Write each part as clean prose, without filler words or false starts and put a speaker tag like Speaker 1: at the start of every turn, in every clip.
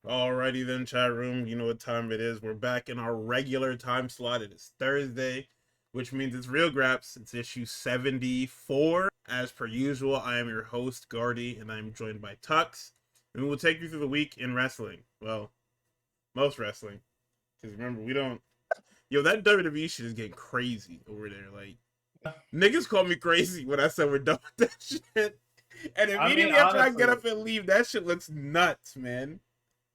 Speaker 1: Alrighty then, chat room. You know what time it is. We're back in our regular time slot. It is Thursday, which means it's Real Graps. It's issue 74. As per usual, I am your host, Gardy, and I'm joined by Tux. And we will take you through the week in wrestling. Well, most wrestling. Because remember, we don't... Yo, that WWE shit is getting crazy over there. Like, niggas call me crazy when I said we're done with that shit. And immediately after I get up and leave, that shit looks nuts, man.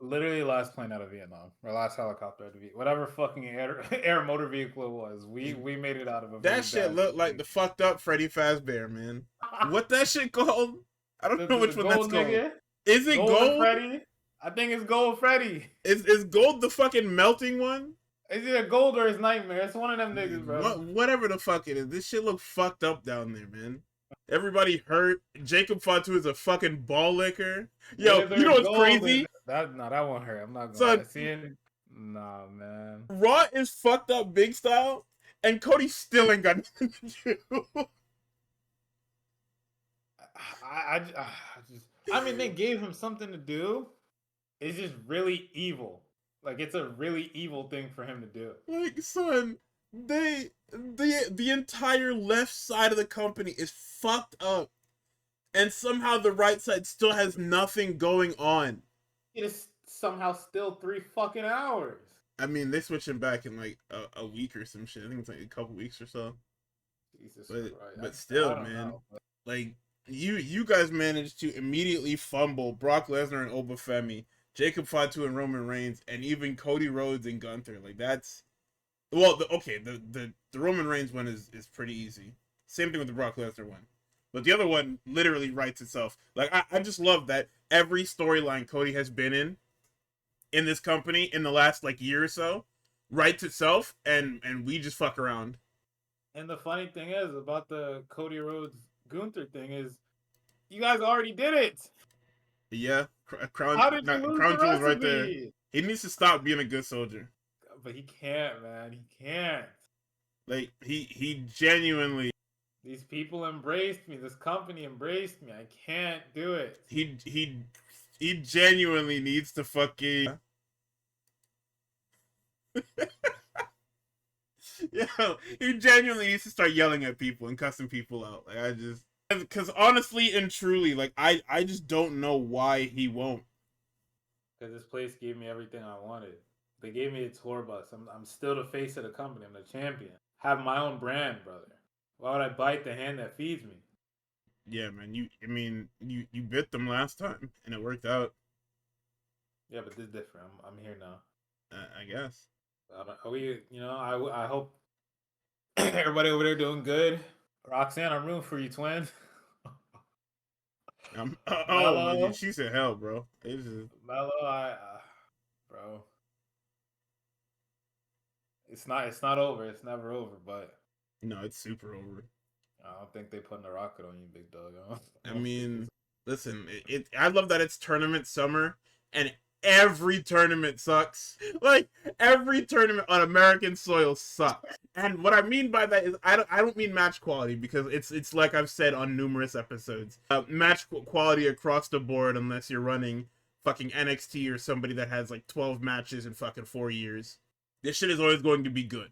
Speaker 2: Literally last plane out of Vietnam, or last helicopter out of Vietnam, whatever fucking air motor vehicle it was. We made it out of a.
Speaker 1: That shit looked like the fucked up Freddy Fazbear, man. What that shit called? I don't know which one that's called. Is it Gold?
Speaker 2: Freddy? I think it's Gold Freddy.
Speaker 1: Is Gold the fucking melting one?
Speaker 2: Is it a Gold or his Nightmare? It's one of them niggas, bro.
Speaker 1: Whatever the fuck it is, this shit look fucked up down there, man. Everybody hurt. Jacob Fatu is a fucking ball licker. Yo, you know what's crazy?
Speaker 2: That won't hurt. I'm not gonna see it. Nah, man.
Speaker 1: Raw is fucked up big style, and Cody still ain't got nothing to do.
Speaker 2: I mean, they gave him something to do. It's just really evil. Like, it's a really evil thing for him to do.
Speaker 1: Like, son, the entire left side of the company is fucked up, and somehow the right side still has nothing going on.
Speaker 2: It is somehow still 3 fucking hours.
Speaker 1: I mean, they switch him back in like a week or some shit. I think it's like a couple weeks or so.
Speaker 2: Jesus
Speaker 1: Christ.
Speaker 2: But
Speaker 1: but still, man, like you guys managed to immediately fumble Brock Lesnar and Obafemi, Jacob Fatu and Roman Reigns, and even Cody Rhodes and Gunther. Like, that's the Roman Reigns one is pretty easy. Same thing with the Brock Lesnar one. But the other one literally writes itself. Like, I just love that every storyline Cody has been in this company in the last like year or so writes itself, and we just fuck around.
Speaker 2: And the funny thing is about the Cody Rhodes Gunther thing is, you guys already did it.
Speaker 1: Yeah, Crown Jewel is right there. He needs to stop being a good soldier.
Speaker 2: But he can't, man. He can't.
Speaker 1: Like, he genuinely.
Speaker 2: These people embraced me. This company embraced me. I can't do it.
Speaker 1: He genuinely needs to fucking. Yo, he genuinely needs to start yelling at people and cussing people out. Like, because honestly and truly, like, I just don't know why he won't.
Speaker 2: Because this place gave me everything I wanted. They gave me a tour bus. I'm still the face of the company. I'm the champion. Have my own brand, brother. Why would I bite the hand that feeds me?
Speaker 1: Yeah, man. You bit them last time, and it worked out.
Speaker 2: Yeah, but this is different. I'm here now.
Speaker 1: I guess.
Speaker 2: I hope everybody over there doing good. Roxanne, I'm rooting for you, twin.
Speaker 1: She said hell, bro.
Speaker 2: Mello, bro. It's not over. It's never over, but
Speaker 1: no, it's super over.
Speaker 2: I don't think they putting a rocket on you, big dog.
Speaker 1: I mean, listen, I love that it's tournament summer, and every tournament sucks. Like, every tournament on American soil sucks. And what I mean by that is I don't mean match quality, because it's like I've said on numerous episodes. Match quality across the board, unless you're running fucking NXT or somebody that has like 12 matches in fucking 4 years. This shit is always going to be good.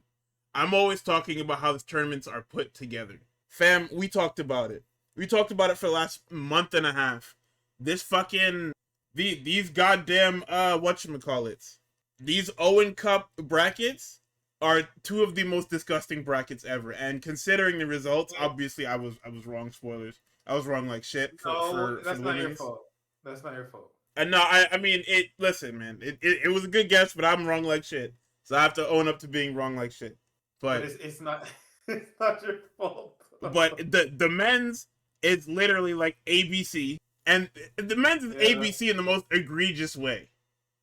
Speaker 1: I'm always talking about how the tournaments are put together. Fam, we talked about it. We talked about it for the last month and a half. This fucking... These goddamn, whatchamacallits. These Owen Cup brackets are 2 of the most disgusting brackets ever. And considering the results, obviously I was wrong, spoilers. I was wrong like shit for
Speaker 2: that's not your fault. That's not your fault.
Speaker 1: And no, I mean, listen, man, it was a good guess, but I'm wrong like shit. So I have to own up to being wrong like shit. But
Speaker 2: it's not your fault.
Speaker 1: But the men's is literally like ABC. And the men's is ABC in the most egregious way.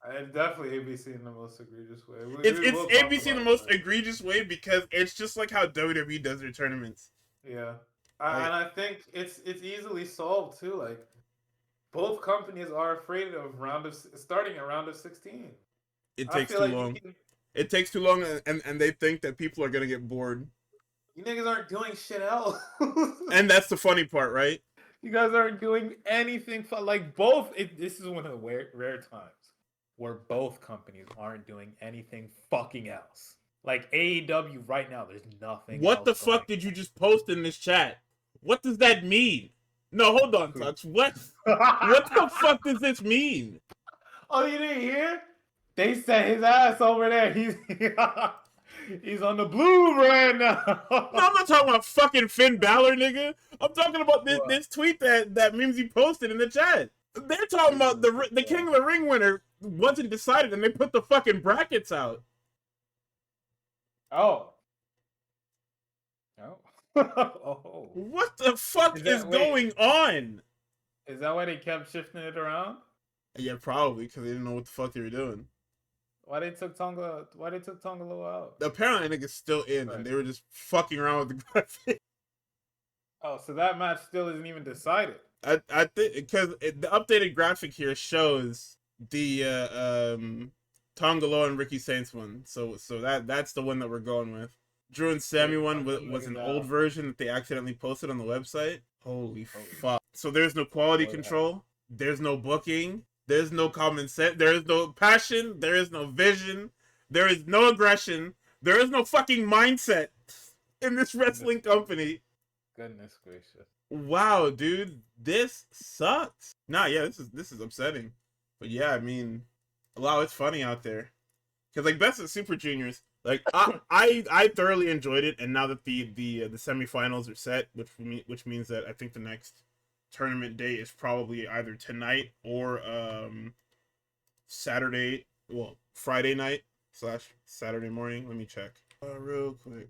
Speaker 2: It's definitely ABC in the most egregious way.
Speaker 1: It's ABC in the most egregious way because it's just like how WWE does their tournaments.
Speaker 2: Yeah. And I think it's easily solved too. Like, both companies are afraid of starting a round of 16.
Speaker 1: It takes too long. It takes too long, and they think that people are gonna get bored.
Speaker 2: You niggas aren't doing shit else.
Speaker 1: And that's the funny part, right?
Speaker 2: You guys aren't doing anything fun. Like, both. This is one of the rare times where both companies aren't doing anything fucking else. Like AEW right now, there's nothing
Speaker 1: What
Speaker 2: else
Speaker 1: the
Speaker 2: going
Speaker 1: fuck did you just post in this chat? What does that mean? No, hold on, Tux. What? What the fuck does this mean?
Speaker 2: Oh, you didn't hear? They set his ass over there. He's he's on the blue right now.
Speaker 1: No, I'm not talking about fucking Finn Balor, nigga. I'm talking about
Speaker 2: What?
Speaker 1: this tweet that Mimsy posted in the chat. They're talking about the King of the Ring winner wasn't decided, and they put the fucking brackets out.
Speaker 2: Oh. Oh. Oh.
Speaker 1: What the fuck is
Speaker 2: Wait,
Speaker 1: going on?
Speaker 2: is that why they kept shifting it around?
Speaker 1: Yeah, probably because they didn't know what the fuck they were doing.
Speaker 2: Why they took Tonga Loa out?
Speaker 1: Apparently, nigga's still in, and they were just fucking around with the graphics.
Speaker 2: Oh, so that match still isn't even decided.
Speaker 1: I think because the updated graphic here shows the Tongalo and Ricky Saints one, so that's the one that we're going with. Drew and Sammy one was an old version that they accidentally posted on the website. Holy fuck! So there's no quality control. There's no booking. There's no common sense. There is no passion. There is no vision. There is no aggression. There is no fucking mindset in this wrestling company.
Speaker 2: Goodness gracious!
Speaker 1: Wow, dude, this sucks. Nah, yeah, this is upsetting. But yeah, I mean, wow, it's funny out there. Cause like Best of Super Juniors, like I thoroughly enjoyed it, and now that the semifinals are set, which means that I think the next tournament date is probably either tonight or Saturday, well, Friday night / Saturday morning. Let me check real quick.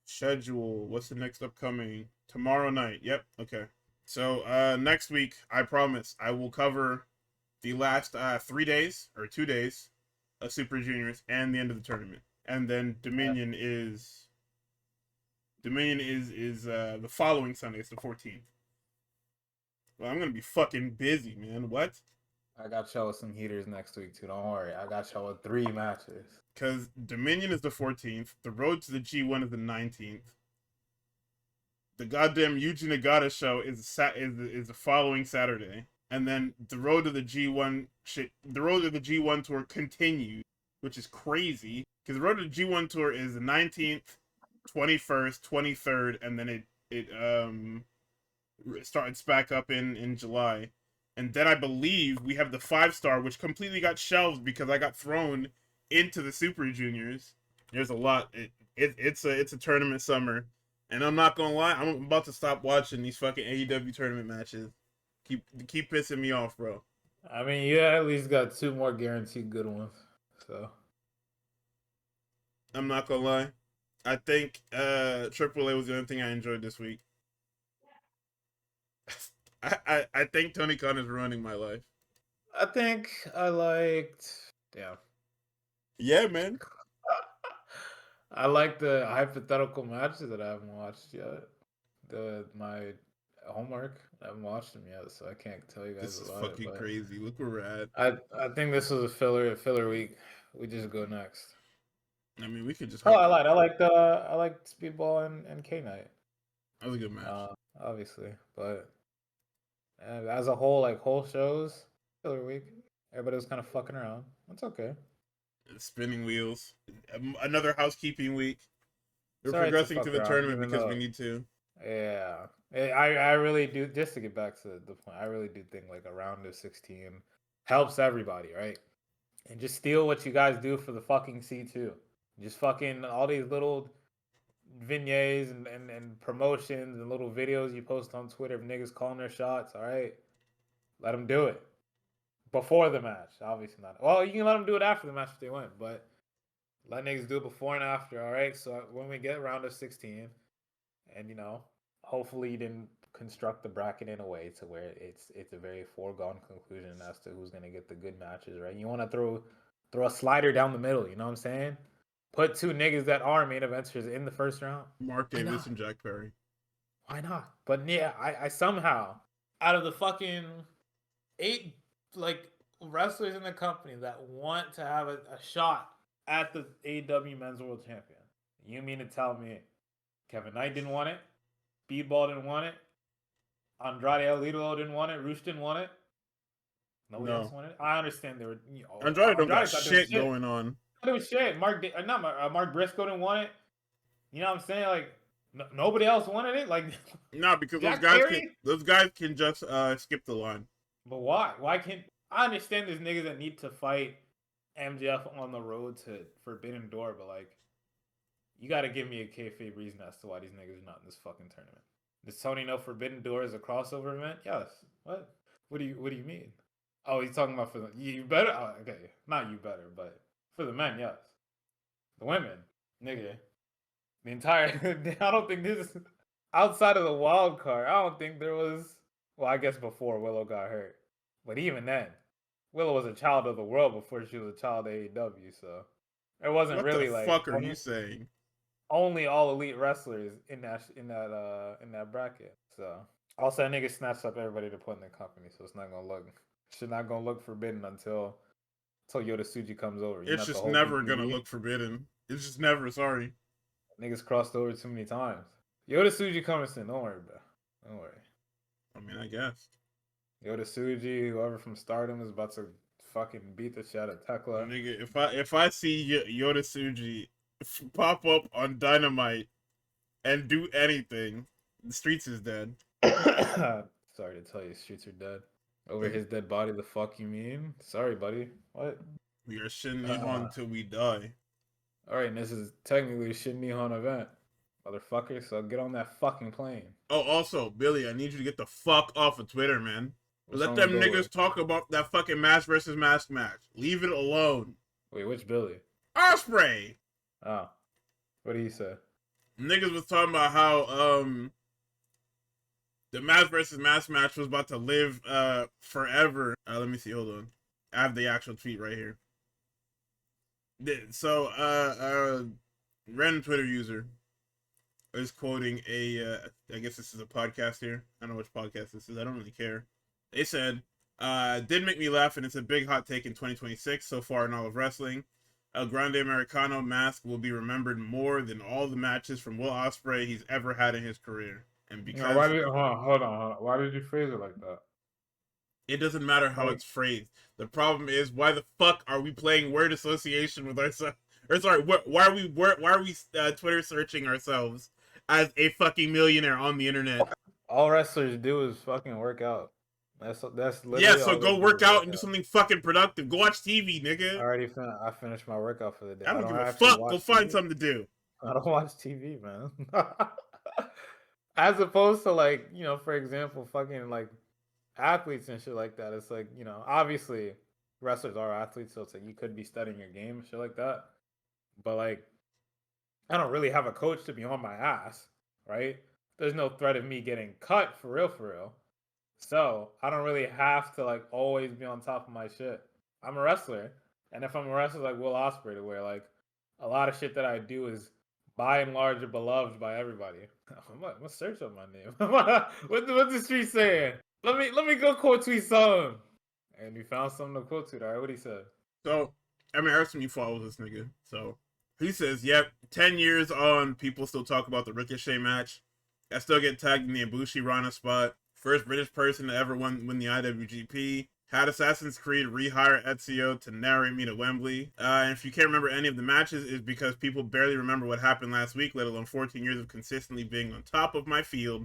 Speaker 1: Schedule. What's the next upcoming? Tomorrow night. Yep. Okay. So next week, I promise I will cover the last 3 days or 2 days of Super Juniors and the end of the tournament, and then Dominion is the following Sunday. It's the 14th. Well, I'm gonna be fucking busy, man. What?
Speaker 2: I got y'all with some heaters next week too. Don't worry. I got y'all with 3 matches.
Speaker 1: Because Dominion is the 14th. The road to the G1 is the 19th. The goddamn Yuji Nagata show is the following Saturday. And then the road to the G1 tour continues, which is crazy. Because the road to the G1 tour is the 19th, 21st, 23rd, and then it starts back up in July. And then I believe we have the 5-star, which completely got shelved because I got thrown into the Super Juniors. There's a lot. It's a tournament summer, and I'm not gonna lie, I'm about to stop watching these fucking AEW tournament matches. Keep pissing me off, bro.
Speaker 2: I mean, you at least got 2 more guaranteed good ones. So
Speaker 1: I'm not gonna lie. I think AAA was the only thing I enjoyed this week. I think Tony Khan is ruining my life.
Speaker 2: I think I liked. Damn.
Speaker 1: Yeah, man.
Speaker 2: I like the hypothetical matches that I haven't watched yet. My homework, I haven't watched them yet, so I can't tell you guys
Speaker 1: This is
Speaker 2: about
Speaker 1: fucking
Speaker 2: it,
Speaker 1: crazy. Look where we're at.
Speaker 2: I think this was a filler week. We just go next.
Speaker 1: I mean, we could just.
Speaker 2: Oh, I liked Speedball and K Night.
Speaker 1: That was a good match.
Speaker 2: Obviously, but as a whole, like whole shows, filler week. Everybody was kind of fucking around. That's okay.
Speaker 1: Spinning wheels. Another housekeeping week. We're
Speaker 2: Sorry
Speaker 1: progressing
Speaker 2: to
Speaker 1: to the
Speaker 2: fuck
Speaker 1: tournament
Speaker 2: around,
Speaker 1: because we need to.
Speaker 2: Yeah, I really do. Just to get back to the point, I really do think like a round of 16 helps everybody, right? And just steal what you guys do for the fucking C2. Just fucking all these little vignettes and promotions and little videos you post on Twitter of niggas calling their shots. All right, let them do it before the match. Obviously not. Well, you can let them do it after the match if they win, but let niggas do it before and after. All right. So when we get round of 16, and hopefully you didn't construct the bracket in a way to where it's a very foregone conclusion as to who's gonna get the good matches, right? You want to throw a slider down the middle. You know what I'm saying? Put 2 niggas that are main eventers in the first round.
Speaker 1: Mark Davis and Jack Perry.
Speaker 2: Why not? But yeah, I somehow, out of the fucking 8 like wrestlers in the company that want to have a shot at the AEW Men's World Champion, you mean to tell me Kevin Knight didn't want it, Speedball didn't want it, Andrade El Idolo didn't want it, Roosh didn't want it? Nobody else
Speaker 1: No.
Speaker 2: wanted it. I understand they were.
Speaker 1: Andrade don't got
Speaker 2: Andrade thought they were
Speaker 1: shit
Speaker 2: shit.
Speaker 1: going on.
Speaker 2: It was shit. Mark Briscoe didn't want it. You know what I'm saying? Like nobody else wanted it. Like
Speaker 1: Nah, because
Speaker 2: Jack Perry.
Speaker 1: those guys can just skip the line.
Speaker 2: But why? Why can't I understand there's niggas that need to fight MJF on the road to Forbidden Door, but like you got to give me a kayfabe reason as to why these niggas are not in this fucking tournament. Does Tony know Forbidden Door is a crossover event? Yes. What? What do you mean? Oh, he's talking about for the you better. Oh, okay, not you better, but for the men, yes. The women, nigga. The entire. I don't think this is outside of the wild card. I don't think there was. Well, I guess before Willow got hurt, but even then, Willow was a child of the world before she was a child of AEW. So it wasn't
Speaker 1: What
Speaker 2: really
Speaker 1: the
Speaker 2: like
Speaker 1: fuck are you saying?
Speaker 2: only all elite wrestlers in that bracket. So also that nigga snatched up everybody to put in the company, so it's not gonna look should not gonna look forbidden until Yoda Tsuji comes over.
Speaker 1: It's just never gonna look forbidden. It's just never. Sorry.
Speaker 2: Niggas crossed over too many times. Yoda Tsuji coming soon. Don't worry, bro. Don't worry.
Speaker 1: I mean, I guess.
Speaker 2: Yoda Tsuji, whoever from Stardom is about to fucking beat the shit out of Tekla.
Speaker 1: Nigga, if I see Yoda Tsuji pop up on Dynamite and do anything, the streets is dead.
Speaker 2: Sorry to tell you, streets are dead. Over his dead body, the fuck you mean? Sorry, buddy. What?
Speaker 1: We are Shin Nihon until we die.
Speaker 2: Alright, and this is technically a Shin Nihon event. Motherfucker, so get on that fucking plane.
Speaker 1: Oh, also, Billy, I need you to get the fuck off of Twitter, man.
Speaker 2: What's
Speaker 1: Let them niggas talk about that fucking mask versus mask match. Leave it alone.
Speaker 2: Wait, which Billy?
Speaker 1: Osprey!
Speaker 2: Oh. What did he say?
Speaker 1: Niggas was talking about how, the mask versus mask match was about to live, forever. Let me see, hold on. I have the actual tweet right here. So, random Twitter user is quoting I guess this is a podcast here. I don't know which podcast this is. I don't really care. They said, did make me laugh, and it's a big hot take in 2026 so far in all of wrestling. El Grande Americano mask will be remembered more than all the matches from Will Ospreay he's ever had in his career. And because
Speaker 2: hold on. Why did you phrase it like that?
Speaker 1: it doesn't matter how it's phrased. The problem is, why the fuck are we playing word association with ourselves? Or sorry, why are we Twitter searching ourselves as a fucking millionaire on the internet?
Speaker 2: All wrestlers do is fucking work out. That's literally
Speaker 1: yeah. So go work out and do something fucking productive. Go watch TV, nigga.
Speaker 2: I finished my workout for the day.
Speaker 1: I don't give a fuck. Go find something to do.
Speaker 2: I don't watch TV, man. As opposed to like, you know, for example, fucking like athletes and shit like that. It's like, you know, obviously wrestlers are athletes, so it's like you could be studying your game and shit like that. But like, I don't really have a coach to be on my ass, right? There's no threat of me getting cut for real. So I don't really have to like always be on top of my shit. I'm a wrestler, and if I'm a wrestler like Will Ospreay, to where like a lot of shit that I do is by and large beloved by everybody. I'm gonna search up my name. What's the street saying? Let me go quote tweet some. And we found something to quote tweet. All right, what he said.
Speaker 1: So I mean, I assume you follow this nigga. So he says, "Yep, 10 years on, people still talk about the Ricochet match. I still get tagged in the Ibushi Rana spot. First British person to ever win the IWGP. Had Assassin's Creed rehire Ezio to narrate me to Wembley. And if you can't remember any of the matches, it's because people barely remember what happened last week, let alone 14 years of consistently being on top of my field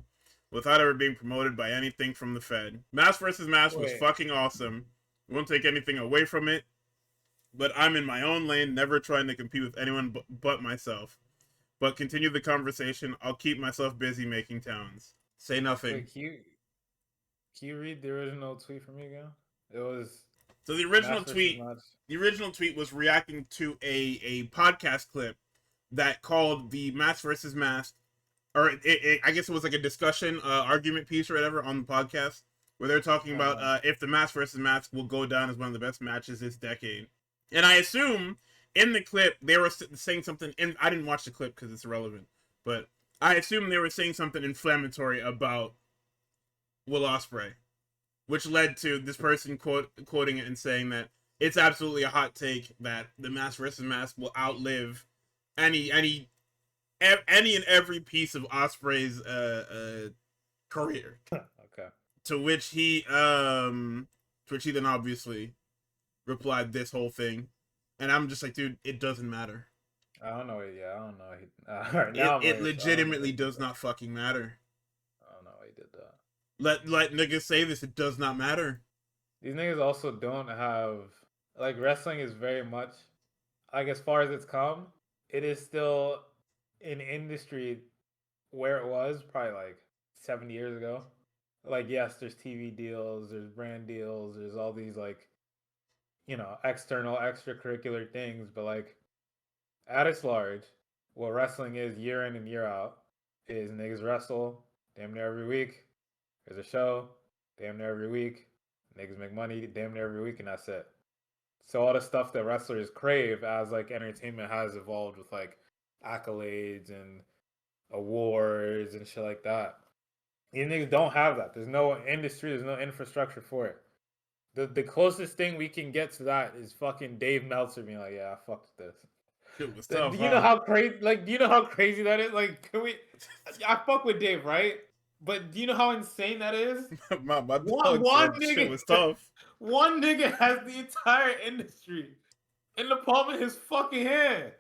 Speaker 1: without ever being promoted by anything from the Fed. Mask versus Mask was fucking awesome. Won't take anything away from it. But I'm in my own lane, never trying to compete with anyone but myself. But continue the conversation. I'll keep myself busy making towns. Say nothing."
Speaker 2: Wait, can you read the original tweet for me again? It was
Speaker 1: so the original tweet was reacting to a podcast clip that called the Mask versus Mask, or I guess it was like a discussion argument piece or whatever on the podcast where they're talking about if the Mask versus Mask will go down as one of the best matches this decade. And I assume in the clip they were saying something, and I didn't watch the clip because it's irrelevant, but I assume they were saying something inflammatory about Will Ospreay, which led to this person quoting it and saying that it's absolutely a hot take that the Mask versus Mask will outlive any and every piece of Ospreay's career.
Speaker 2: Okay.
Speaker 1: To which he To which he then obviously replied this whole thing. And I'm just like, dude, it doesn't matter.
Speaker 2: I don't know. Yeah, I don't know. Right
Speaker 1: It,
Speaker 2: now, I'm
Speaker 1: it
Speaker 2: like, I don't know why
Speaker 1: legitimately
Speaker 2: he did
Speaker 1: does
Speaker 2: that.
Speaker 1: not fucking matter.
Speaker 2: I don't know why he did that.
Speaker 1: Let niggas say this, it does not matter.
Speaker 2: These niggas also don't have like wrestling is very much like as far as it's come, it is still an industry where it was probably like 70 years ago. Like yes, there's TV deals, there's brand deals, there's all these like external extracurricular things, but like at its large, what wrestling is year in and year out is niggas wrestle damn near every week. There's a show damn near every week. Niggas make money damn near every week, and that's it. So all the stuff that wrestlers crave as like entertainment has evolved with like accolades and awards and shit like that. These niggas don't have that. There's no industry, there's no infrastructure for it. The closest thing we can get to that is fucking Dave Meltzer being like, yeah, I fucked this.
Speaker 1: It was
Speaker 2: Do
Speaker 1: tough,
Speaker 2: you know
Speaker 1: huh?
Speaker 2: how crazy? Like, do you know how crazy that is? Like, can we? I fuck with Dave, right? But do you know how insane that is?
Speaker 1: my
Speaker 2: One
Speaker 1: dog
Speaker 2: one
Speaker 1: said shit
Speaker 2: nigga,
Speaker 1: was tough.
Speaker 2: one nigga has the entire industry in the palm of his fucking hand,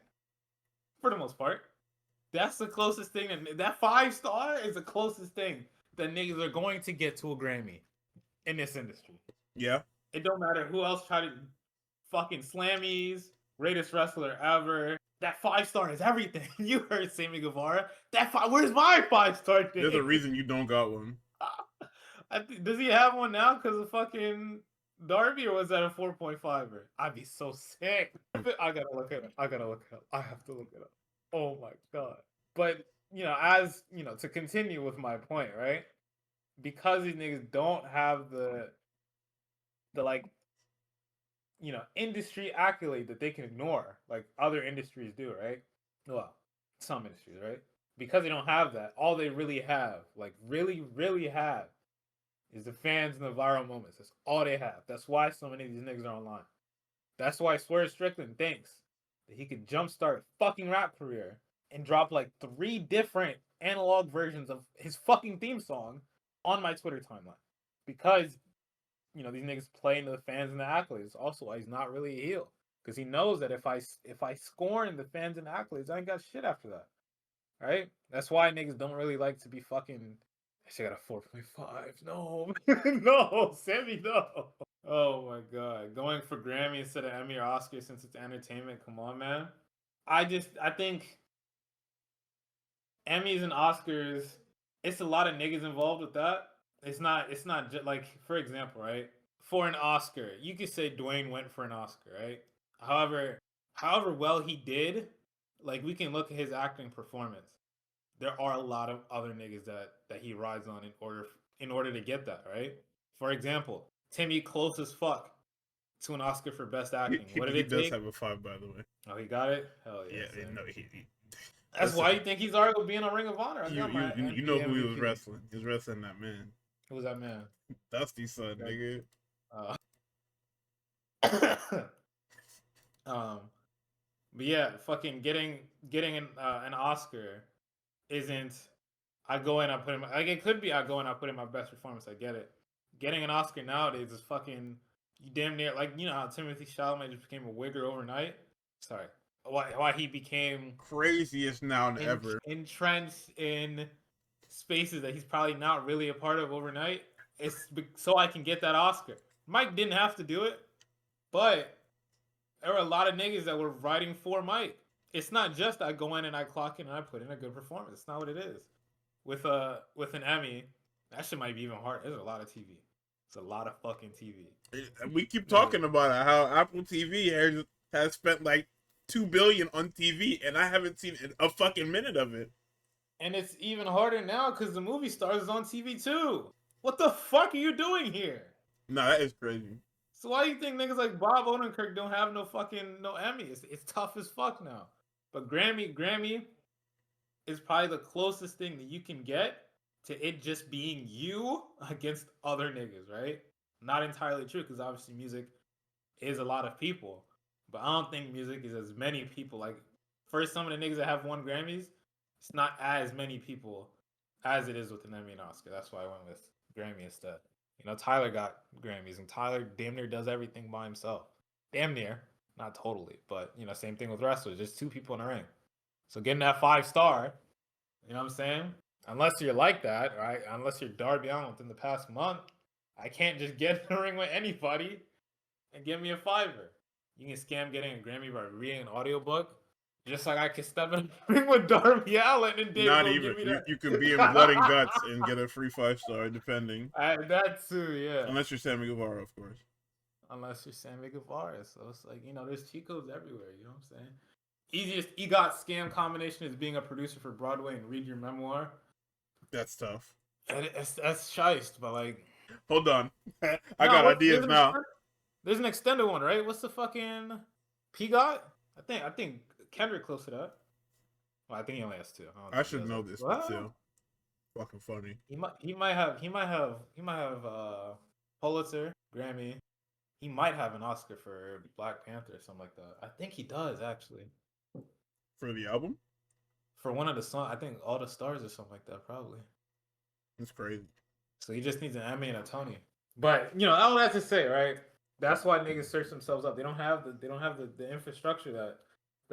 Speaker 2: for the most part. That's the closest thing that 5-star is the closest thing that niggas are going to get to a Grammy in this industry.
Speaker 1: Yeah.
Speaker 2: It don't matter who else tried to fucking Slammies, greatest wrestler ever. That 5-star is everything. You heard Sammy Guevara. Where's my 5-star thing?
Speaker 1: There's a reason you don't got one.
Speaker 2: Does he have one now because of fucking Darby, or was that a 4.5er? I'd be so sick. I gotta look it up. I have to look it up. Oh my god. But as to continue with my point, right? Because these niggas don't have the like industry accolade that they can ignore, like other industries do, right? Well, some industries, right? Because they don't have that, all they really have, like really, really have, is the fans and the viral moments. That's all they have. That's why so many of these niggas are online. That's why Swerve Strickland thinks that he could jumpstart a fucking rap career and drop like 3 different analog versions of his fucking theme song on my Twitter timeline. Because these niggas play into the fans and the accolades. Also, why he's not really a heel, because he knows that if I scorn the fans and the accolades, I ain't got shit after that, right? That's why niggas don't really like to be fucking. I should got a 4.5. No, no, Sammy, no. Oh my god, going for Grammy instead of Emmy or Oscar since it's entertainment. Come on, man. I think Emmys and Oscars, it's a lot of niggas involved with that. It's not just like, for example, right? For an Oscar, you could say Dwayne went for an Oscar, right? However well he did, like we can look at his acting performance. There are a lot of other niggas that he rides on in order to get that, right? For example, Timmy close as fuck to an Oscar for best acting. What did
Speaker 1: He
Speaker 2: it
Speaker 1: does
Speaker 2: take?
Speaker 1: have a 5, by the way.
Speaker 2: Oh, he got it. Hell yeah!
Speaker 1: Yeah, no,
Speaker 2: That's
Speaker 1: listen,
Speaker 2: why you think he's already gonna be in a Ring of Honor. I
Speaker 1: you
Speaker 2: got my
Speaker 1: you
Speaker 2: NBA
Speaker 1: know who he was
Speaker 2: MVP.
Speaker 1: wrestling. He was wrestling that man.
Speaker 2: Who was that man?
Speaker 1: Dusty son, nigga.
Speaker 2: But yeah, fucking getting an Oscar isn't. I go in, I put in my, like it could be I go in, I put in my best performance. I get it. Getting an Oscar nowadays is fucking you damn near like how Timothy Chalamet just became a wigger overnight. Sorry, why he became
Speaker 1: Craziest noun ever.
Speaker 2: entrenched in spaces that he's probably not really a part of overnight. It's so I can get that Oscar. Mike didn't have to do it, but there were a lot of niggas that were writing for Mike. It's not just I go in and I clock in and I put in a good performance. It's not what it is. With an Emmy, that shit might be even hard. There's a lot of TV. It's a lot of fucking TV.
Speaker 1: We keep talking about it, how Apple TV has spent like $2 billion on TV, and I haven't seen a fucking minute of it.
Speaker 2: And it's even harder now because the movie stars is on TV too. What the fuck are you doing here?
Speaker 1: No, that is crazy.
Speaker 2: So why do you think niggas like Bob Odenkirk don't have no Emmy? It's tough as fuck now. But Grammy is probably the closest thing that you can get to it just being you against other niggas, right? Not entirely true, because obviously music is a lot of people. But I don't think music is as many people. Like, first, some of the niggas that have won Grammys, it's not as many people as it is with an Emmy and Oscar. That's why I went with Grammy instead. Tyler got Grammys, and Tyler damn near does everything by himself. Damn near, not totally, but same thing with wrestlers. There's two people in the ring, so getting that 5-star, you know what I'm saying? Unless you're like that, right? Unless you're Darby Allin within the past month, I can't just get in the ring with anybody and give me a $5. You can scam getting a Grammy by reading an audiobook. Just like I can step in the ring with Darby Allin and Dave
Speaker 1: Not
Speaker 2: will
Speaker 1: even.
Speaker 2: give me that.
Speaker 1: You can be in Blood and Guts and get a free 5-star, depending.
Speaker 2: That too, yeah.
Speaker 1: Unless you're Sammy Guevara, of course.
Speaker 2: Unless you're Sammy Guevara. So it's like, there's cheat codes everywhere, you know what I'm saying? Easiest EGOT scam combination is being a producer for Broadway and read your memoir.
Speaker 1: That's tough.
Speaker 2: That's shiced, but like...
Speaker 1: Hold on. I got ideas now.
Speaker 2: There's an extended one, right? What's the fucking... PGOT? I think Kendrick close to that. Well, I think he only has 2.
Speaker 1: I should know this one too. Fucking funny.
Speaker 2: He might have Pulitzer, Grammy. He might have an Oscar for Black Panther or something like that. I think he does actually.
Speaker 1: For the album?
Speaker 2: For one of the songs, I think All the Stars or something like that, probably.
Speaker 1: That's crazy.
Speaker 2: So he just needs an Emmy and a Tony. But all that to say, right? That's why niggas search themselves up. They don't have the infrastructure that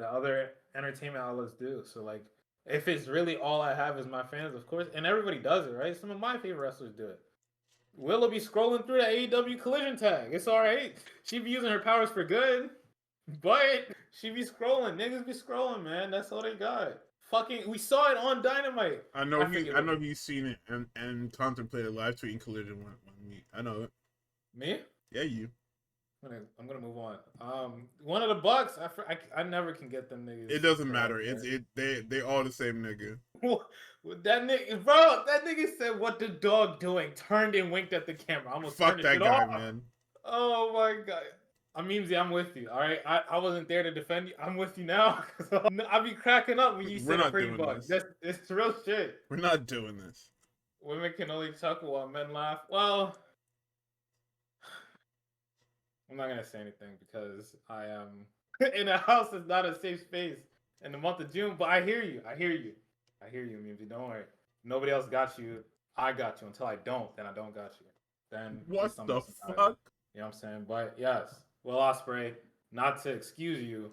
Speaker 2: other entertainment outlets do. So like, if it's really all I have is my fans, of course, and everybody does it, right? Some of my favorite wrestlers do it. Willow be scrolling through the AEW Collision tag. It's all right. She be using her powers for good, but she be scrolling. Niggas be scrolling, man. That's all they got. Fucking, we saw it on Dynamite.
Speaker 1: I know he's seen it and contemplated live tweeting Collision one week. I know it.
Speaker 2: Me?
Speaker 1: Yeah, you.
Speaker 2: I'm gonna move on. One of the Bucks. I never can get them niggas.
Speaker 1: It doesn't matter. They all the same nigga.
Speaker 2: That nigga said, "What the dog doing?" Turned and winked at the camera. I almost
Speaker 1: fuck
Speaker 2: turned
Speaker 1: that
Speaker 2: shit
Speaker 1: guy,
Speaker 2: off.
Speaker 1: man.
Speaker 2: Oh my god. I'm with you. All right, I wasn't there to defend you. I'm with you now. I be cracking up when you say pretty Bucks. It's real shit.
Speaker 1: We're not doing this.
Speaker 2: Women can only chuckle while men laugh. Well, I'm not gonna say anything because I am in a house that's not a safe space in the month of June. But I hear you, Mimsy. Don't worry. Nobody else got you. I got you. Until I don't, then I don't got you. Then
Speaker 1: what the fuck?
Speaker 2: You know what I'm saying? But yes, Will Ospreay. Not to excuse you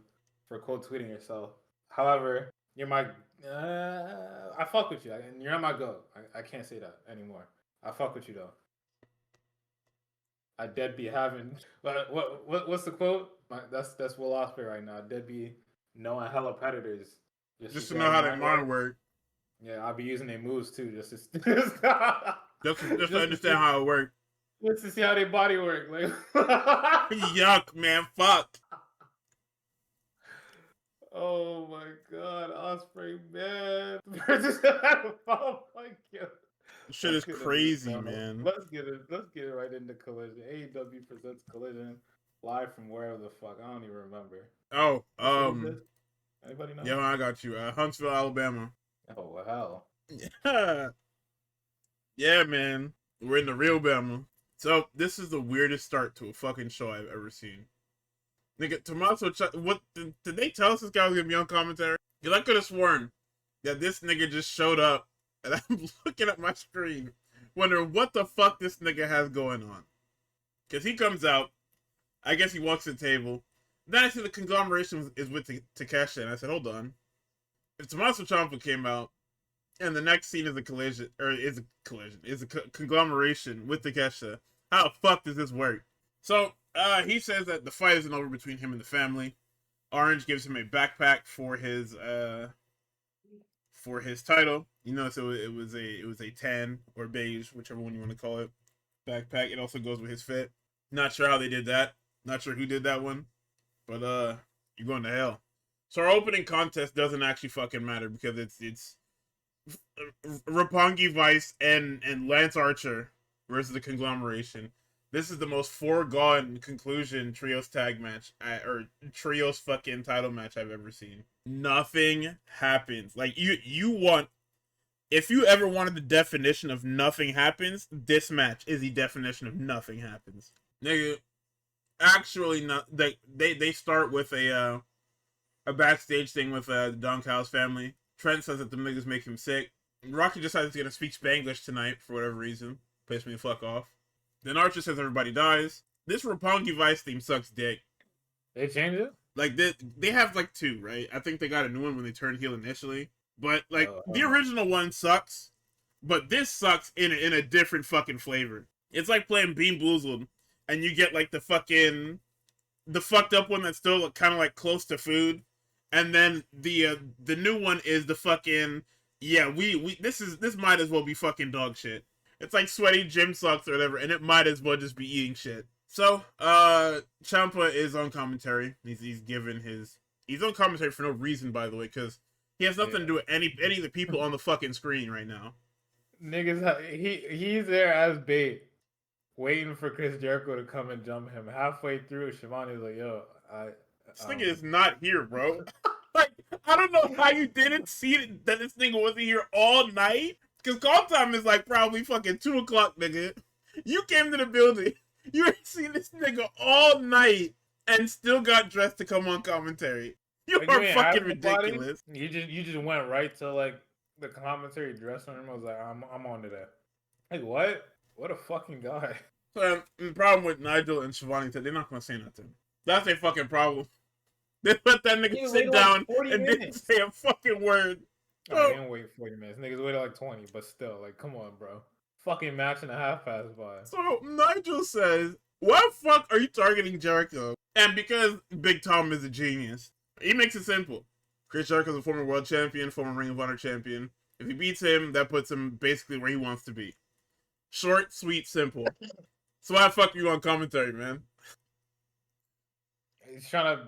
Speaker 2: for quote tweeting yourself. However, you're my. I fuck with you, and you're on my go. I can't say that anymore. I fuck with you though. I dead be having. What's the quote? That's Will Ospreay right now. Dead be knowing hella predators.
Speaker 1: Just to know how their mind work.
Speaker 2: Yeah, I'll be using their moves too, just to
Speaker 1: understand how it works.
Speaker 2: Just to see how their body work. Like,
Speaker 1: yuck, man, fuck.
Speaker 2: Oh my god, Ospreay, man. Oh my god.
Speaker 1: Shit is crazy, man.
Speaker 2: Let's get it right into Collision. AEW presents Collision live from wherever the fuck. I don't even remember.
Speaker 1: Oh,
Speaker 2: anybody know?
Speaker 1: Yeah, I got you. Huntsville, Alabama.
Speaker 2: Oh, well, hell.
Speaker 1: Yeah. Yeah, man. We're in the real Bama. So, this is the weirdest start to a fucking show I've ever seen. Nigga, Tommaso, what, did they tell us this guy was gonna be on commentary? Because I could have sworn that this nigga just showed up, and I'm looking at my screen, wondering what the fuck this nigga has going on. Because he comes out, I guess he walks to the table, then I see the conglomeration is with Takesha, and I said, hold on. If Tommaso Ciampa came out, and the next scene is a conglomeration with Takesha, how the fuck does this work? So, he says that the fight isn't over between him and the family. Orange gives him a backpack for his title. You notice it was a tan or beige, whichever one you want to call it, backpack. It also goes with his fit. Not sure how they did that. Not sure who did that one. But you're going to hell. So our opening contest doesn't actually fucking matter because it's Roppongi Vice and Lance Archer versus the conglomeration. This is the most foregone conclusion trios tag match or trios fucking title match I've ever seen. Nothing happens. Like you want, if you ever wanted the definition of nothing happens, this match is the definition of nothing happens. Nigga, actually not. They start with a backstage thing with the Don Callis family. Trent says that the niggas make him sick. Rocky decides he's gonna speak Spanglish tonight for whatever reason. Piss me the fuck off. Then Archer says everybody dies. This Roppongi Vice theme sucks dick.
Speaker 2: They changed it?
Speaker 1: Like, they have, like, 2, right? I think they got a new one when they turned heel initially. But, like, the original one sucks. But this sucks in a different fucking flavor. It's like playing Bean Boozled, and you get, like, the fucked up one that's still kind of, like, close to food. And then the new one is the fucking, yeah, this might as well be fucking dog shit. It's like sweaty gym socks or whatever, and it might as well just be eating shit. So, Ciampa is on commentary. He's on commentary for no reason, by the way, because he has nothing to do with any of the people on the fucking screen right now.
Speaker 2: Niggas, he's there as bait, waiting for Chris Jericho to come and jump him. Halfway through, Shivani's like, yo,
Speaker 1: this nigga is not here, bro. Like, I don't know how you didn't see that this nigga wasn't here all night. Because call time is like probably fucking 2 o'clock, nigga. You came to the building. You ain't seen this nigga all night and still got dressed to come on commentary. You are fucking ridiculous.
Speaker 2: You just went right to like the commentary dressing room. I was like, I'm on to that. Like, what? What a fucking guy.
Speaker 1: So the problem with Nigel and Shivani is that they're not gonna say nothing. That's a fucking problem. They let that nigga sit down and didn't say a fucking word.
Speaker 2: I didn't wait 40 minutes. Niggas waited like 20, but still, like, come on, bro. Fucking match and a half passed by.
Speaker 1: So Nigel says, why the fuck are you targeting Jericho? And because Big Tom is a genius, he makes it simple. Chris Jericho's a former world champion, former Ring of Honor champion. If he beats him, that puts him basically where he wants to be. Short, sweet, simple. So why the fuck are you on commentary, man?
Speaker 2: He's trying to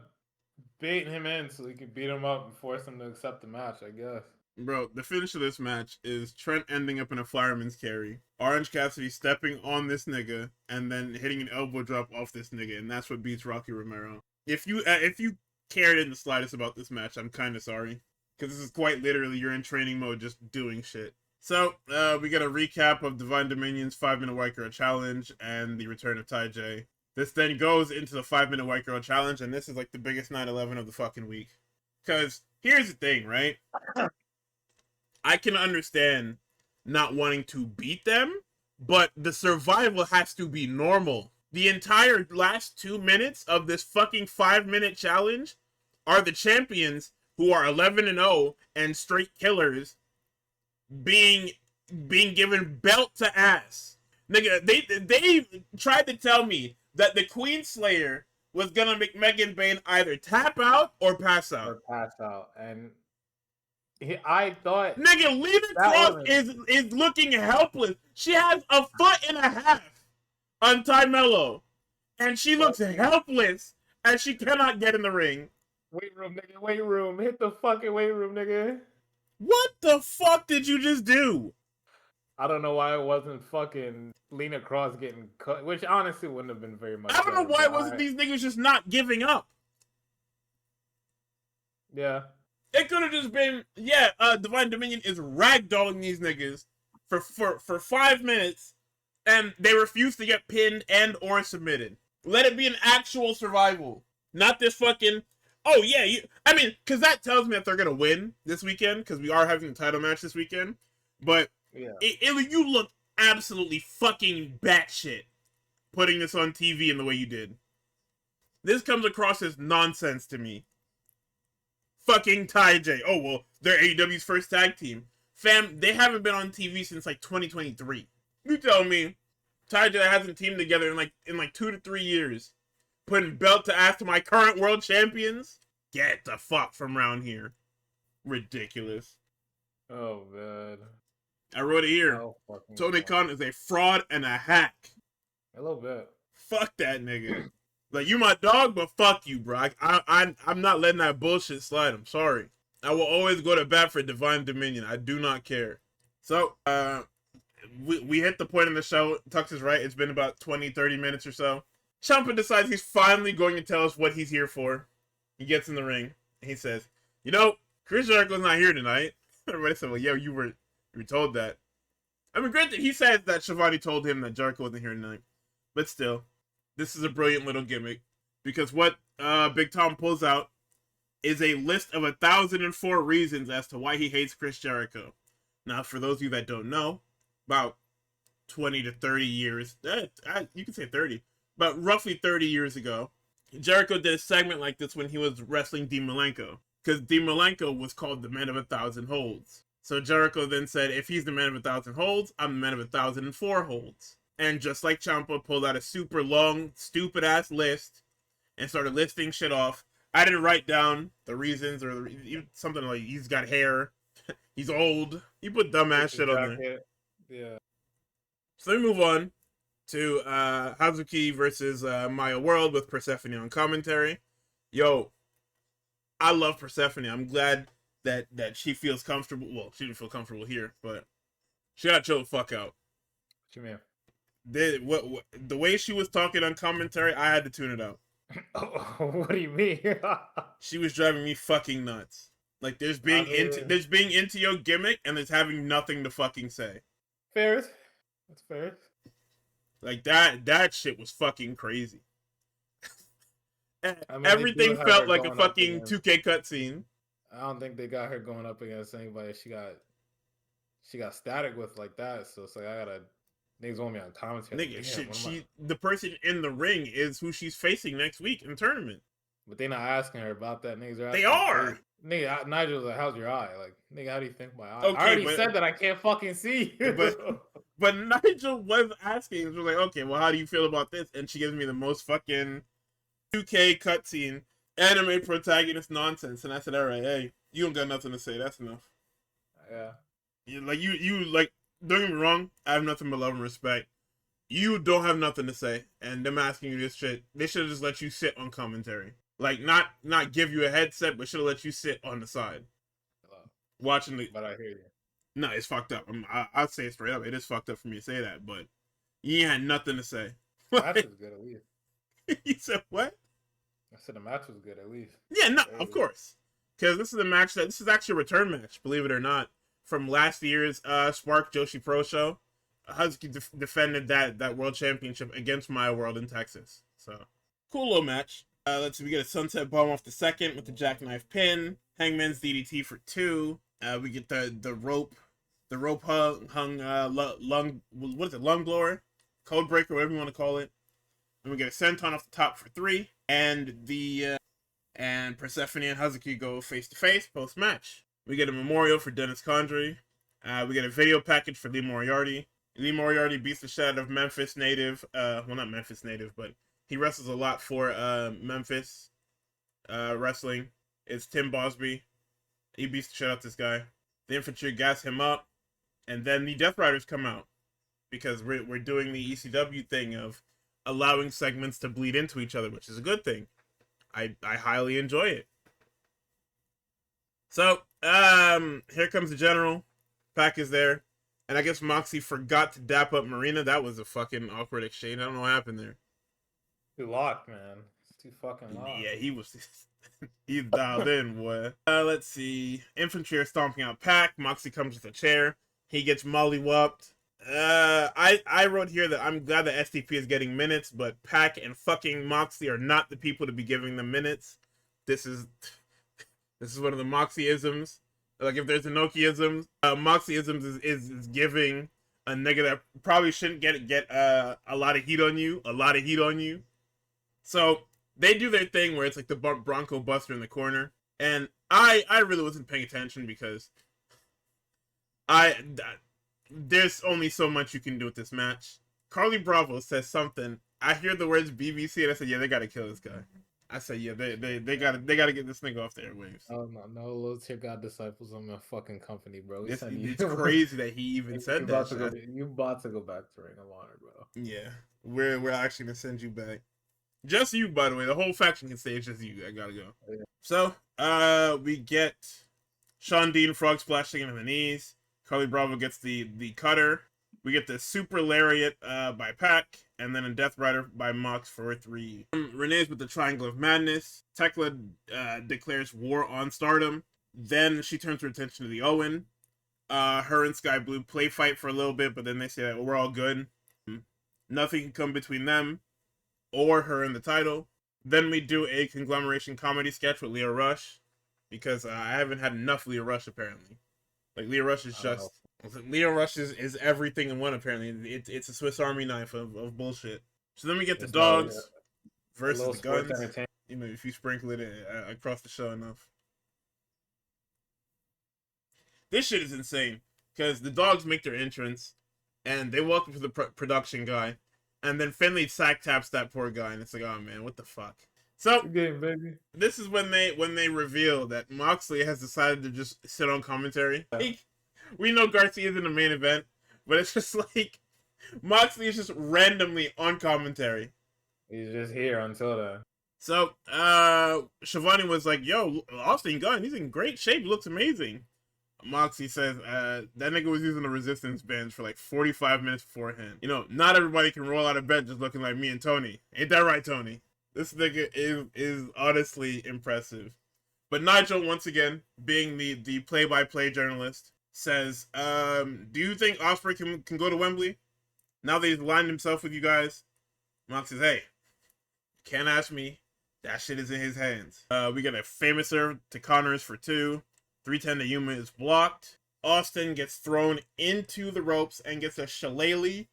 Speaker 2: bait him in so he can beat him up and force him to accept the match, I guess.
Speaker 1: Bro, the finish of this match is Trent ending up in a fireman's carry, Orange Cassidy stepping on this nigga, and then hitting an elbow drop off this nigga, and that's what beats Rocky Romero. If you cared in the slightest about this match, I'm kind of sorry. Because this is quite literally you're in training mode just doing shit. So, we get a recap of Divine Dominion's 5-minute White Girl Challenge and the return of Ty J. This then goes into the 5-minute White Girl Challenge, and this is like the biggest 9/11 of the fucking week. Because here's the thing, right? I can understand not wanting to beat them, but the survival has to be normal. The entire last 2 minutes of this fucking 5-minute challenge are the champions who are 11-0 and straight killers being given belt to ass. Nigga, they tried to tell me that the Queen Slayer was gonna make Megan Bayne either tap out or pass out.
Speaker 2: And I thought,
Speaker 1: nigga, Lita Cross is looking helpless. She has a foot and a half on Ty Mello, and she looks helpless, and she cannot get in the ring.
Speaker 2: Weight room, nigga. Weight room. Hit the fucking weight room, nigga.
Speaker 1: What the fuck did you just do?
Speaker 2: I don't know why it wasn't fucking Lena Cross getting cut, which honestly wouldn't have been very much.
Speaker 1: I don't know why it wasn't these niggas just not giving up.
Speaker 2: Yeah.
Speaker 1: It could have just been, Divine Dominion is ragdolling these niggas for 5 minutes, and they refuse to get pinned and or submitted. Let it be an actual survival. Not this fucking, because that tells me that they're going to win this weekend, because we are having a title match this weekend, but you look absolutely fucking batshit putting this on TV in the way you did. This comes across as nonsense to me. Fucking Ty J. Oh, well, they're AEW's first tag team. Fam, they haven't been on TV since like 2023. You tell me Ty J hasn't teamed together in like 2 to 3 years, putting belt to ass to my current world champions? Get the fuck from around here. Ridiculous.
Speaker 2: Oh, man.
Speaker 1: I wrote it here. Tony Khan is a fraud and a hack.
Speaker 2: A little bit.
Speaker 1: Fuck that nigga. Like, you my dog, but fuck you, bro. I'm not letting that bullshit slide. I'm sorry. I will always go to bat for Divine Dominion. I do not care. So, we hit the point in the show. Tux is right. It's been about 20, 30 minutes or so. Ciampa decides he's finally going to tell us what he's here for. He gets in the ring. And he says, Chris Jericho's not here tonight. Everybody said, well, yeah, you were told that. I mean, granted, he said that Shivani told him that Jericho wasn't here tonight. But still, this is a brilliant little gimmick. Because what Big Tom pulls out is a list of 1,004 reasons as to why he hates Chris Jericho. Now, for those of you that don't know, about 20 to 30 years. You can say 30, but roughly 30 years ago, Jericho did a segment like this when he was wrestling Dean Malenko, because Dean Malenko was called the man of 1,000 holds. So Jericho then said, if he's the man of 1,000 holds, I'm the man of 1,004 holds. And just like Ciampa pulled out a super long, stupid ass list and started listing shit off. I didn't write down the reasons or something like he's got hair, he's old. He put dumbass shit on there.
Speaker 2: Yeah.
Speaker 1: So we move on to Hazuki versus Maya World with Persephone on commentary. Yo, I love Persephone. I'm glad that she feels comfortable. Well, she didn't feel comfortable here, but she got to chill the fuck out.
Speaker 2: What you mean?
Speaker 1: The way she was talking on commentary, I had to tune it out.
Speaker 2: What do you mean?
Speaker 1: She was driving me fucking nuts. Like there's being into your gimmick and there's having nothing to fucking say.
Speaker 2: Fair. That's fair.
Speaker 1: Like that shit was fucking crazy.
Speaker 2: I mean,
Speaker 1: everything felt like a fucking 2K cutscene.
Speaker 2: I don't think they got her going up against anybody she got static with like that. So it's like niggas want me on commentary.
Speaker 1: Nigga, the person in the ring is who she's facing next week in the tournament.
Speaker 2: But they not asking her about that. Niggas
Speaker 1: they are.
Speaker 2: Nigga, Nigel's like, how's your eye? Like, nigga, how do you think my eye?
Speaker 1: Okay,
Speaker 2: I already said that I can't fucking see.
Speaker 1: but Nigel was asking. She was like, okay, well, how do you feel about this? And she gives me the most fucking 2K cutscene, anime protagonist nonsense. And I said, all right, hey, you don't got nothing to say. That's enough.
Speaker 2: Yeah.
Speaker 1: You like, don't get me wrong. I have nothing but love and respect. You don't have nothing to say. And them asking you this shit, they should have just let you sit on commentary. Like, not give you a headset, but should have let you sit on the side. Watching the...
Speaker 2: But I hear you.
Speaker 1: No, it's fucked up. I'll say it straight up. It is fucked up for me to say that, but you ain't had nothing to say.
Speaker 2: The match was good, at least.
Speaker 1: You said what?
Speaker 2: I said the match was good, at least.
Speaker 1: Yeah, no, of course. Because this is a match this is actually a return match, believe it or not, from last year's Spark Joshi Pro Show. Hazuki defended that world championship against Maya World in Texas. So, cool little match. Let's see, we get a sunset bomb off the second with the jackknife pin. Hangman's DDT for 2. We get the rope hung lung, what is it, lung blower, code breaker, whatever you want to call it. And we get a senton off the top for 3. And and Persephone and Hazuki go face to face post match. We get a memorial for Dennis Condrey. We get a video package for Lee Moriarty. Lee Moriarty beats the shit out of Memphis native. Well, not Memphis native, but he wrestles a lot for Memphis wrestling. It's Tim Bosby. He beats the shit out of this guy. The infantry gas him up, and then the Death Riders come out because we're doing the ECW thing of allowing segments to bleed into each other, which is a good thing. I highly enjoy it. So here comes the General. Pac is there, and I guess Moxie forgot to dap up Marina. That was a fucking awkward exchange. I don't know what happened there.
Speaker 2: Too locked, man. It's too fucking locked.
Speaker 1: Yeah, he was. He's dialed in, boy. Let's see. Infantry are stomping out Pac. Moxie comes with a chair. He gets mollywopped. I wrote here that I'm glad that STP is getting minutes, but Pac and fucking Moxie are not the people to be giving them minutes. This is one of the Moxie-isms. Like, if there's Inoki-isms, Moxie-isms is giving a nigga that probably shouldn't get a lot of heat on you. So they do their thing where it's like the Bronco Buster in the corner, and I really wasn't paying attention because there's only so much you can do with this match. Carly Bravo says something. I hear the words BBC, and I said, yeah, they gotta kill this guy. I said, yeah, they gotta get this nigga off the airwaves.
Speaker 2: Oh no, let's hear God disciples on my fucking company, bro.
Speaker 1: It's crazy that he even said that.
Speaker 2: You about to go back to Ring of Honor, bro.
Speaker 1: Yeah, we're actually gonna send you back. Just you, by the way. The whole faction can say it's just you. I gotta go. Yeah. So, we get Sean Dean frog splashing into the knees. Carly Bravo gets the cutter. We get the super lariat by Pac, and then a Death Rider by Mox for 3. Renee's with the Triangle of Madness. Tekla declares war on Stardom. Then she turns her attention to the Owen. Her and Sky Blue play fight for a little bit, but then they say that we're all good. Nothing can come between them or her in the title. Then we do a conglomeration comedy sketch with Leah Rush, because I haven't had enough Leah Rush, apparently. Like, Leah Rush is just Leo Rush is everything in one, apparently. It's a Swiss Army knife of bullshit. So then we get the
Speaker 2: It's not
Speaker 1: dogs
Speaker 2: a
Speaker 1: versus
Speaker 2: little
Speaker 1: the
Speaker 2: sports
Speaker 1: guns.
Speaker 2: entertainment.
Speaker 1: You know, if you sprinkle it across the show enough. This shit is insane. Because the dogs make their entrance, and they welcome to the production guy, and then Finley sack taps that poor guy, and it's like, oh man, what the fuck? So,
Speaker 2: Good game, baby.
Speaker 1: this is when they reveal that Moxley has decided to just sit on commentary. We know Garcia's in the main event, but it's just like Moxley is just randomly on commentary.
Speaker 2: He's just here until then.
Speaker 1: So, Shivani was like, yo, Austin Gunn, he's in great shape, he looks amazing. Moxley says, that nigga was using a resistance bench for like 45 minutes beforehand. You know, not everybody can roll out of bed just looking like me and Tony. Ain't that right, Tony? This nigga is honestly impressive. But Nigel, once again, being the play-by-play journalist, says, do you think Ospreay can go to Wembley? Now that he's aligned himself with you guys? Mox says, hey, can't ask me. That shit is in his hands. We got a famous serve to Connors for 2. 310 to Yuma is blocked. Austin gets thrown into the ropes and gets a shillelagh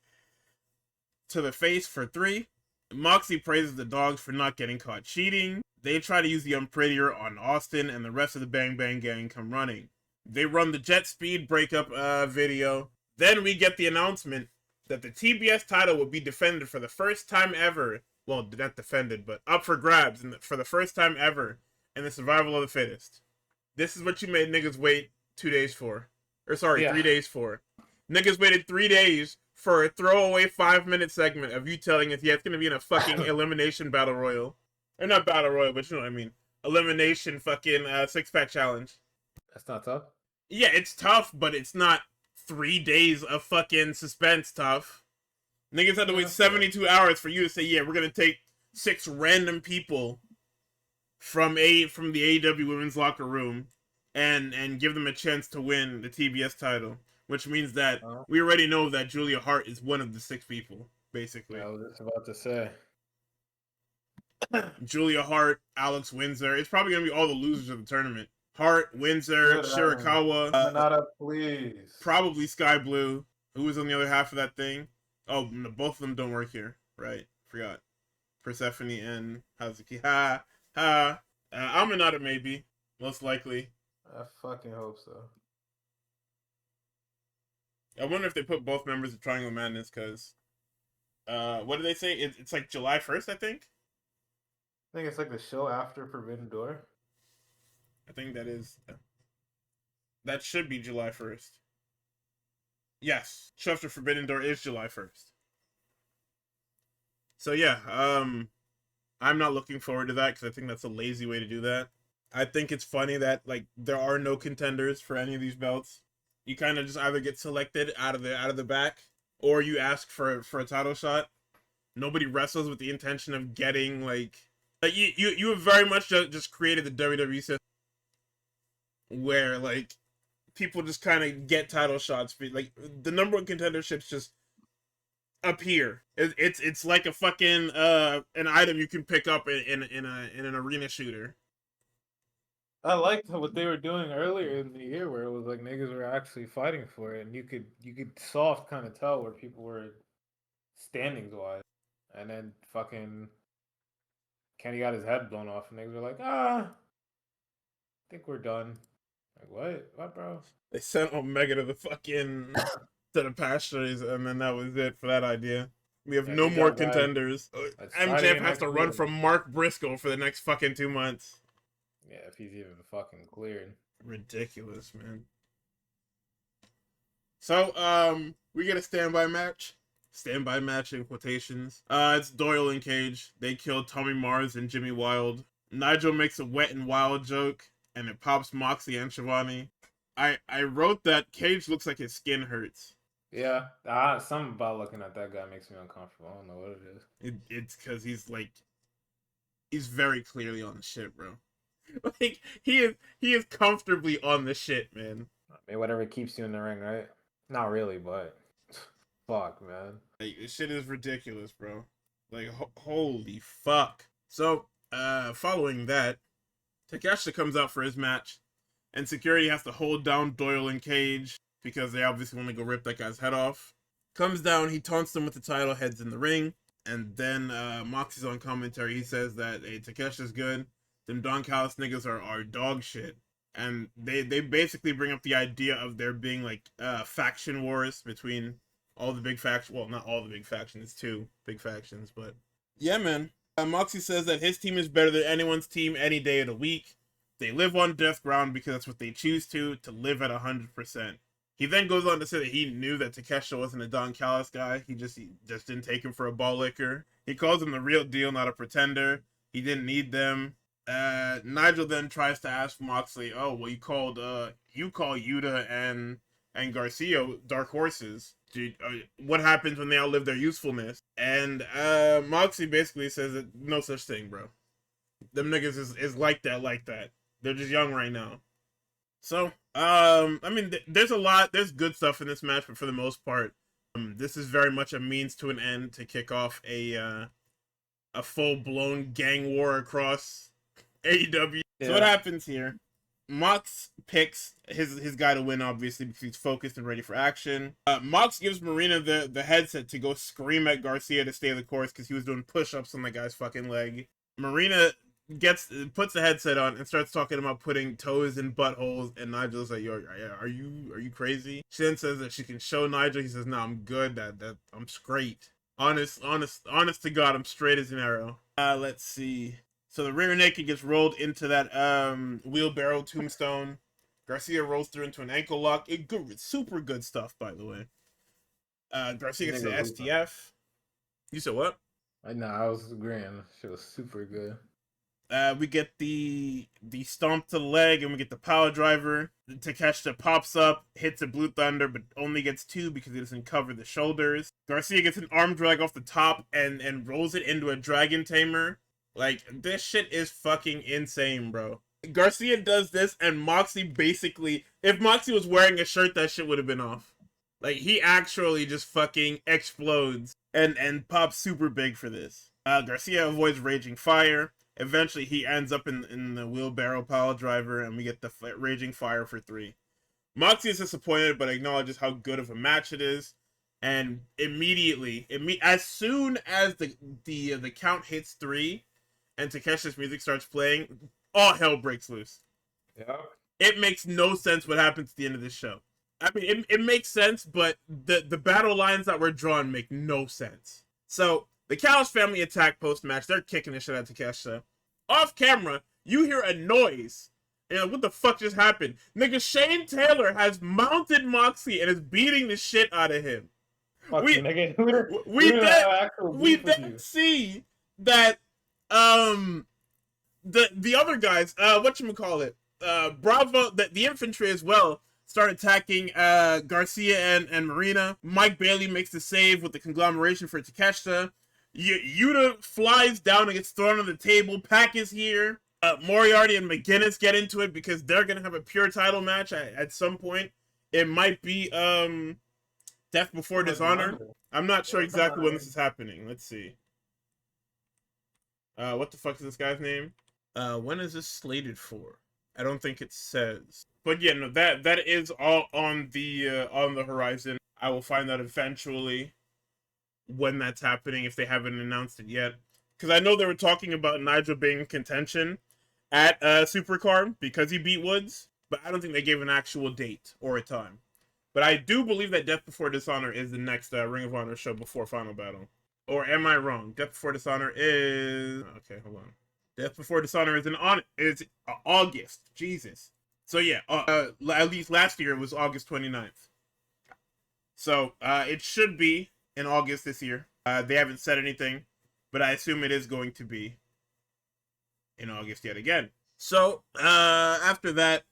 Speaker 1: to the face for 3. Moxie praises the dogs for not getting caught cheating. They try to use the unprettier on Austin, and the rest of the Bang Bang Gang come running. They run the jet speed breakup video. Then we get the announcement that the TBS title will be defended for the first time ever. Well, not defended, but up for grabs for the first time ever in the survival of the fittest. This is what you made niggas wait 2 days for. Or sorry, 3 days for. Niggas waited 3 days for a throwaway 5-minute segment of you telling us, yeah, it's going to be in a fucking elimination battle royal. Or not battle royal, but you know what I mean. Elimination fucking six-pack challenge.
Speaker 2: That's not tough?
Speaker 1: Yeah, it's tough, but it's not 3 days of fucking suspense tough. Niggas had to wait 72 hours for you to say, yeah, we're going to take 6 random people from the AEW women's locker room and give them a chance to win the TBS title, which means that we already know that Julia Hart is one of the 6 people, basically.
Speaker 2: I was just about to say.
Speaker 1: Julia Hart, Alex Windsor. It's probably going to be all the losers of the tournament. Hart, Windsor, Shirakawa.
Speaker 2: Manada, please.
Speaker 1: Probably Sky Blue. Who was on the other half of that thing? Oh, no, both of them don't work here. Right. Forgot. Persephone and Hazuki. Aminata maybe. Most likely.
Speaker 2: I fucking hope so.
Speaker 1: I wonder if they put both members of Triangle Madness, because what did they say? It's like July 1st, I think?
Speaker 2: I think it's like the show after Forbidden Door.
Speaker 1: I think that should be July 1st. Yes, show after Forbidden Door is July 1st. So yeah, I'm not looking forward to that because I think that's a lazy way to do that. I think it's funny that like there are no contenders for any of these belts. You kind of just either get selected out of the back, or you ask for a title shot. Nobody wrestles with the intention of getting like you have very much just created the WWE system where like people just kind of get title shots. Like the number one contenderships just appear. It's like a fucking an item you can pick up in an arena shooter.
Speaker 2: I liked what they were doing earlier in the year, where it was like niggas were actually fighting for it, and you could soft kind of tell where people were standings wise, and then fucking Kenny got his head blown off, and niggas were like, I think we're done. Like what, bro?
Speaker 1: They sent Omega to the fucking to the pastures, and then that was it for that idea. We have no more contenders. MJF has to run from Mark Briscoe for the next fucking 2 months.
Speaker 2: Yeah, if he's even fucking cleared.
Speaker 1: Ridiculous, man. So, we get a standby match. Standby match in quotations. It's Doyle and Cage. They kill Tommy Mars and Jimmy Wild. Nigel makes a Wet and Wild joke, and it pops Moxley and Shivani. I wrote that Cage looks like his skin hurts.
Speaker 2: Yeah, something about looking at that guy makes me uncomfortable. I don't know what it is.
Speaker 1: It's because he's very clearly on the shit, bro. Like he is comfortably on the shit, man.
Speaker 2: I mean, whatever keeps you in the ring, right? Not really, but fuck, man.
Speaker 1: Like, this shit is ridiculous, bro. Like, holy fuck. So, following that, Takeshita comes out for his match, and security has to hold down Doyle and Cage. because they obviously want to go rip that guy's head off. Comes down, he taunts them with the title, heads in the ring, and then Moxie's on commentary. He says that, hey, Takesha's good. Them Don Callis niggas are dog shit. And they basically bring up the idea of there being like faction wars between all the big factions. Well, not all the big factions, 2 big factions, but yeah, man. Moxie says that his team is better than anyone's team any day of the week. They live on death ground because that's what they choose to live at 100%. He then goes on to say that he knew that Takesha wasn't a Don Callis guy. He just didn't take him for a ball licker. He calls him the real deal, not a pretender. He didn't need them. Nigel then tries to ask Moxley, oh, well, you call Yuta and Garcia dark horses. Dude, what happens when they outlive their usefulness? And Moxley basically says that no such thing, bro. Them niggas is like that. They're just young right now. So, I mean, there's good stuff in this match, but for the most part, this is very much a means to an end to kick off a full-blown gang war across AEW. Yeah. So what happens here? Mox picks his guy to win, obviously, because he's focused and ready for action. Mox gives Marina the headset to go scream at Garcia to stay the course because he was doing push-ups on the guy's fucking leg. Marina puts the headset on and starts talking about putting toes in buttholes, and Nigel's like, yo, are you crazy? She then says that she can show Nigel. He says, no, I'm good. That I'm straight. Honest to God, I'm straight as an arrow. Let's see. So the rear naked gets rolled into that wheelbarrow tombstone. Garcia rolls through into an ankle lock. Super good stuff, by the way. Garcia gets the STF. You said what?
Speaker 2: I was agreeing. Shit was super good.
Speaker 1: We get the stomp to the leg, and we get the power driver. Takeshita pops up, hits a Blue Thunder, but only gets 2 because he doesn't cover the shoulders. Garcia gets an arm drag off the top and rolls it into a Dragon Tamer. Like, this shit is fucking insane, bro. Garcia does this, and Moxie basically, if Moxie was wearing a shirt, that shit would have been off. Like, he actually just fucking explodes and pops super big for this. Garcia avoids Raging Fire. Eventually, he ends up in the wheelbarrow pile driver, and we get the Raging Fire for 3. Moxie is disappointed, but acknowledges how good of a match it is. And immediately, as soon as the count hits 3, and Takesha's music starts playing, all hell breaks loose.
Speaker 2: Yeah.
Speaker 1: It makes no sense what happens at the end of this show. I mean, it makes sense, but the battle lines that were drawn make no sense. So, the Callis family attack post-match. They're kicking the shit out of Takesha. Off camera, you hear a noise. And what the fuck just happened? Nigga, Shane Taylor has mounted Moxie and is beating the shit out of him. We then see that the other guys, whatchamacallit, Bravo, the infantry as well, start attacking Garcia and Marina. Mike Bailey makes the save with the conglomeration for Takeshita. Yuta flies down and gets thrown on the table. Pac is here. Moriarty and McGuinness get into it because they're gonna have a pure title match at some point. It might be Death Before Dishonor. I'm not sure exactly when this is happening. Let's see. What the fuck is this guy's name? When is this slated for? I don't think it says. But yeah, no, that is all on the horizon. I will find out eventually when that's happening if they haven't announced it yet. Because I know they were talking about Nigel being in contention at Supercard because he beat Woods, but I don't think they gave an actual date or a time. But I do believe that Death Before Dishonor is the next Ring of Honor show before Final Battle. Or am I wrong? Death Before Dishonor is... Okay, hold on. Death Before Dishonor is August. Jesus. So yeah, at least last year it was August 29th. So it should be in August this year. They haven't said anything, but I assume it is going to be in August yet again. So after that,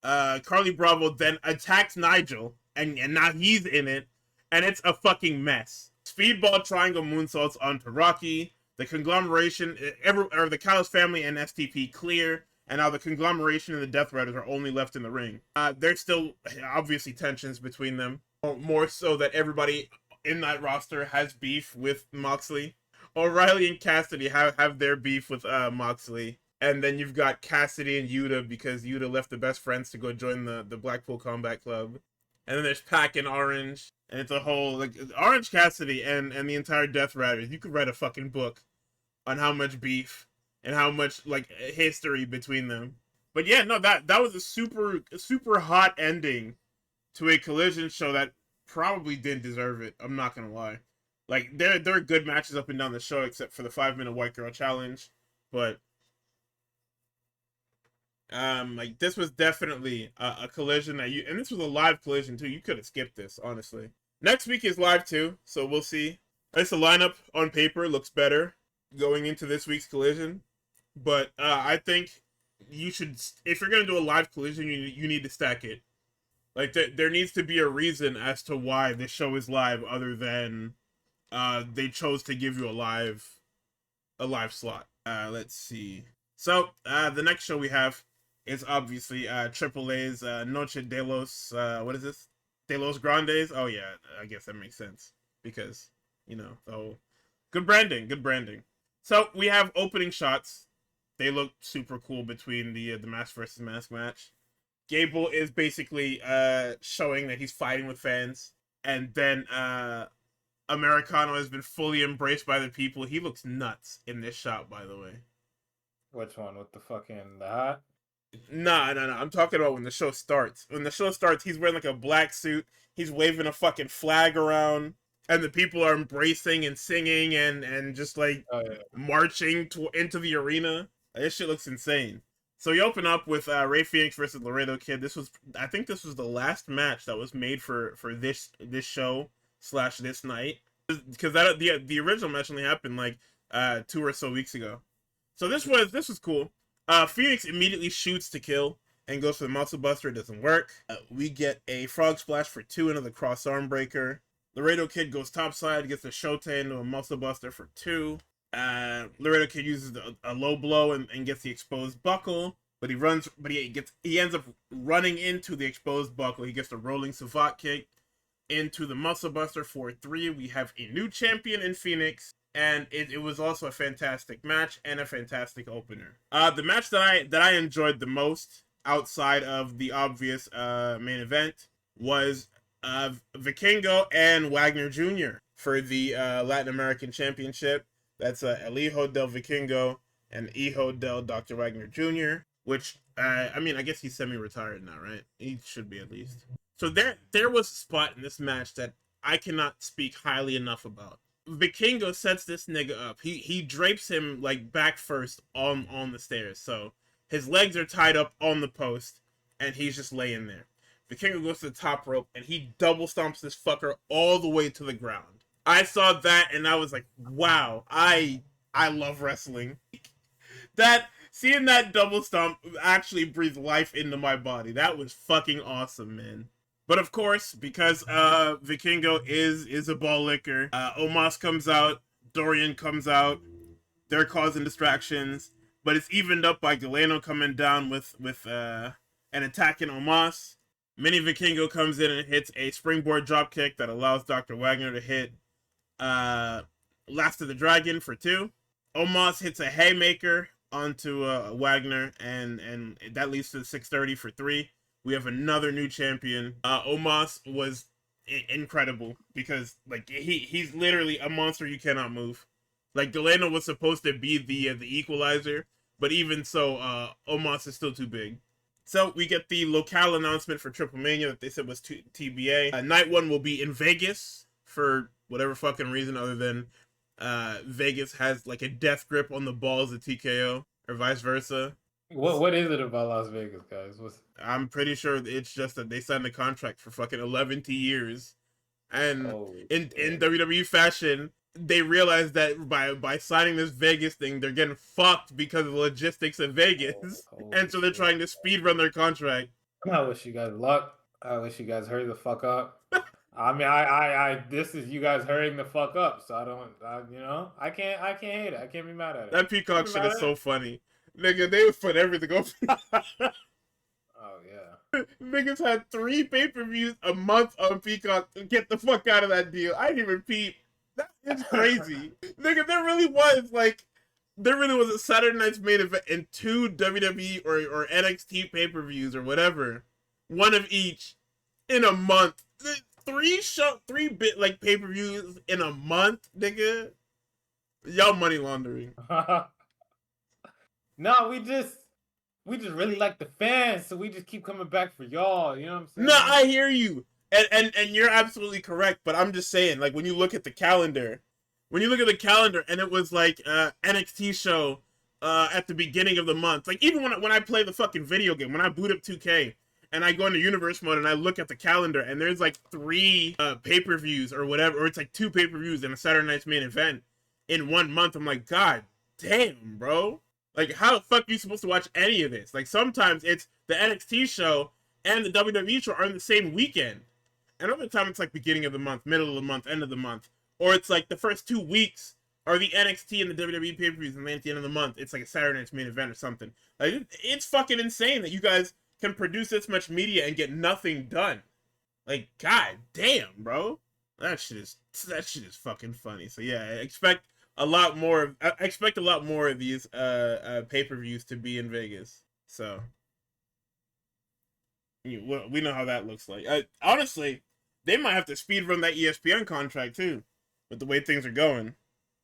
Speaker 1: Carly Bravo then attacks Nigel, and now he's in it, and it's a fucking mess. Speedball triangle moonsaults onto Rocky. The conglomeration, the Callis family and STP clear, and now the conglomeration and the Death Riders are only left in the ring. There's still obviously tensions between them, more so that everybody in that roster has beef with Moxley. O'Reilly and Cassidy have their beef with Moxley. And then you've got Cassidy and Yuta because Yuta left the best friends to go join the Blackpool Combat Club. And then there's Pac and Orange, and it's a whole like Orange Cassidy and the entire Death Riders. You could write a fucking book on how much beef and how much like history between them. But yeah, no, that was a super hot ending to a Collision show that probably didn't deserve it. I'm not gonna lie. Like there are good matches up and down the show, except for the 5-minute White Girl Challenge. But like this was definitely a Collision that and this was a live Collision too. You could have skipped this, honestly. Next week is live too, so we'll see. At least the lineup on paper looks better going into this week's Collision. But I think you should, if you're gonna do a live Collision, you need to stack it. Like there needs to be a reason as to why this show is live, other than they chose to give you a live slot. Let's see. So the next show we have is obviously AAA's Noche de los what is this? De los Grandes. Oh yeah, I guess that makes sense because good branding. So we have opening shots. They look super cool between the mask versus mask match. Gable is basically showing that he's fighting with fans, and then Americano has been fully embraced by the people. He looks nuts in this shot, by the way.
Speaker 2: Which one? With the fucking the hat?
Speaker 1: No. I'm talking about when the show starts. When the show starts, he's wearing like a black suit. He's waving a fucking flag around, and the people are embracing and singing and just like marching into the arena. This shit looks insane. So you open up with Rey Fenix versus Laredo Kid. I think this was the last match that was made for this show / this night, because the original match only happened like 2 or so weeks ago. So this was cool. Phoenix immediately shoots to kill and goes for the muscle buster. It doesn't work. We get a frog splash for 2 into the cross arm breaker. Laredo Kid goes topside, gets a shote into a muscle buster for 2. Laredo Kid uses a low blow and gets the exposed buckle, but he ends up running into the exposed buckle. He gets the rolling savate kick into the muscle buster for 3. We have a new champion in Phoenix, and it was also a fantastic match and a fantastic opener. The match that I enjoyed the most outside of the obvious main event was Vikingo and Wagner Jr. for the Latin American Championship. That's El Hijo del Vikingo and Hijo del Dr. Wagner Jr., which, I guess he's semi-retired now, right? He should be at least. So there was a spot in this match that I cannot speak highly enough about. Vikingo sets this nigga up. He drapes him, like, back first on the stairs. So his legs are tied up on the post, and he's just laying there. Vikingo goes to the top rope, and he double stomps this fucker all the way to the ground. I saw that and I was like, wow, I love wrestling. Seeing that double stomp actually breathed life into my body. That was fucking awesome, man. But of course, because Vikingo is a ball licker, Omos comes out, Dorian comes out, they're causing distractions, but it's evened up by Galeno coming down with an attacking Omos. Mini Vikingo comes in and hits a springboard dropkick that allows Dr. Wagner to hit Last of the Dragon for 2. Omos hits a haymaker onto Wagner, and that leads to the 630 for 3. We have another new champion. Omos was incredible because like he's literally a monster you cannot move. Like Galeno was supposed to be the equalizer, but even so, Omos is still too big. So we get the locale announcement for Triple Mania that they said was TBA. Night 1 will be in Vegas for whatever fucking reason other than Vegas has like a death grip on the balls of TKO or vice versa.
Speaker 2: What is it about Las Vegas, guys?
Speaker 1: I'm pretty sure it's just that they signed a contract for fucking 11 years, and in WWE fashion, they realized that by signing this Vegas thing, they're getting fucked because of the logistics of Vegas, and so they're trying to speed run their contract.
Speaker 2: I wish you guys luck. I wish you guys hurry the fuck up. I mean, this is you guys hurrying the fuck up, so I can't hate it. I can't be mad at it.
Speaker 1: That Peacock shit is so funny. Nigga, they would put everything up.
Speaker 2: Oh, yeah.
Speaker 1: Niggas had 3 pay-per-views a month on Peacock. Get the fuck out of that deal. I didn't even peep. That is crazy. Nigga, there really was, like, there really was a Saturday Night's Main Event and 2 WWE or NXT pay-per-views or whatever, one of each, in a month. 3 bit pay-per-views in a month, nigga. Y'all money laundering.
Speaker 2: No, we just really like the fans, so we just keep coming back for y'all. You know what I'm saying?
Speaker 1: No, I hear you, and you're absolutely correct. But I'm just saying, like, when you look at the calendar, and it was like NXT show at the beginning of the month. Like, even when I play the fucking video game, when I boot up 2K and I go into universe mode and I look at the calendar and there's like 3 pay-per-views or whatever, or it's like 2 pay-per-views and a Saturday Night's Main Event in 1 month. I'm like, God damn, bro. Like, how the fuck are you supposed to watch any of this? Like, sometimes it's the NXT show and the WWE show are in the same weekend. And other time it's like beginning of the month, middle of the month, end of the month. Or it's like the first 2 weeks are the NXT and the WWE pay-per-views, and then at the end of the month, it's like a Saturday Night's Main Event or something. Like, it's fucking insane that you guys can produce this much media and get nothing done. Like, god damn, bro. That shit is fucking funny. So yeah, I expect a lot more of these pay-per-views to be in Vegas. So we know how that looks like. Honestly, they might have to speed run that ESPN contract too, with the way things are going,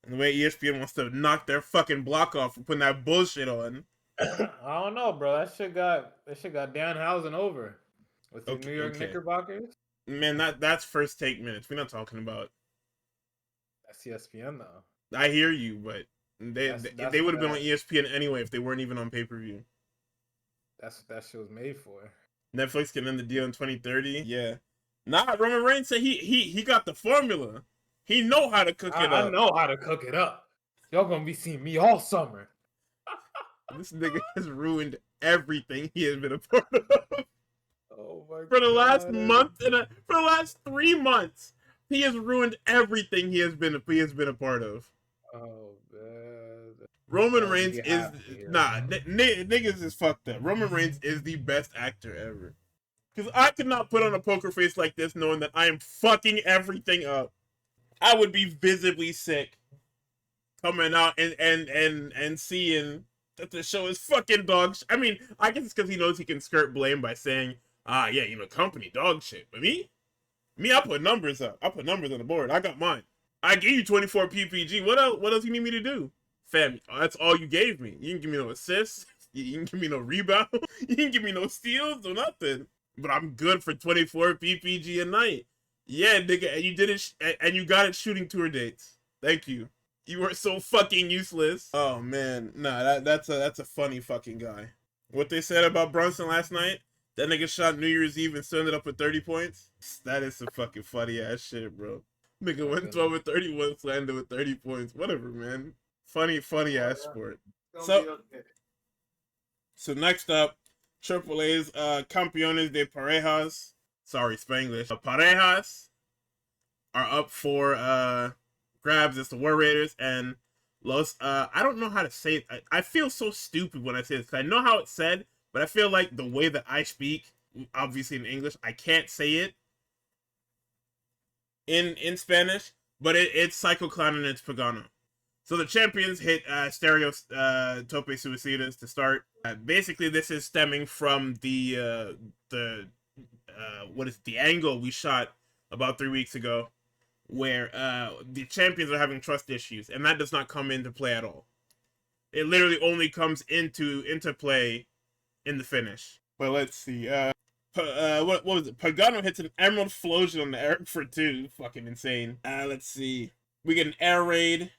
Speaker 1: and the way ESPN wants to knock their fucking block off for putting that bullshit on.
Speaker 2: I don't know, bro. That shit got Danhausen over with the New York Knickerbockers.
Speaker 1: Man, that's First Take minutes. We're not talking about.
Speaker 2: That's ESPN though.
Speaker 1: I hear you, but they would have been on ESPN anyway if they weren't even on pay-per-view.
Speaker 2: That's what that shit was made for.
Speaker 1: Netflix can end the deal in 2030. Yeah. Nah, Roman Reigns said he got the formula. He know how to cook it up.
Speaker 2: I know how to cook it up. Y'all gonna be seeing me all summer.
Speaker 1: This nigga has ruined everything he has been a part of.
Speaker 2: Oh my god.
Speaker 1: For the last month for the last 3 months, he has ruined everything he has been a part of.
Speaker 2: Oh man.
Speaker 1: Roman Reigns is niggas is fucked up. Roman Reigns is the best actor ever. Because I could not put on a poker face like this knowing that I am fucking everything up. I would be visibly sick coming out and seeing that the show is fucking dog shit. I mean, I guess it's because he knows he can skirt blame by saying, yeah, you know, company dog shit. But me, I put numbers up. I put numbers on the board. I got mine. I gave you 24 PPG. What else you need me to do? Fam, that's all you gave me. You didn't give me no assists. You didn't give me no rebound. You didn't give me no steals or nothing. But I'm good for 24 PPG a night. Yeah, nigga, and you did it, and you got it shooting tour dates. Thank you. You were so fucking useless. Oh man, nah, that's a funny fucking guy. What they said about Brunson last night? That nigga shot New Year's Eve and still ended up with 30 points. That is some fucking funny ass shit, bro. Nigga went 12 and 31, landed with 30 points. Whatever, man. Funny ass sport. So next up, AAA's Campeones de Parejas. Sorry, Spanglish. Parejas are up for grabs. It's the War Raiders and Los. I don't know how to say it. I feel so stupid when I say this because I know how it's said, but I feel like the way that I speak, obviously in English, I can't say it in Spanish, but it's Psycho Clown and it's Pagano. So the champions hit Stereo Tope Suicidas to start. Basically, this is stemming from the angle we shot about 3 weeks ago, where the champions are having trust issues, and that does not come into play at all. It literally only comes into play in the finish. But let's see. What was it? Pagano hits an Emerald Flosion on the air for 2. Fucking insane. Let's see. We get an air raid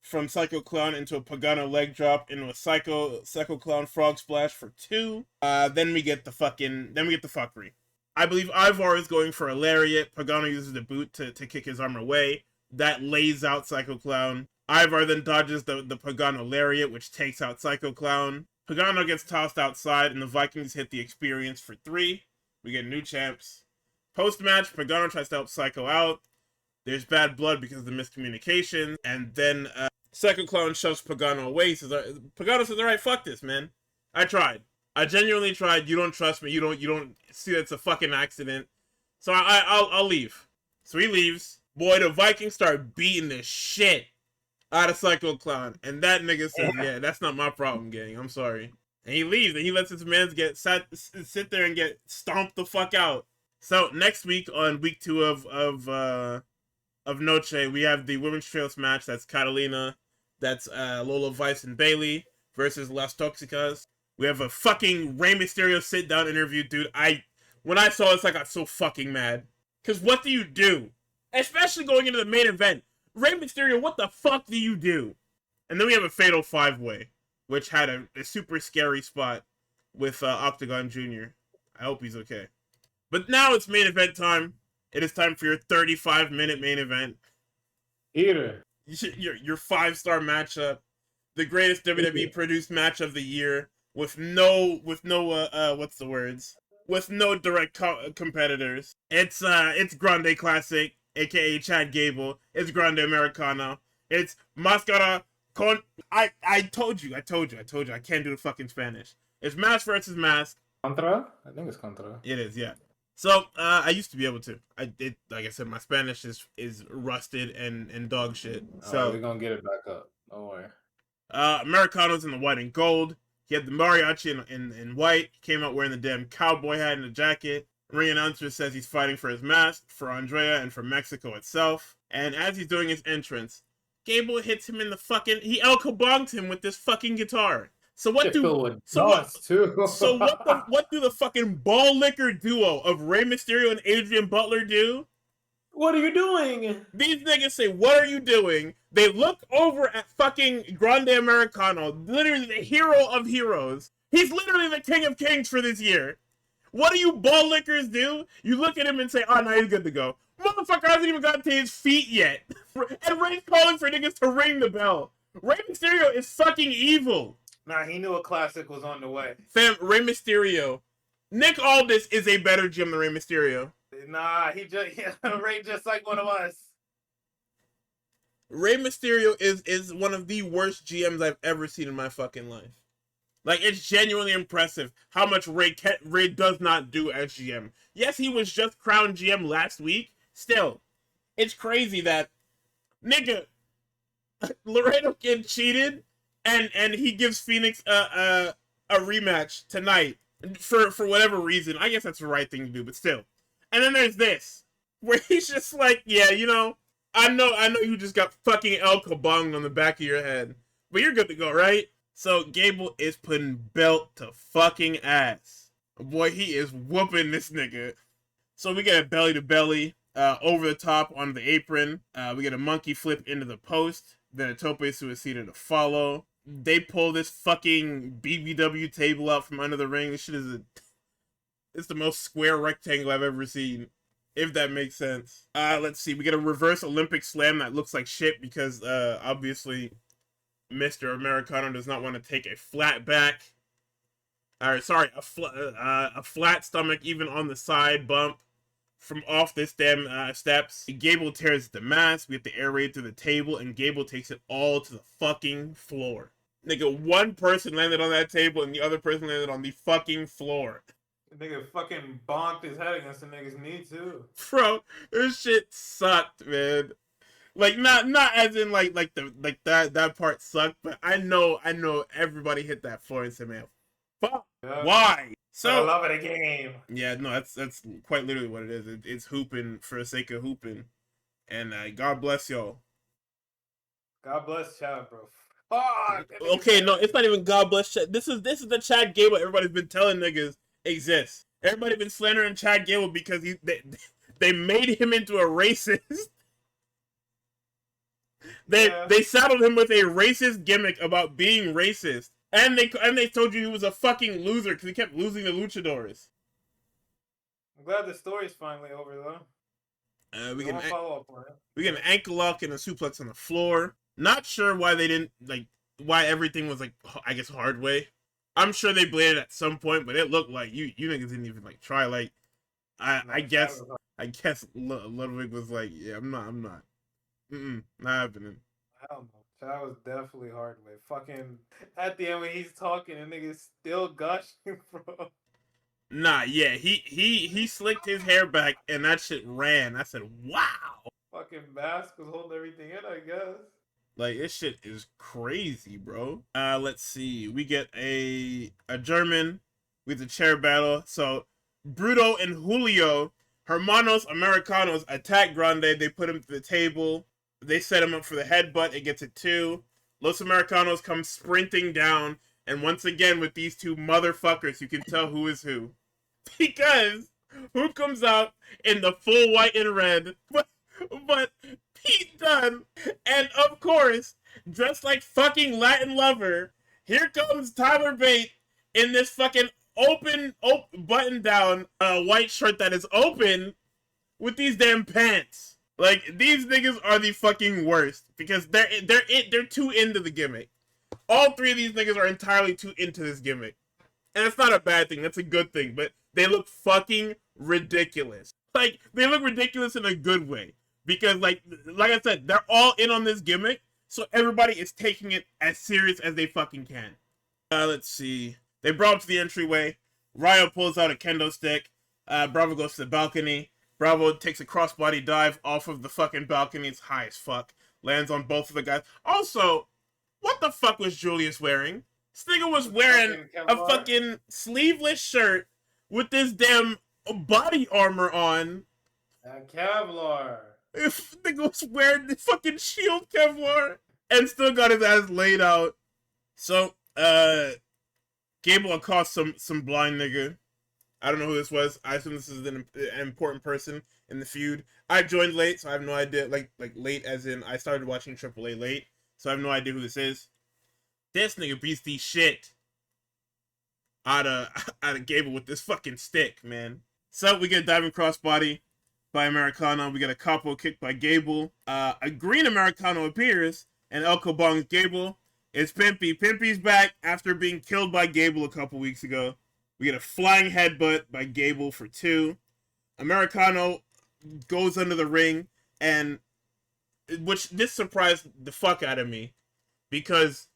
Speaker 1: from Psycho Clown into a Pagano leg drop into a Psycho Clown frog splash for 2. Then we get the fuckery. I believe Ivar is going for a lariat. Pagano uses the boot to kick his arm away. That lays out Psycho Clown. Ivar then dodges the Pagano lariat, which takes out Psycho Clown. Pagano gets tossed outside, and the Vikings hit the experience for 3. We get new champs. Post-match, Pagano tries to help Psycho out. There's bad blood because of the miscommunication. And then Psycho Clown shoves Pagano away. Pagano says, all right, fuck this, man. I tried. I genuinely tried. You don't trust me. You don't see that it's a fucking accident. So I'll leave. So he leaves. Boy, the Vikings start beating the shit The Psycho Clown. And that nigga says, yeah, that's not my problem, gang. I'm sorry. And he leaves, and he lets his mans sit there and get stomped the fuck out. So next week, on week 2 of Noche, we have the women's trios match. That's Catalina, that's Lola Vice and Bailey versus Las Toxicas. We have a fucking Rey Mysterio sit down interview, dude. When I saw this, I got so fucking mad. Cause what do you do? Especially going into the main event. Rey Mysterio, what the fuck do you do? And then we have a Fatal 5-Way, which had a super scary spot with Octagon Jr. I hope he's okay. But now it's main event time. It is time for your 35-minute main event.
Speaker 2: Eater.
Speaker 1: Your 5-star matchup. The greatest WWE produced match of the year. With no what's the words? With no direct competitors. It's Grande Classic, aka Chad Gable. It's Grande Americano. It's Mascara con. I told you. I can't do the fucking Spanish. It's mask versus mask.
Speaker 2: Contra? I think it's Contra.
Speaker 1: It is, yeah. So I used to be able to. Like I said, my Spanish is rusted and dog shit. So
Speaker 2: we're gonna get it back up. Don't worry.
Speaker 1: Americano's in the white and gold. He had the mariachi in white. He came out wearing the damn cowboy hat and a jacket. Ring announcer says he's fighting for his mask, for Andrea, and for Mexico itself. And as he's doing his entrance, Gable hits him in the fucking... He El Kabonged him with this fucking guitar. So what do... what do the fucking ball liquor duo of Rey Mysterio and Adrian Butler do?
Speaker 2: What are you doing?
Speaker 1: These niggas say, what are you doing? They look over at fucking Grande Americano, literally the hero of heroes. He's literally the king of kings for this year. What do you ball lickers do? You look at him and say, oh, no, he's good to go. Motherfucker hasn't even gotten to his feet yet. And Rey's calling for niggas to ring the bell. Rey Mysterio is fucking evil.
Speaker 2: Nah, he knew a classic was on the way.
Speaker 1: Fam, Rey Mysterio. Nick Aldis is a better GM than Rey Mysterio.
Speaker 2: Nah, Rey just like one of us.
Speaker 1: Rey Mysterio is one of the worst GMs I've ever seen in my fucking life. Like, it's genuinely impressive how much Rey does not do as GM. Yes, he was just crowned GM last week. Still, it's crazy that, nigga, Laredo Kid cheated, and he gives Phoenix a rematch tonight for whatever reason. I guess that's the right thing to do, but still. And then there's this, where he's just like, yeah, you know, I know you just got fucking El Kabonged on the back of your head, but you're good to go, right? So Gable is putting belt to fucking ass. Boy, he is whooping this nigga. So we get a belly to belly, over the top on the apron. We get a monkey flip into the post, then a tope suicida to follow. They pull this fucking BBW table out from under the ring. This shit is it's the most square rectangle I've ever seen, if that makes sense. Let's see. We get a reverse Olympic slam that looks like shit because, obviously, Mr. Americano does not want to take a flat back. Alright, sorry, a flat stomach even on the side bump from off this damn steps. Gable tears the mask. We have the air raid through the table, and Gable takes it all to the fucking floor. Nigga, one person landed on that table, and the other person landed on the fucking floor.
Speaker 2: The nigga fucking bonked his head against the nigga's knee too.
Speaker 1: Bro, this shit sucked, man. Like not as in like that part sucked, but I know everybody hit that floor and said, man, fuck, yeah. Why? So
Speaker 2: I love it a game.
Speaker 1: Yeah, no, that's quite literally what it is. It's hooping for the sake of hooping, and God bless y'all.
Speaker 2: God bless Chad, bro. Fuck.
Speaker 1: Okay, no, it's not even God bless Chad. This is the Chad Gable everybody's been telling niggas exists. Everybody been slandering Chad Gable because they made him into a racist. They saddled him with a racist gimmick about being racist, and they told you he was a fucking loser because he kept losing to luchadors.
Speaker 2: I'm glad the story's finally over though. We get
Speaker 1: an ankle lock and a suplex on the floor. Not sure why they didn't why everything was I guess hard way. I'm sure they bladed at some point, but it looked like you niggas didn't even try. I guess Ludwig was like, yeah, I'm not. Not happening.
Speaker 2: Hell no. That was definitely hard way. Fucking at the end when he's talking and niggas still gushing, bro.
Speaker 1: Nah, yeah, he slicked his hair back and that shit ran. I said, wow.
Speaker 2: Fucking mask was holding everything in, I guess.
Speaker 1: Like, this shit is crazy, bro. Let's see. We get a German with a chair battle. So, Bruto and Julio, Hermanos Americanos, attack Grande. They put him to the table. They set him up for the headbutt. It gets a 2. Los Americanos come sprinting down. And once again, with these two motherfuckers, you can tell who is who. Because who comes out in the full white and red? But Pete Dunne, and of course, dressed like fucking Latin lover, here comes Tyler Bate in this fucking open button down white shirt that is open with these damn pants. Like, these niggas are the fucking worst because they're too into the gimmick. All three of these niggas are entirely too into this gimmick. And it's not a bad thing, that's a good thing, but they look fucking ridiculous. Like, they look ridiculous in a good way. Because, like I said, they're all in on this gimmick, so everybody is taking it as serious as they fucking can. Let's see. They brought up to the entryway. Ryo pulls out a kendo stick. Bravo goes to the balcony. Bravo takes a crossbody dive off of the fucking balcony. It's high as fuck. Lands on both of the guys. Also, what the fuck was Julius wearing? This nigga was wearing a fucking sleeveless shirt with this damn body armor on.
Speaker 2: Kevlar.
Speaker 1: If nigga was wearing the fucking shield Kevlar and still got his ass laid out. So, Gable accosts some blind nigga. I don't know who this was. I assume this is an important person in the feud. I joined late, so I have no idea. Like late as in I started watching AAA late, so I have no idea who this is. This nigga beats the shit out of Gable with this fucking stick, man. So we get a diving crossbody by Americano. We get a capo kick by Gable. A green Americano appears and Elko bongs Gable. It's Pimpy. Pimpy's back after being killed by Gable a couple weeks ago. We get a flying headbutt by Gable for 2. Americano goes under the ring, and which this surprised the fuck out of me because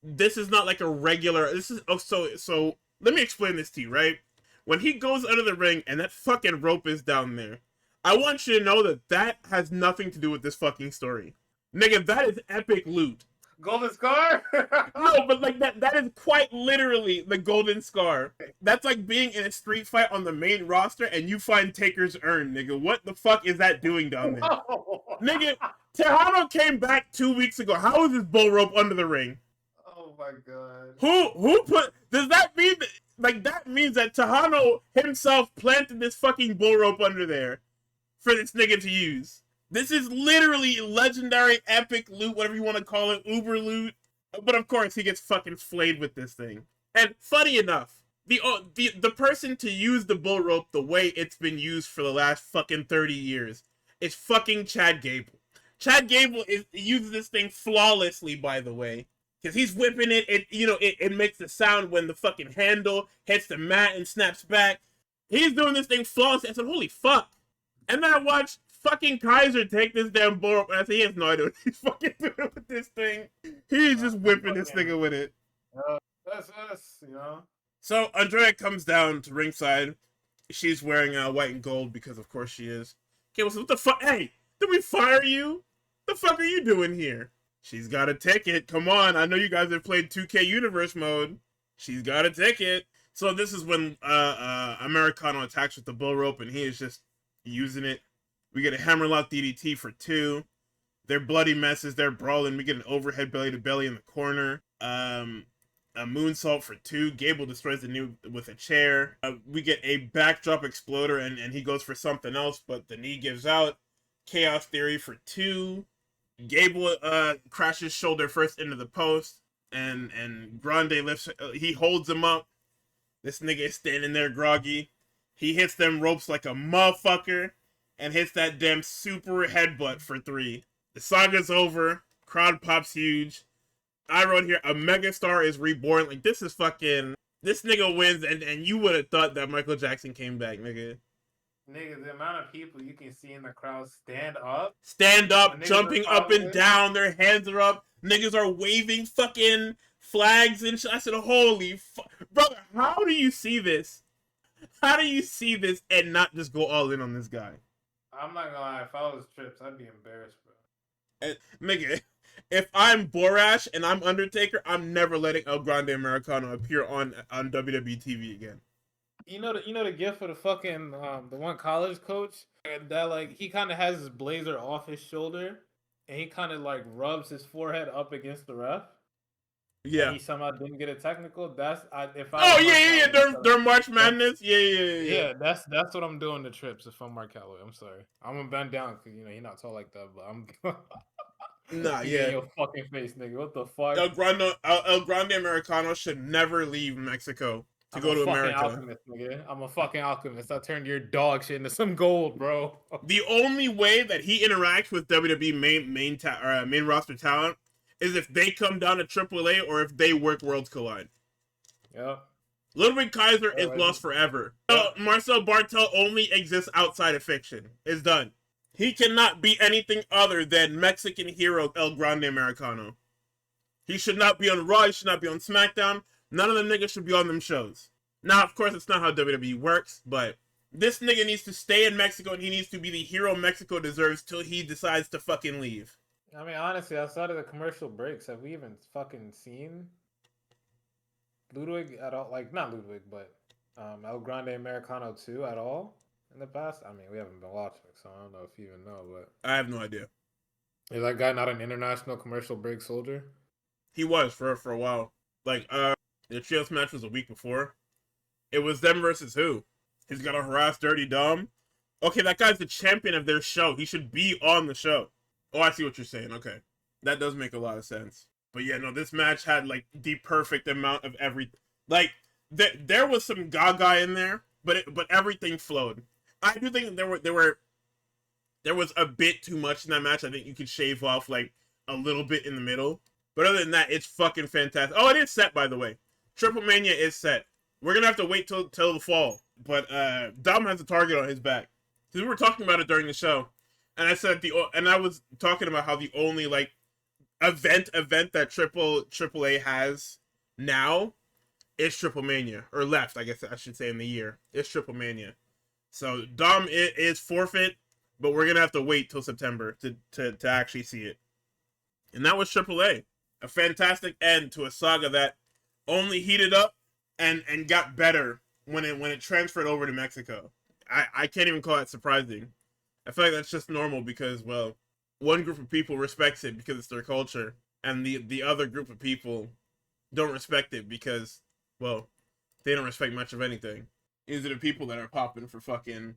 Speaker 1: this is not like a regular. This is so. Let me explain this to you, right? When he goes under the ring and that fucking rope is down there, I want you to know that that has nothing to do with this fucking story. Nigga, that is epic loot.
Speaker 2: Golden Scar?
Speaker 1: No, but like that is quite literally the Golden Scar. That's like being in a street fight on the main roster and you find Taker's urn, nigga. What the fuck is that doing down there?
Speaker 2: Oh.
Speaker 1: Nigga, Tejano came back 2 weeks ago. How is this bull rope under the ring?
Speaker 2: Oh my god.
Speaker 1: Who put, does that mean that, like, that means that Tejano himself planted this fucking bull rope under there for this nigga to use? This is literally legendary, epic loot, whatever you want to call it, uber loot. But of course, he gets fucking flayed with this thing. And funny enough, the person to use the bull rope the way it's been used for the last fucking 30 years is fucking Chad Gable. Chad Gable uses this thing flawlessly, by the way. Because he's whipping it, it makes the sound when the fucking handle hits the mat and snaps back. He's doing this thing flawlessly. I said, holy fuck. And then I watched fucking Kaiser take this damn bull rope, and I said, he has no idea what he's fucking doing with this thing. He's just whipping this nigga with it.
Speaker 2: That's us, you know?
Speaker 1: So Andrea comes down to ringside. She's wearing white and gold because of course she is. Okay, well, so what the fuck? Hey, did we fire you? The fuck are you doing here? She's got a ticket. Come on, I know you guys have played 2K Universe mode. She's got a ticket. So this is when Americano attacks with the bull rope, and he is just using it. We get a hammerlock DDT for 2. They're bloody messes. They're brawling. We get an overhead belly to belly in the corner. A moonsault for 2. Gable destroys the knee with a chair. We get a backdrop exploder, and he goes for something else, but the knee gives out. Chaos Theory for 2. Gable crashes shoulder first into the post, and Grande lifts. He holds him up. This nigga is standing there groggy. He hits them ropes like a motherfucker, and hits that damn super headbutt for 3. The saga's over. Crowd pops huge. I wrote here, a megastar is reborn. Like, this is fucking... This nigga wins, and you would have thought that Michael Jackson came back, nigga.
Speaker 2: Nigga, the amount of people you can see in the crowd stand up.
Speaker 1: Stand up, jumping up and down. Their hands are up. Niggas are waving fucking flags and shit. I said, holy fuck. Brother, how do you see this? How do you see this and not just go all in on this guy?
Speaker 2: I'm not gonna lie, if I was Trips, I'd be embarrassed, bro.
Speaker 1: And, nigga, if I'm Borash and I'm Undertaker, I'm never letting El Grande Americano appear on WWE TV again.
Speaker 2: You know the gift for the fucking the one college coach that like he kind of has his blazer off his shoulder and he kind of like rubs his forehead up against the ref and
Speaker 1: Yeah.
Speaker 2: he somehow didn't get a technical. If I
Speaker 1: Oh
Speaker 2: was Mark
Speaker 1: yeah.
Speaker 2: Calloway,
Speaker 1: During March Madness. Yeah.
Speaker 2: yeah, that's what I'm doing the trips if I'm Mark Calloway. I'm sorry, I'm gonna bend down because you know he's not tall like that, but I'm
Speaker 1: Nah,
Speaker 2: you get
Speaker 1: yeah.
Speaker 2: in your fucking face, nigga. What the fuck?
Speaker 1: El Grande Americano should never leave Mexico to
Speaker 2: I'm
Speaker 1: go
Speaker 2: a
Speaker 1: to
Speaker 2: fucking
Speaker 1: America.
Speaker 2: alchemist, nigga. I'm a fucking alchemist. I turned your dog shit into some gold, bro.
Speaker 1: The only way that he interacts with WWE main roster talent is if they come down to AAA or if they work Worlds Collide.
Speaker 2: Yep.
Speaker 1: Ludwig Kaiser is lost forever.
Speaker 2: Yep.
Speaker 1: Marcel Bartel only exists outside of fiction. It's done. He cannot be anything other than Mexican hero El Grande Americano. He should not be on Raw. He should not be on SmackDown. None of them niggas should be on them shows. Now, of course, it's not how WWE works, but this nigga needs to stay in Mexico and he needs to be the hero Mexico deserves till he decides to fucking leave.
Speaker 2: I mean, honestly, outside of the commercial breaks, have we even fucking seen Ludwig at all? Like, not Ludwig, but El Grande Americano 2 at all in the past? I mean, we haven't been watching, so I don't know if you even know, but
Speaker 1: I have no idea.
Speaker 2: Is that guy not an international commercial break soldier?
Speaker 1: He was for a while. Like, the trios match was a week before. It was them versus who? He's got to harass Dirty Dom. Okay, that guy's the champion of their show. He should be on the show. Oh, I see what you're saying. Okay. That does make a lot of sense. But yeah, no, this match had, like, the perfect amount of everything. Like, there was some gaga in there, but everything flowed. I do think there was a bit too much in that match. I think you could shave off, like, a little bit in the middle. But other than that, it's fucking fantastic. Oh, it is set, by the way. Triple Mania is set. We're gonna have to wait till the fall. But Dom has a target on his back. Because we were talking about it during the show. And I said I was talking about how the only like event that AAA has now is Triple Mania. Or left, I guess I should say, in the year. It's Triple Mania. So Dom is forfeit, but we're gonna have to wait till September to actually see it. And that was AAA. A fantastic end to a saga that only heated up and got better when it transferred over to Mexico. I can't even call it surprising. I feel like that's just normal because, well, one group of people respects it because it's their culture, and the other group of people don't respect it because, well, they don't respect much of anything. These are the people that are popping for fucking...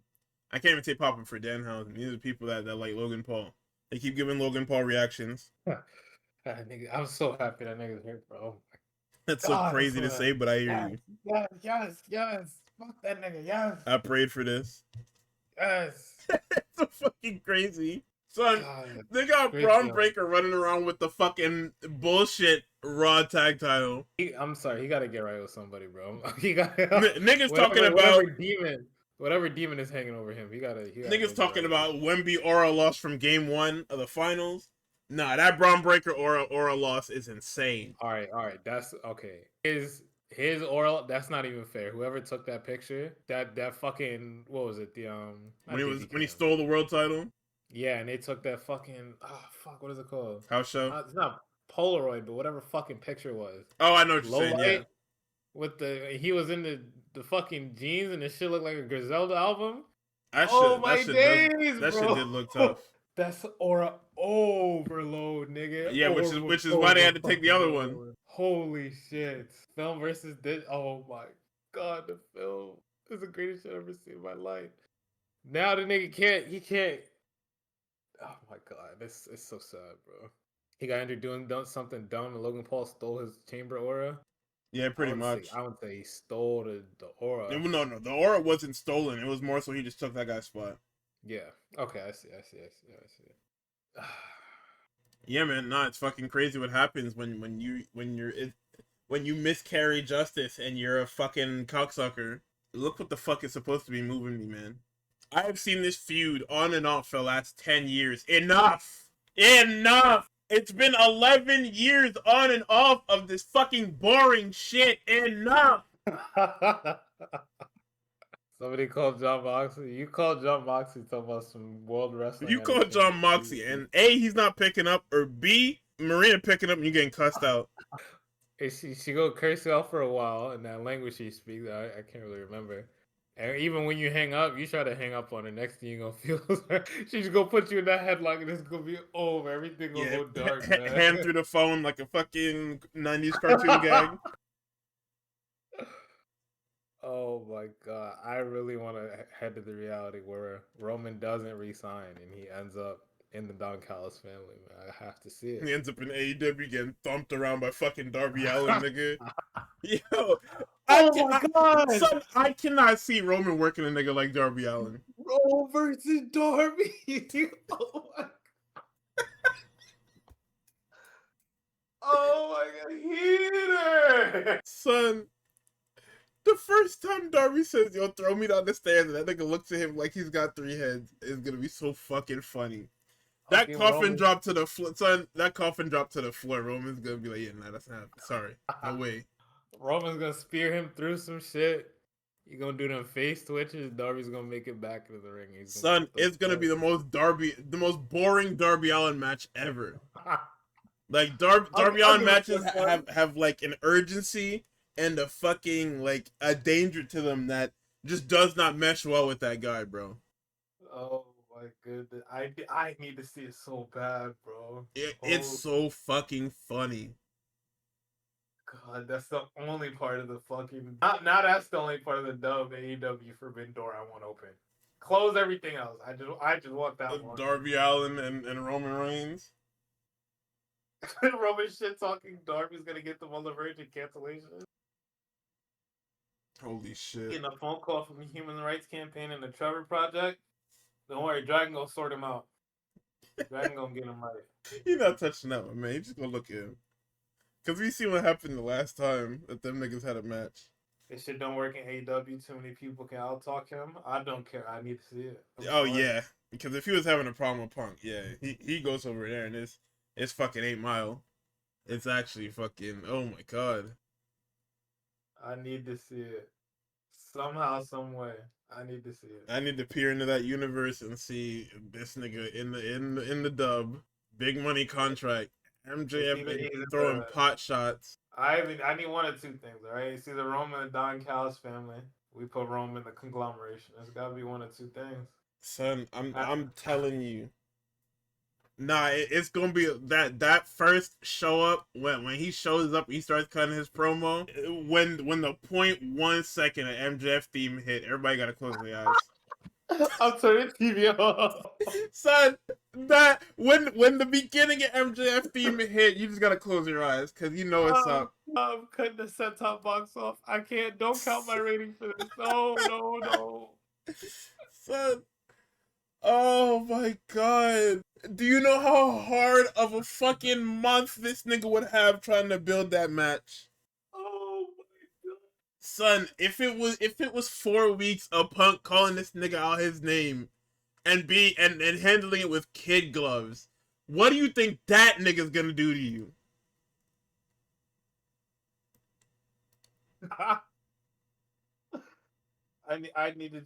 Speaker 1: I can't even say popping for Danhausen. These are the people that like Logan Paul. They keep giving Logan Paul reactions.
Speaker 2: Nigga, I'm so happy that nigga's here, bro.
Speaker 1: That's so crazy to say, but I hear you.
Speaker 2: Yes. Fuck that nigga, yes.
Speaker 1: I prayed for this.
Speaker 2: Yes.
Speaker 1: It's so fucking crazy. Son,
Speaker 2: God,
Speaker 1: they got Braun Breaker running around with the fucking bullshit Raw tag title.
Speaker 2: I'm sorry, he gotta get right with somebody, bro. He got
Speaker 1: niggas talking about
Speaker 2: whatever demon is hanging over him. He gotta
Speaker 1: niggas talking about Wemby Aura loss from game 1 of the finals. Nah, that Braun Breaker Aura loss is insane.
Speaker 2: All right, that's okay. His Aura, that's not even fair. Whoever took that picture, that fucking, what was it? The
Speaker 1: when he stole the world title.
Speaker 2: Yeah, and they took that fucking what is it called?
Speaker 1: House show.
Speaker 2: It's not Polaroid, but whatever fucking picture it was.
Speaker 1: Oh, I know what you're saying.
Speaker 2: Light,
Speaker 1: yeah.
Speaker 2: With he was in the fucking jeans and the shit looked like a Griselda album.
Speaker 1: That shit did look tough.
Speaker 2: That's Aura overload, nigga.
Speaker 1: Yeah, which is why they had to take the other one.
Speaker 2: Holy shit. Film versus this. Oh my god, the film is the greatest shit I've ever seen in my life. Now the nigga can't. Oh my god, it's so sad, bro. He got injured doing something dumb and Logan Paul stole his chamber aura.
Speaker 1: Yeah, pretty much.
Speaker 2: I would say he stole the aura.
Speaker 1: No, the aura wasn't stolen. It was more so he just took that guy's spot.
Speaker 2: Yeah. Okay, I see.
Speaker 1: Yeah, man. Nah, it's fucking crazy what happens when you miscarry justice and you're a fucking cocksucker. Look what the fuck is supposed to be moving me, man. I have seen this feud on and off for the last 10 years. Enough! It's been 11 years on and off of this fucking boring shit. Enough!
Speaker 2: Somebody called John Moxley. You called John Moxley talking about some world wrestling.
Speaker 1: You called John Moxley, and A, he's not picking up, or B, Marina picking up and you getting cussed out.
Speaker 2: And she go curse you out for a while in that language she speaks. I can't really remember. And even when you hang up, you try to hang up on her. Next thing you gonna feel her. She's gonna put you in that headlock and it's gonna be over. Everything gonna
Speaker 1: Yeah,
Speaker 2: go dark,
Speaker 1: hand
Speaker 2: man.
Speaker 1: through the phone like a fucking 90s cartoon gag.
Speaker 2: Oh my god. I really want to head to the reality where Roman doesn't resign and he ends up in the Don Callis family, man. I have to see it.
Speaker 1: He ends up in AEW getting thumped around by fucking Darby Allin, nigga. Yo,
Speaker 2: Oh my god!
Speaker 1: son, I cannot see Roman working a nigga like Darby Allin.
Speaker 2: Roman versus Darby. Oh my Oh my god, heater!
Speaker 1: Son, the first time Darby says, yo, throw me down the stairs, and that nigga looks at him like he's got 3 heads, is gonna be so fucking funny. That coffin drop to the floor, son, that coffin drop to the floor, Roman's gonna be like, yeah, nah, that's not, sorry, no way.
Speaker 2: Roman's gonna spear him through some shit. You gonna do them face twitches. Darby's gonna make it back into the ring.
Speaker 1: Son, it's gonna be the most boring Darby Allin match ever. Like Darby Allin matches have like an urgency and a fucking like a danger to them that just does not mesh well with that guy, bro.
Speaker 2: Oh my goodness, I need to see it so bad, bro.
Speaker 1: It's so fucking funny.
Speaker 2: God, that's the only part of the fucking. Now that's the only part of the dub AEW Forbidden Door I want open. Close everything else. I just want that one.
Speaker 1: Darby Allin and Roman Reigns.
Speaker 2: Roman shit talking. Darby's gonna get them on the verge of cancellation.
Speaker 1: Holy shit!
Speaker 2: Getting a phone call from the Human Rights Campaign and the Trevor Project. Don't worry, Dragon gonna sort him out. Dragon gonna get him right.
Speaker 1: You're not touching that one, man. You just gonna look at him. Cause we see what happened the last time that them niggas had a match.
Speaker 2: This shit don't work in AEW. Too many people can out talk him. I don't care. I need to see it.
Speaker 1: Yeah, because if he was having a problem with Punk, yeah, he goes over there and it's fucking 8 Mile. It's actually fucking, oh my god.
Speaker 2: I need to see it. Somehow, some way. I need to see it.
Speaker 1: I need to peer into that universe and see this nigga in the dub. Big money contract. MJF throwing pot shots.
Speaker 2: I need one of 2 things, alright? It's either Roman and Don Callis family. We put Roman in the conglomeration. It's gotta be one of 2 things.
Speaker 1: Son, I'm telling you. Nah, it's gonna be that first show up when he shows up, he starts cutting his promo. When the 0.1 second of MJF theme hit, everybody gotta close their eyes.
Speaker 2: I'm turning TV off.
Speaker 1: Son, that when the beginning of MJF theme hit, you just gotta close your eyes because you know it's up.
Speaker 2: I'm cutting the set-top box off. I can't. Don't count my rating for this. No.
Speaker 1: Son. Oh my god. Do you know how hard of a fucking month this nigga would have trying to build that match?
Speaker 2: Oh my god.
Speaker 1: Son, if it was 4 weeks of Punk calling this nigga out his name and handling it with kid gloves, what do you think that nigga's gonna do to you?
Speaker 2: I need to.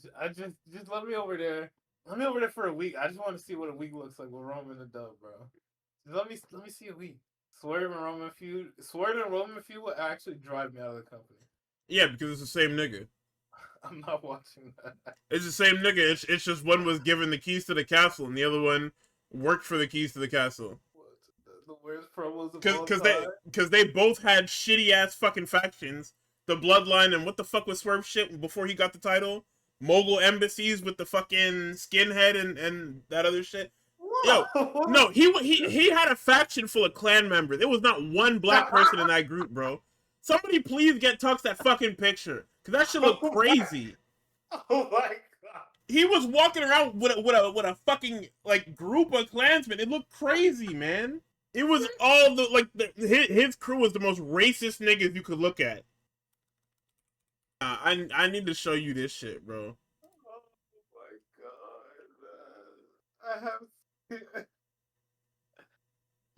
Speaker 2: Just let me over there. Let me over there for a week. I just want to see what a week looks like with Roman and Dub, bro. Just let me see a week. Swerve and Roman feud will actually drive me out of the company.
Speaker 1: Yeah, because it's the same nigga.
Speaker 2: I'm not watching that.
Speaker 1: It's the same nigga. It's just one was given the keys to the castle and the other one worked for the keys to the castle.
Speaker 2: The worst promos of all time.
Speaker 1: Because they both had shitty ass fucking factions. The Bloodline and what the fuck was Swerve shit before he got the title? Mogul embassies with the fucking skinhead and that other shit. Yo, no, he had a faction full of clan members. There was not one black person in that group, bro. Somebody please get Tux that fucking picture, cause that shit look crazy.
Speaker 2: Oh my god.
Speaker 1: He was walking around with a fucking like group of clansmen. It looked crazy, man. It was all his crew was the most racist niggas you could look at. I need to show you this shit, bro.
Speaker 2: Oh my god, man. I have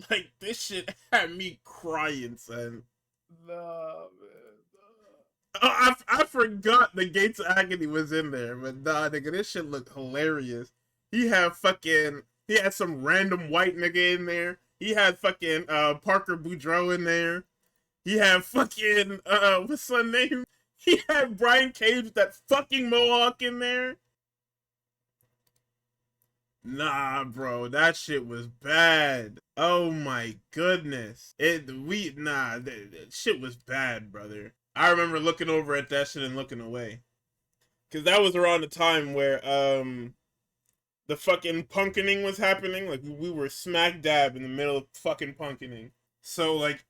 Speaker 1: like this shit had me crying, son.
Speaker 2: Nah, man.
Speaker 1: Oh, I forgot the Gates of Agony was in there, but nah, nigga, this shit looked hilarious. He had some random white nigga in there. He had fucking Parker Boudreaux in there. He had fucking what's his name? He had Brian Cage with that fucking mohawk in there. Nah, bro, that shit was bad. Oh my goodness. That shit was bad, brother. I remember looking over at that shit and looking away. Cause that was around the time where the fucking punkening was happening. Like we were smack dab in the middle of fucking punkening. So like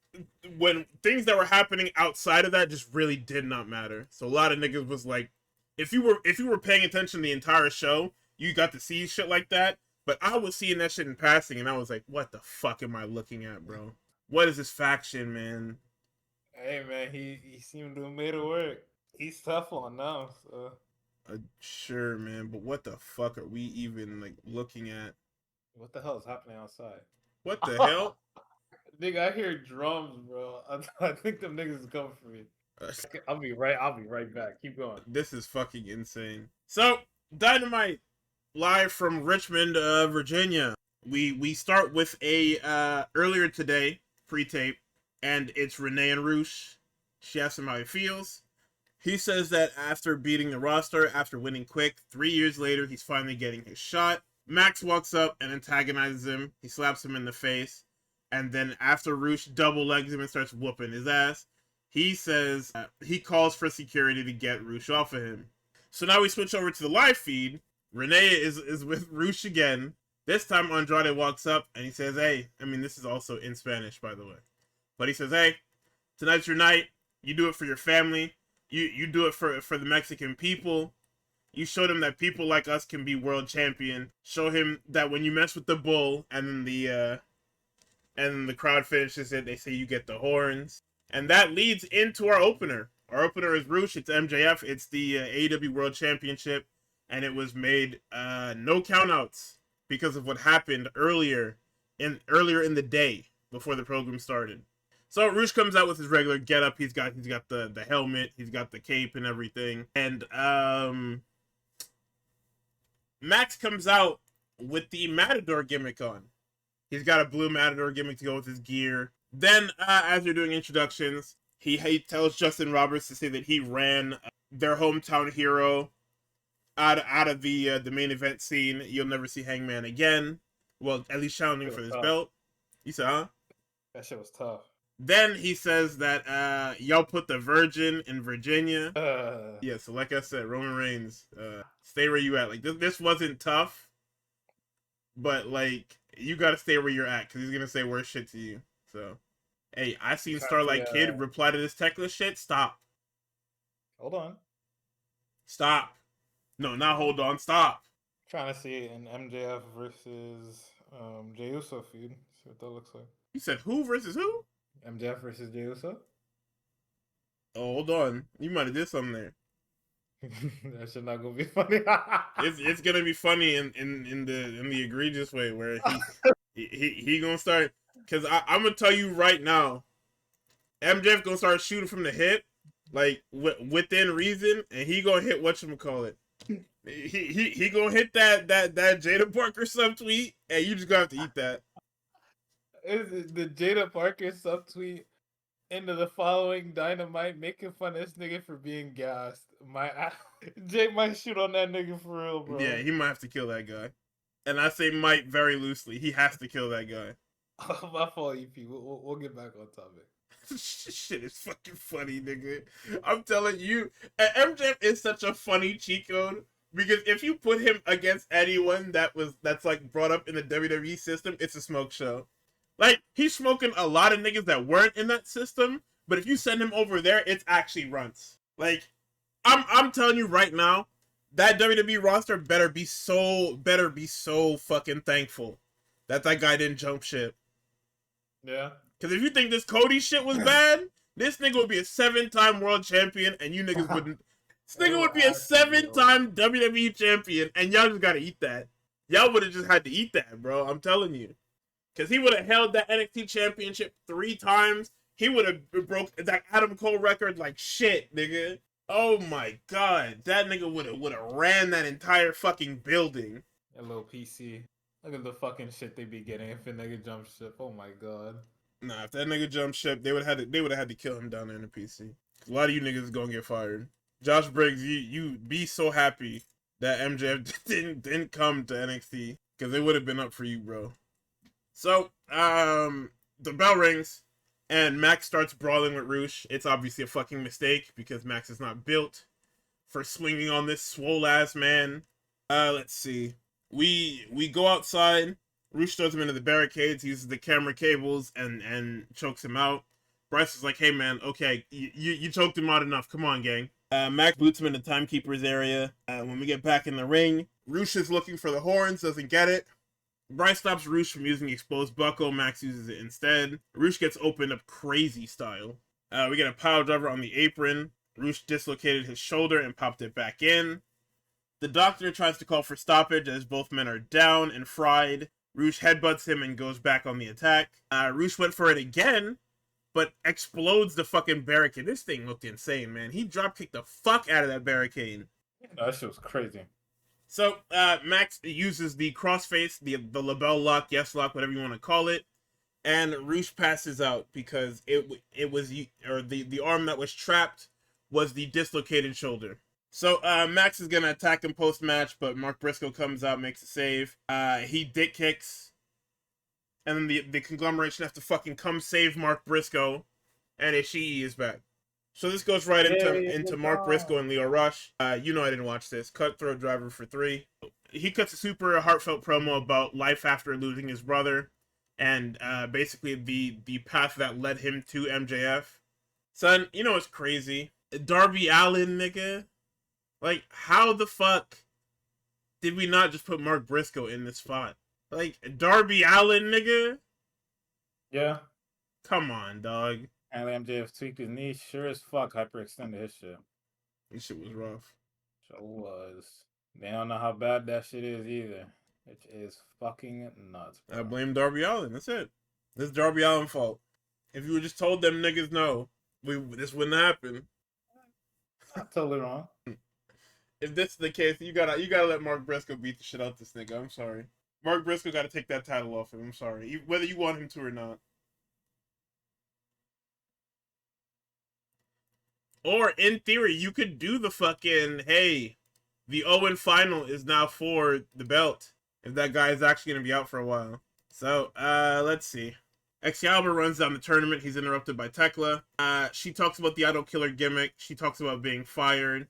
Speaker 1: when things that were happening outside of that just really did not matter. So a lot of niggas was like, if you were paying attention the entire show, you got to see shit like that. But I was seeing that shit in passing, and I was like, what the fuck am I looking at, bro? What is this faction, man?
Speaker 2: Hey man, he seemed to have made it work. He's tough on now, so.
Speaker 1: Sure, man, but what the fuck are we even like looking at?
Speaker 2: What the hell is happening outside?
Speaker 1: What the hell?
Speaker 2: Nigga, I hear drums, bro. I think them niggas is coming for me. I'll be right back. Keep going.
Speaker 1: This is fucking insane. So, Dynamite, live from Richmond, Virginia. We start with a earlier today pre-tape, and it's Renee and Roosh. She asks him how he feels. He says that after beating the roster, after winning quick, 3 years later, he's finally getting his shot. Max walks up and antagonizes him. He slaps him in the face. And then after Roosh double legs him and starts whooping his ass, he says he calls for security to get Roosh off of him. So now we switch over to the live feed. Renee is with Roosh again. This time Andrade walks up and he says, hey, I mean, this is also in Spanish, by the way. But he says, hey, tonight's your night. You do it for your family. You do it for the Mexican people. You showed him that people like us can be world champion. Show him that when you mess with the bull and then the crowd finishes it, they say you get the horns. And that leads into our opener. Our opener is Roosh. It's MJF. It's the AEW World Championship. And it was made no countouts because of what happened earlier in the day before the program started. So Roosh comes out with his regular getup. He's got the helmet, he's got the cape and everything. And Max comes out with the Matador gimmick on. He's got a blue Matador gimmick to go with his gear. Then, as they're doing introductions, he tells Justin Roberts to say that he ran their hometown hero out of the main event scene. You'll never see Hangman again. Well, at least challenging for this belt. You said, huh?
Speaker 2: That shit was tough.
Speaker 1: Then he says that y'all put the Virgin in Virginia. Yeah, so like I said, Roman Reigns, stay where you at. Like this wasn't tough, but like you gotta stay where you're at because he's gonna say worse shit to you. So, hey, I seen Starlight Kid reply to this Tekla shit. Stop.
Speaker 2: Hold on.
Speaker 1: Stop. No, not hold on. Stop.
Speaker 2: Trying to see an MJF versus Jey Uso feud. See what that looks like.
Speaker 1: You said who versus who?
Speaker 2: MJF versus Jey Uso.
Speaker 1: Oh, hold on. You might have did something there.
Speaker 2: That shit not gonna be funny.
Speaker 1: It's gonna be funny in the egregious way where he gonna start, because I'm gonna tell you right now, MJF gonna start shooting from the hip, like within reason, and he gonna hit whatchamacallit. He gonna hit that Jada Parker subtweet, and you just gonna have to eat that.
Speaker 2: Is the Jada Parker subtweet into the following Dynamite making fun of this nigga for being gassed? Jay might shoot on that nigga for real, bro.
Speaker 1: Yeah, he might have to kill that guy. And I say might very loosely. He has to kill that guy.
Speaker 2: My fault, EP. We'll get back on topic.
Speaker 1: Shit is fucking funny, nigga. I'm telling you, MJF is such a funny cheat code. Because if you put him against anyone that's like brought up in the WWE system, it's a smoke show. Like, he's smoking a lot of niggas that weren't in that system, but if you send him over there, it's actually runs. Like, I'm telling you right now, that WWE roster better be so fucking thankful that guy didn't jump ship.
Speaker 2: Yeah.
Speaker 1: Because if you think this Cody shit was bad, this nigga would be a 7-time world champion, and you niggas wouldn't. This nigga would be a 7-time WWE champion, and y'all just gotta eat that. Y'all would have just had to eat that, bro. I'm telling you. Because he would have held that NXT championship 3 times. He would have broke that Adam Cole record like shit, nigga. Oh my god. That nigga would have ran that entire fucking building.
Speaker 2: A little PC. Look at the fucking shit they be getting if a nigga jump ship. Oh my god.
Speaker 1: Nah, if that nigga jumped ship, they would have had to kill him down there in the PC. A lot of you niggas is gonna get fired. Josh Briggs, you be so happy that MJF didn't come to NXT because it would have been up for you, bro. So, the bell rings and Max starts brawling with Roosh. It's obviously a fucking mistake because Max is not built for swinging on this swole ass man. Let's see. We go outside. Roosh throws him into the barricades, uses the camera cables, and chokes him out. Bryce is like, hey man, okay, you choked him out enough. Come on, gang. Max boots him in the timekeeper's area. When we get back in the ring, Roosh is looking for the horns, doesn't get it. Bryce stops Roosh from using the exposed buckle. Max uses it instead. Roosh gets opened up crazy style. We get a pile driver on the apron. Roosh dislocated his shoulder and popped it back in. The doctor tries to call for stoppage as both men are down and fried. Roosh headbutts him and goes back on the attack. Roosh went for it again, but explodes the fucking barricade. This thing looked insane, man. He dropkicked the fuck out of that barricade.
Speaker 2: That shit was crazy.
Speaker 1: So, Max uses the crossface, the label lock, yes lock, whatever you want to call it, and Roosh passes out because it was, or the arm that was trapped was the dislocated shoulder. So, Max is going to attack him post-match, but Mark Briscoe comes out, makes a save. He dick kicks, and then the conglomeration has to fucking come save Mark Briscoe, and Ishii is back. So this goes right into Mark Briscoe and Leo Rush. You know I didn't watch this. Cutthroat driver for 3. He cuts a super heartfelt promo about life after losing his brother, and basically the path that led him to MJF. Son, you know what's crazy? Darby Allin, nigga. Like, how the fuck did we not just put Mark Briscoe in this spot? Like, Darby Allin, nigga?
Speaker 2: Yeah.
Speaker 1: Come on, dog.
Speaker 2: And MJF tweaked his knee, sure as fuck hyperextended his shit.
Speaker 1: This shit was rough.
Speaker 2: Sure was. They don't know how bad that shit is either. It is fucking nuts, bro.
Speaker 1: I blame Darby Allin. That's it. This is Darby Allin's fault. If you would just told them niggas no, this wouldn't happen.
Speaker 2: Not totally wrong.
Speaker 1: If this is the case, you gotta let Mark Briscoe beat the shit out this nigga. I'm sorry. Mark Briscoe gotta take that title off him. I'm sorry. Whether you want him to or not. Or, in theory, you could do the fucking, hey, the Owen final is now for the belt. If that guy is actually going to be out for a while. So, let's see. Excalibur runs down the tournament. He's interrupted by Tekla. She talks about the Idol Killer gimmick. She talks about being fired.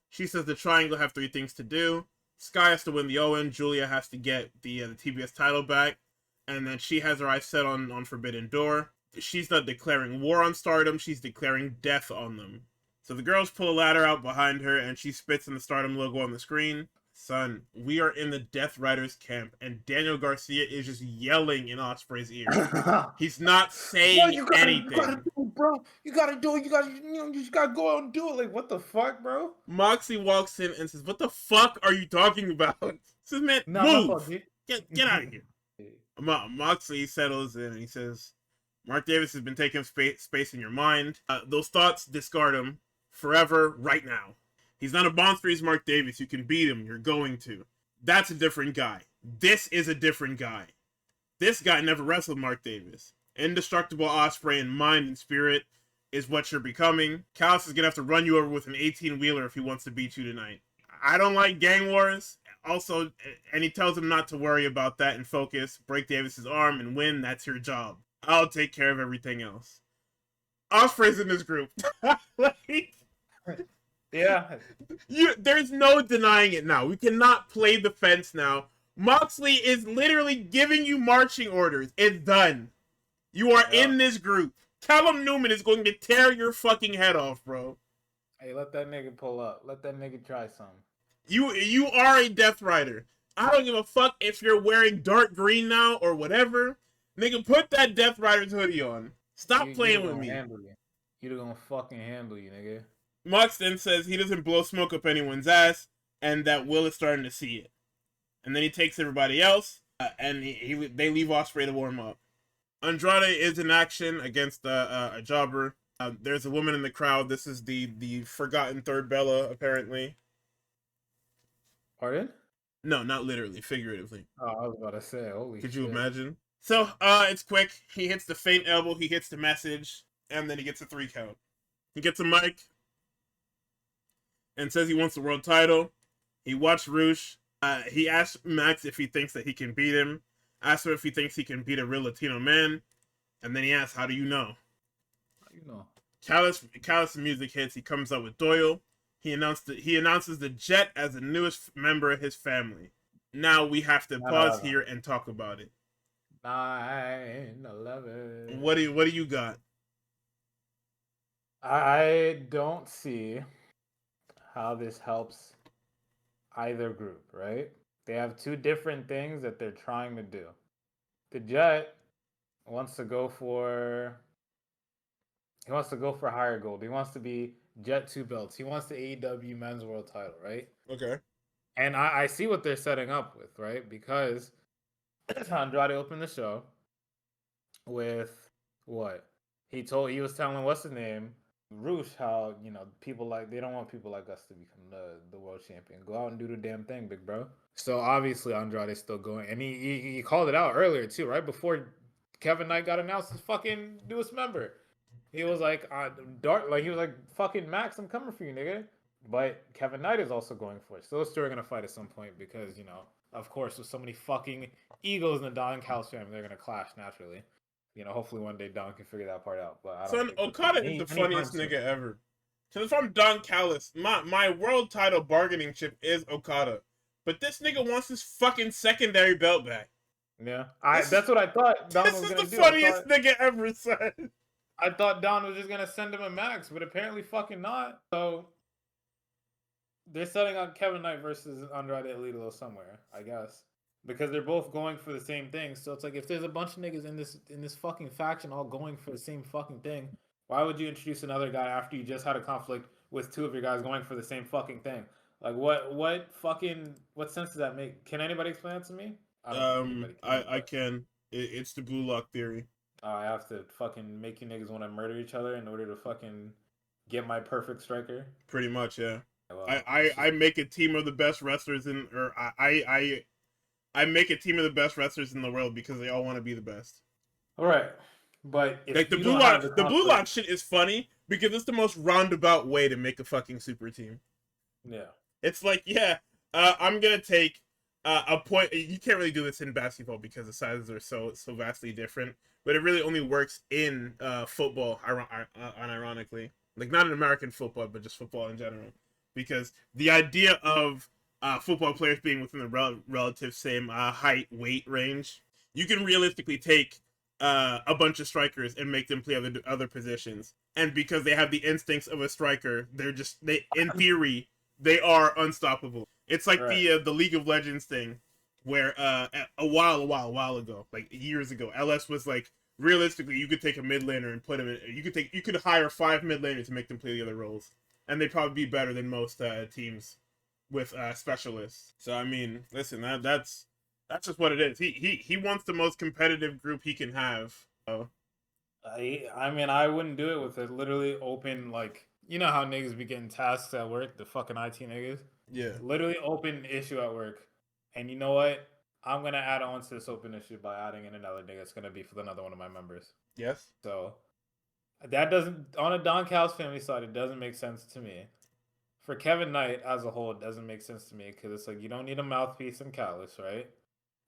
Speaker 1: She says the Triangle have 3 things to do. Sky has to win the Owen. Julia has to get the TBS title back. And then she has her eyes set on Forbidden Door. She's not declaring war on Stardom. She's declaring death on them. So the girls pull a ladder out behind her, and she spits in the Stardom logo on the screen. Son, we are in the Death Riders camp, and Daniel Garcia is just yelling in Ospreay's ear. He's not saying anything.
Speaker 2: You gotta do it, bro. You gotta do it. You just gotta go out and do it. Like, what the fuck, bro?
Speaker 1: Moxley walks in and says, "What the fuck are you talking about?" Says, "Man, move. Get out of here." Moxley settles in and he says, "Mark Davis has been taking space in your mind. Those thoughts, discard them forever, right now. He's not a monster, he's Mark Davis. You can beat him, you're going to. That's a different guy. This is a different guy. This guy never wrestled Mark Davis. Indestructible Ospreay in mind and spirit is what you're becoming. Callis is going to have to run you over with an 18-wheeler if he wants to beat you tonight. I don't like gang wars." Also, and he tells him not to worry about that and focus. Break Davis's arm and win, that's your job. I'll take care of everything else. Ospreay's in this group. Like,
Speaker 2: yeah.
Speaker 1: There's no denying it now. We cannot play the fence now. Moxley is literally giving you marching orders. It's done. You are in this group. Callum Newman is going to tear your fucking head off, bro.
Speaker 2: Hey, let that nigga pull up. Let that nigga try something.
Speaker 1: You are a Death Rider. I don't give a fuck if you're wearing dark green now or whatever. Nigga, put that Death Rider's hoodie on. Stop playing with me.
Speaker 2: You're gonna fucking handle you, nigga.
Speaker 1: Mox then says he doesn't blow smoke up anyone's ass, and that Will is starting to see it. And then he takes everybody else, and they leave Ospreay to warm up. Andrade is in action against a jobber. There's a woman in the crowd. This is the forgotten third Bella, apparently.
Speaker 2: Pardon?
Speaker 1: No, not literally, figuratively.
Speaker 2: Oh, I was about to say, holy
Speaker 1: Could
Speaker 2: shit.
Speaker 1: you imagine? So, it's quick. He hits the faint elbow, he hits the message, and then he gets a 3 count. He gets a mic and says he wants the world title. He watched Roosh. He asked Max if he thinks that he can beat him. Asked him if he thinks he can beat a real Latino man. And then he asks, how do you know?
Speaker 2: You know.
Speaker 1: Callous music hits. He comes up with Doyle. He announces the Jet as the newest member of his family. Now we have to pause here and talk about it.
Speaker 2: 9/11.
Speaker 1: What do you got?
Speaker 2: I don't see how this helps either group, right? They have two different things that they're trying to do. The Jet wants to go for higher gold. He wants to be Jet 2 belts. He wants the AEW men's world title, right?
Speaker 1: Okay.
Speaker 2: And I see what they're setting up with, right? Because Andrade opened the show with what? He was telling what's his name? Roosh, how they don't want people like us to become the world champion. Go out and do the damn thing, big bro. So obviously Andrade's still going, and he called it out earlier too, right before Kevin Knight got announced as fucking newest member. He was like, he was like, fucking Max, I'm coming for you, nigga. But Kevin Knight is also going for it. So those two are gonna fight at some point because of course, with so many fucking egos in the Don Callis family, they're gonna clash naturally. Hopefully one day Don can figure that part out. But I don't
Speaker 1: Son,
Speaker 2: think
Speaker 1: Okada is the funniest nigga ever. Because if I'm Don Callis, my world title bargaining chip is Okada. But this nigga wants his fucking secondary belt back.
Speaker 2: Yeah, that's what I thought Don was gonna do.
Speaker 1: This is the funniest nigga ever said.
Speaker 2: I thought Don was just gonna send him a max, but apparently fucking not. So they're setting up Kevin Knight versus Andrade Alito somewhere, I guess. Because they're both going for the same thing. So it's like if there's a bunch of niggas in this fucking faction all going for the same fucking thing, why would you introduce another guy after you just had a conflict with two of your guys going for the same fucking thing? Like what sense does that make? Can anybody explain that to me? I don't think anybody can.
Speaker 1: I can. It's the blue lock theory.
Speaker 2: I have to fucking make you niggas want to murder each other in order to fucking get my perfect striker.
Speaker 1: Pretty much, yeah.
Speaker 2: Well,
Speaker 1: I make a team of the best wrestlers I make a team of the best wrestlers in the world because they all want to be the best.
Speaker 2: All right, but if
Speaker 1: like the blue lock shit is funny because it's the most roundabout way to make a fucking super team.
Speaker 2: Yeah,
Speaker 1: it's like I'm gonna take a point. You can't really do this in basketball because the sizes are so vastly different. But it really only works in football, unironically. Like not in American football, but just football in general. Because the idea of football players being within the relative same height, weight range, you can realistically take a bunch of strikers and make them play other positions. And because they have the instincts of a striker, in theory, they are unstoppable. It's like the League of Legends thing, where a while ago, like years ago, LS was like, realistically, you could take a mid laner and put him in. You could hire 5 mid laners to make them play the other roles, and they'd probably be better than most teams with specialists. So I mean, listen, that's just what it is. He wants the most competitive group he can have. So.
Speaker 2: I mean, I wouldn't do it with a literally open, like, you know how niggas be getting tasks at work, the fucking IT niggas.
Speaker 1: Yeah.
Speaker 2: Literally open issue at work, and you know what? I'm gonna add on to this open issue by adding in another nigga. It's gonna be for another one of my members.
Speaker 1: Yes.
Speaker 2: So that doesn't, on a Don Callis family side, it doesn't make sense to me. For Kevin Knight as a whole, it doesn't make sense to me because it's like you don't need a mouthpiece in Callis, right?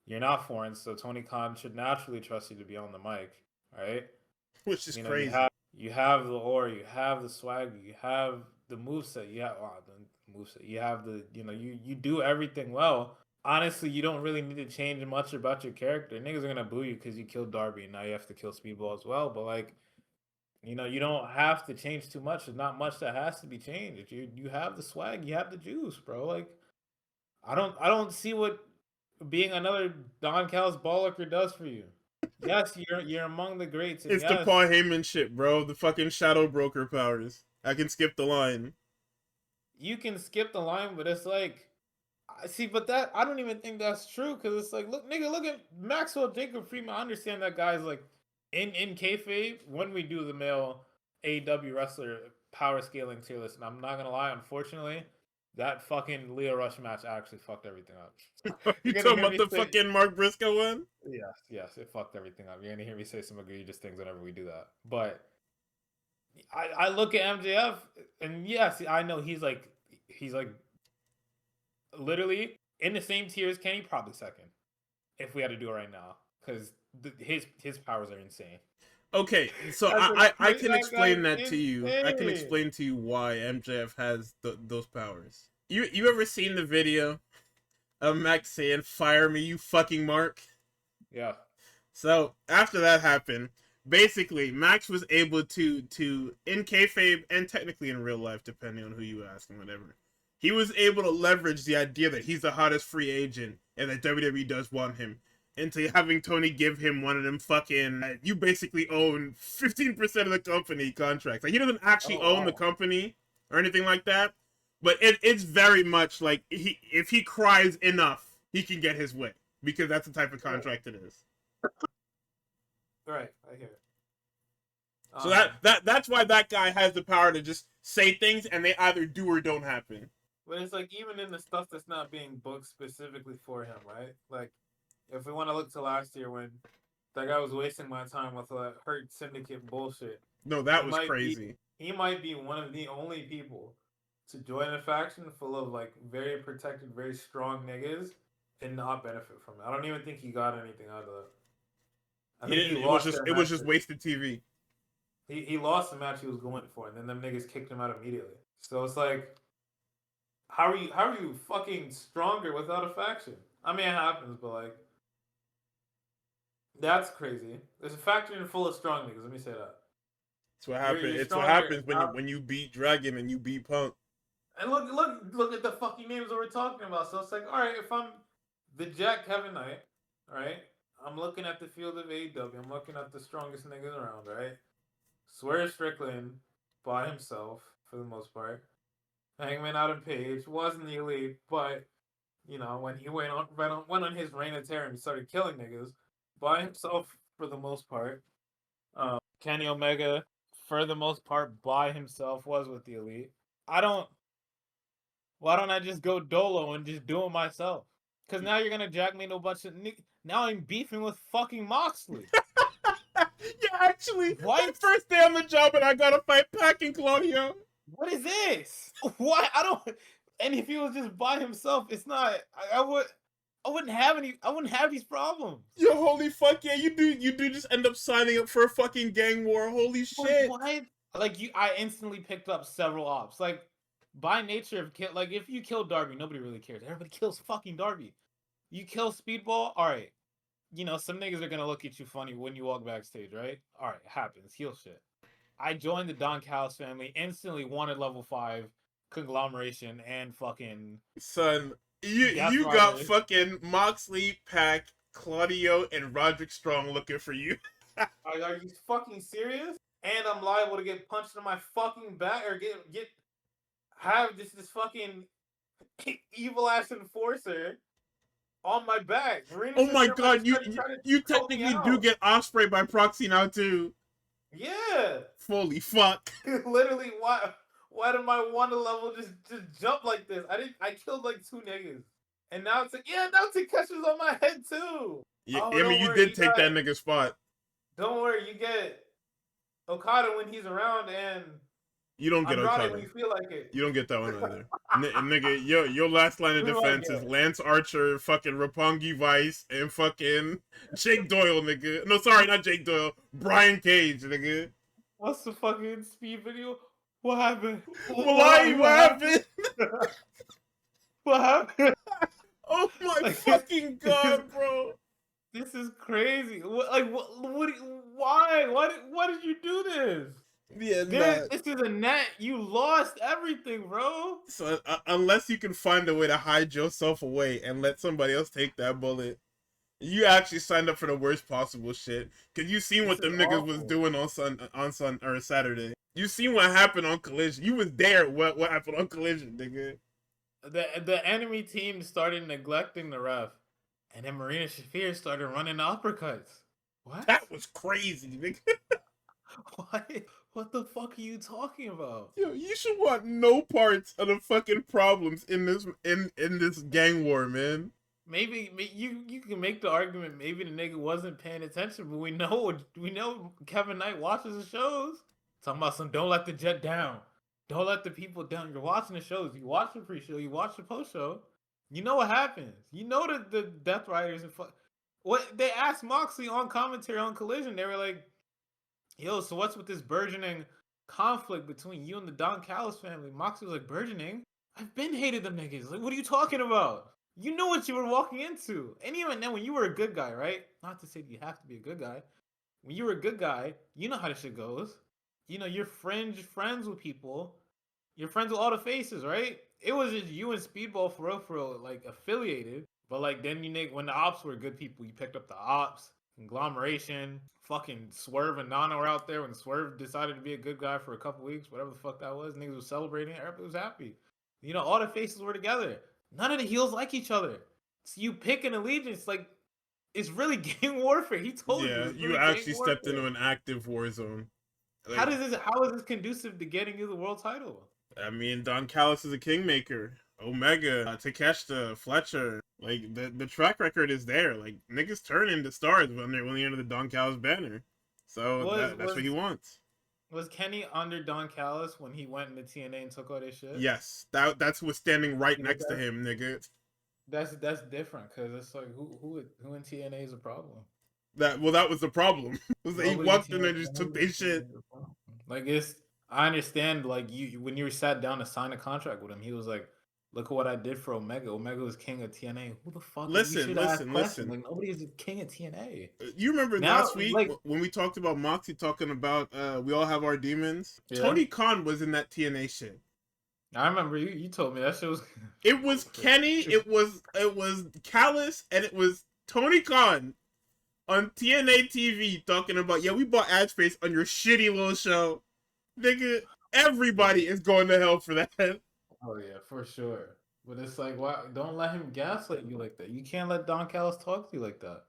Speaker 2: You're not foreign, so Tony Khan should naturally trust you to be on the mic, right?
Speaker 1: Which is crazy.
Speaker 2: You have the aura, you have the swag, you have the moveset, you have the you do everything well. Honestly, you don't really need to change much about your character. Niggas are gonna boo you because you killed Darby, and now you have to kill Speedball as well. But like, you don't have to change too much. There's not much that has to be changed. You have the swag, you have the juice, bro. Like, I don't see what being another Don Callis baller does for you. Yes, you're among the greats.
Speaker 1: It's the Paul Heyman shit, bro. The fucking shadow broker powers. I can skip the line.
Speaker 2: You can skip the line, but it's like, see, but that I don't even think that's true because it's like, look at Maxwell Jacob Freeman. I understand that guy's like in kayfabe when we do the male AEW wrestler power scaling tier list. And I'm not gonna lie, unfortunately, that fucking Leo Rush match actually fucked everything up.
Speaker 1: You
Speaker 2: You're gonna
Speaker 1: talking
Speaker 2: hear
Speaker 1: about
Speaker 2: me
Speaker 1: the
Speaker 2: say,
Speaker 1: fucking Mark Briscoe one?
Speaker 2: yes, it fucked everything up. You're gonna hear me say some egregious things whenever we do that. But I look at MJF, and yes, I know he's like literally in the same tier as Kenny, probably second if we had to do it right now, because his powers are insane.
Speaker 1: Okay, so I can
Speaker 2: That guy's
Speaker 1: explain that to you. I can
Speaker 2: insane.
Speaker 1: explain to you why MJF has those powers. You ever seen the video of Max saying, "Fire me, you fucking Mark"?
Speaker 2: Yeah.
Speaker 1: So after that happened, basically Max was able to in kayfabe and technically in real life, depending on who you ask and whatever, he was able to leverage the idea that he's the hottest free agent and that WWE does want him into having Tony give him one of them fucking you basically own 15% of the company contracts. Like he doesn't actually own the company or anything like that, but it's very much like if he cries enough, he can get his way because that's the type of contract it is.
Speaker 2: Right, I hear it.
Speaker 1: So that's why that guy has the power to just say things and they either do or don't happen.
Speaker 2: But it's like even in the stuff that's not being booked specifically for him, right? Like if we want to look to last year when that guy was wasting my time with Hurt Syndicate bullshit.
Speaker 1: No, that was crazy.
Speaker 2: He might be one of the only people to join a faction full of like very protected, very strong niggas and not benefit from it. I don't even think he got anything out of that. I think he lost
Speaker 1: it was just wasted TV.
Speaker 2: He lost the match he was going for, and then them niggas kicked him out immediately. So it's like, how are you fucking stronger without a faction? I mean, it happens, but like, that's crazy. There's a faction full of strong niggas. Let me say that.
Speaker 1: It's what happens. It's what happens when you beat Dragon and you beat Punk.
Speaker 2: And look at the fucking names that we're talking about. So it's like, all right, if I'm the Jack Kevin Knight, all right, I'm looking at the field of AEW. I'm looking at the strongest niggas around, right? Swear Strickland by himself for the most part. Hangman Adam Page wasn't the elite, but you know when he went on his reign of terror and started killing niggas by himself for the most part. Kenny Omega for the most part by himself was with the elite. Why don't I just go dolo and just do it myself? Because now you're gonna jack me into a bunch of now I'm beefing with fucking Moxley.
Speaker 1: Yeah, actually, my first day on the job and I gotta fight Pac and Claudio.
Speaker 2: What is this? What? I don't. And if he was just by himself, it's not. I wouldn't have these problems.
Speaker 1: Yo, holy fuck yeah, you do just end up signing up for a fucking gang war. Holy shit.
Speaker 2: What? Like I instantly picked up several ops. Like by nature of like if you kill Darby, nobody really cares. Everybody kills fucking Darby. You kill Speedball, all right. You know, some niggas are gonna look at you funny when you walk backstage, right? All right, happens. Heel shit. I joined the Don Callis family, instantly wanted level 5 conglomeration and fucking
Speaker 1: son. You got fucking Moxley, Pac, Claudio, and Roderick Strong looking for you.
Speaker 2: Are you fucking serious? And I'm liable to get punched in my fucking back or have this fucking evil ass enforcer on my back.
Speaker 1: Oh my god, you technically do get Osprey by proxy now too.
Speaker 2: Yeah.
Speaker 1: Holy fuck.
Speaker 2: Literally, why did my Wanda level just jump like this? I killed like 2 niggas. And now it's like, yeah, now Takeshi's on my head too.
Speaker 1: Yeah, I mean, you did take that nigga's spot.
Speaker 2: Don't worry, you get Okada when he's around, and
Speaker 1: you don't get Okada
Speaker 2: when you feel like it.
Speaker 1: You don't get that one either. Nigga, your last line of defense is Lance Archer, fucking Roppongi Vice, and fucking Jake Doyle, nigga. No, sorry, not Jake Doyle. Brian Cage, nigga.
Speaker 2: What's the fucking speed video? What happened?
Speaker 1: What happened?
Speaker 2: What happened?
Speaker 1: Oh my fucking god, bro!
Speaker 2: This is crazy. Why? Why did you do this?
Speaker 1: Yeah,
Speaker 2: this is a net. You lost everything, bro.
Speaker 1: So unless you can find a way to hide yourself away and let somebody else take that bullet, you actually signed up for the worst possible shit. Cause you seen what them niggas was doing on Saturday. You seen what happened on Collision. You was there. What happened on Collision, nigga?
Speaker 2: The enemy team started neglecting the ref, and then Marina Shafir started running uppercuts. What?
Speaker 1: That was crazy, nigga.
Speaker 2: What? What the fuck are you talking about?
Speaker 1: Yo, you should want no parts of the fucking problems in this gang war, man.
Speaker 2: Maybe you can make the argument maybe the nigga wasn't paying attention, but we know Kevin Knight watches the shows. Talking about some don't let the jet down. Don't let the people down. You're watching the shows. You watch the pre-show, you watch the post-show. You know what happens. You know the Death Riders and what they asked Moxley on commentary on Collision, they were like, yo, so what's with this burgeoning conflict between you and the Don Callis family? Moxley was like, burgeoning? I've been hated them niggas. Like, what are you talking about? You knew what you were walking into. And even then, when you were a good guy, right? Not to say you have to be a good guy. When you were a good guy, you know how this shit goes. You know, you're friends with people. You're friends with all the faces, right? It was just you and Speedball for real, like affiliated. But like then when the ops were good people, you picked up the ops, conglomeration, fucking Swerve and Nana were out there when Swerve decided to be a good guy for a couple weeks, whatever the fuck that was. Niggas was celebrating, everybody was happy. You know, all the faces were together. None of the heels like each other. So you pick an allegiance, like it's really gang warfare. He told you
Speaker 1: Yeah,
Speaker 2: it's
Speaker 1: you
Speaker 2: really
Speaker 1: actually
Speaker 2: gang
Speaker 1: stepped
Speaker 2: warfare.
Speaker 1: into an active war zone. Like,
Speaker 2: How is this conducive to getting you the world title?
Speaker 1: I mean, Don Callis is a kingmaker. Omega, Takeshita, Fletcher. Like the track record is there. Like niggas turn into stars when they're under the Don Callis banner. So
Speaker 2: Was
Speaker 1: that's what he
Speaker 2: was
Speaker 1: wants.
Speaker 2: was Kenny under Don Callis when he went into TNA and took all this shit?
Speaker 1: Yes, that's what's standing right
Speaker 2: You know
Speaker 1: next to him, nigga.
Speaker 2: that's different because it's like who in TNA is a problem?
Speaker 1: That was the problem. Was that he
Speaker 2: Nobody in
Speaker 1: walked in
Speaker 2: TNA,
Speaker 1: there and just took their shit.
Speaker 2: is a problem. Like it's I understand like you when you were sat down to sign a contract with him, he was like, "Look at what I did for Omega. Omega was king of TNA. Who the fuck? You
Speaker 1: Listen,
Speaker 2: should ask
Speaker 1: listen,
Speaker 2: questions.
Speaker 1: listen.
Speaker 2: Like nobody is a king of TNA
Speaker 1: You remember
Speaker 2: now.
Speaker 1: last week
Speaker 2: Like
Speaker 1: when we talked about Moxie talking about we all have our demons?
Speaker 2: yeah,
Speaker 1: Tony Khan was in that TNA shit.
Speaker 2: I remember you told me that shit was.
Speaker 1: It was Kenny, it was Callis, and it was Tony Khan on TNA TV talking about, yeah, we bought ad space on your shitty little show. Nigga, everybody is going to hell for that.
Speaker 2: Oh yeah, for sure. But it's like, why? Don't let him gaslight you like that. You can't let Don Callis talk to you like that.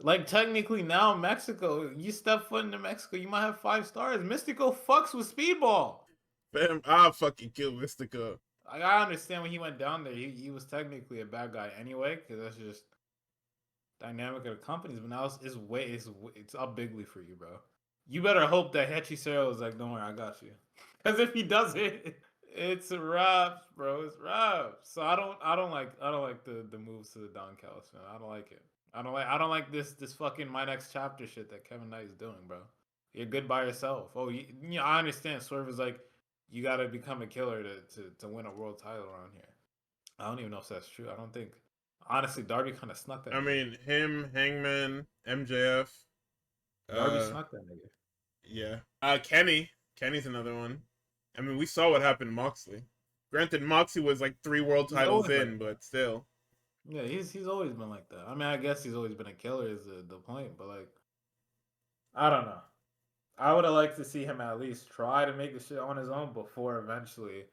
Speaker 2: Like technically now, Mexico, you step foot into Mexico, you might have 5 stars. Mystico fucks with Speedball.
Speaker 1: Fam, I'll fucking kill Mystica.
Speaker 2: Like, I understand when he went down there, he was technically a bad guy anyway, because that's just dynamic of the companies. But now it's up bigly for you, bro. You better hope that Hechicero is like, don't worry, I got you. Because if he does it, it's Raps, bro. It's Raps. So I don't like the moves to the Don Callis, man. I don't like it. I don't like this fucking my next chapter shit that Kevin Knight is doing, bro. You're good by yourself. Oh, I understand. Swerve is like, you gotta become a killer to win a world title around here. I don't even know if that's true. I don't think. Honestly, Darby kind of snuck that.
Speaker 1: I mean, him, Hangman, MJF.
Speaker 2: Darby snuck that nigga.
Speaker 1: Yeah. Kenny. Kenny's another one. I mean, we saw what happened to Moxley. Granted, Moxley was like 3 world titles in, but still.
Speaker 2: Yeah, he's always been like that. I mean, I guess he's always been a killer is the point, but like, I don't know. I would have liked to see him at least try to make the shit on his own before eventually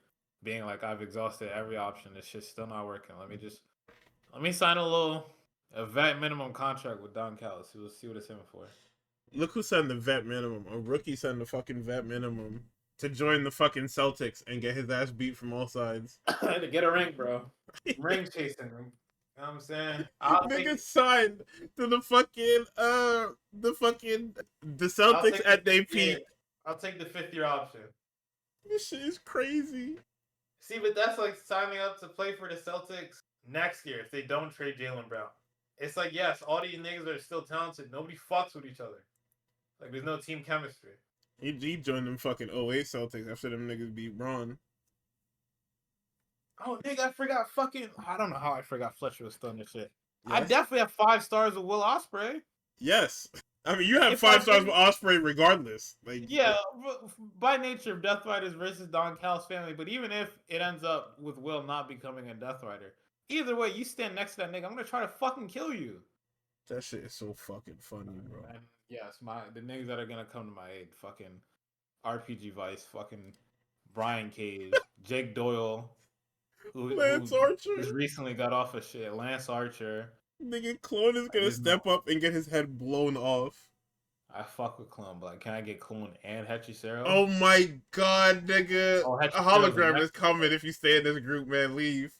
Speaker 2: being like, I've exhausted every option. This shit's still not working. Let me sign a vet minimum contract with Don Callis. We'll see what it's in for.
Speaker 1: Look who signed the vet minimum. A rookie signed the fucking vet minimum to join the fucking Celtics and get his ass beat from all sides.
Speaker 2: To get a ring, bro. Ring chasing. You know what I'm saying?
Speaker 1: Nigga signed to the Celtics at their peak.
Speaker 2: I'll take the 5th-year option.
Speaker 1: This shit is crazy.
Speaker 2: See, but that's like signing up to play for the Celtics next year if they don't trade Jaylen Brown. It's like, yes, all these niggas are still talented. Nobody fucks with each other. Like, there's no team chemistry.
Speaker 1: He joined them fucking 08 Celtics after them niggas beat Braun.
Speaker 2: Oh, nigga, I forgot fucking... I don't know how I forgot Fletcher was still in this shit.
Speaker 1: Yes?
Speaker 2: I definitely have 5 stars with Will Ospreay.
Speaker 1: Yes. I mean, you have 5 stars with Ospreay regardless. Like,
Speaker 2: yeah, by nature of Death Riders versus Don Callis family, but even if it ends up with Will not becoming a Death Rider, either way, you stand next to that nigga, I'm gonna try to fucking kill you.
Speaker 1: That shit is so fucking funny, bro.
Speaker 2: And yes, the niggas that are gonna come to my aid, fucking RPG Vice, fucking Brian Cage, Jake Doyle,
Speaker 1: Lance Archer
Speaker 2: just recently got off of shit. Lance Archer.
Speaker 1: Nigga, Clone is gonna step up and get his head blown off.
Speaker 2: I fuck with clone, but like, can I get clone and Hechicero?
Speaker 1: Oh my god, nigga.
Speaker 2: Oh,
Speaker 1: A
Speaker 2: Hechicero's the
Speaker 1: hologram
Speaker 2: next
Speaker 1: is coming if you stay in this group, man. Leave.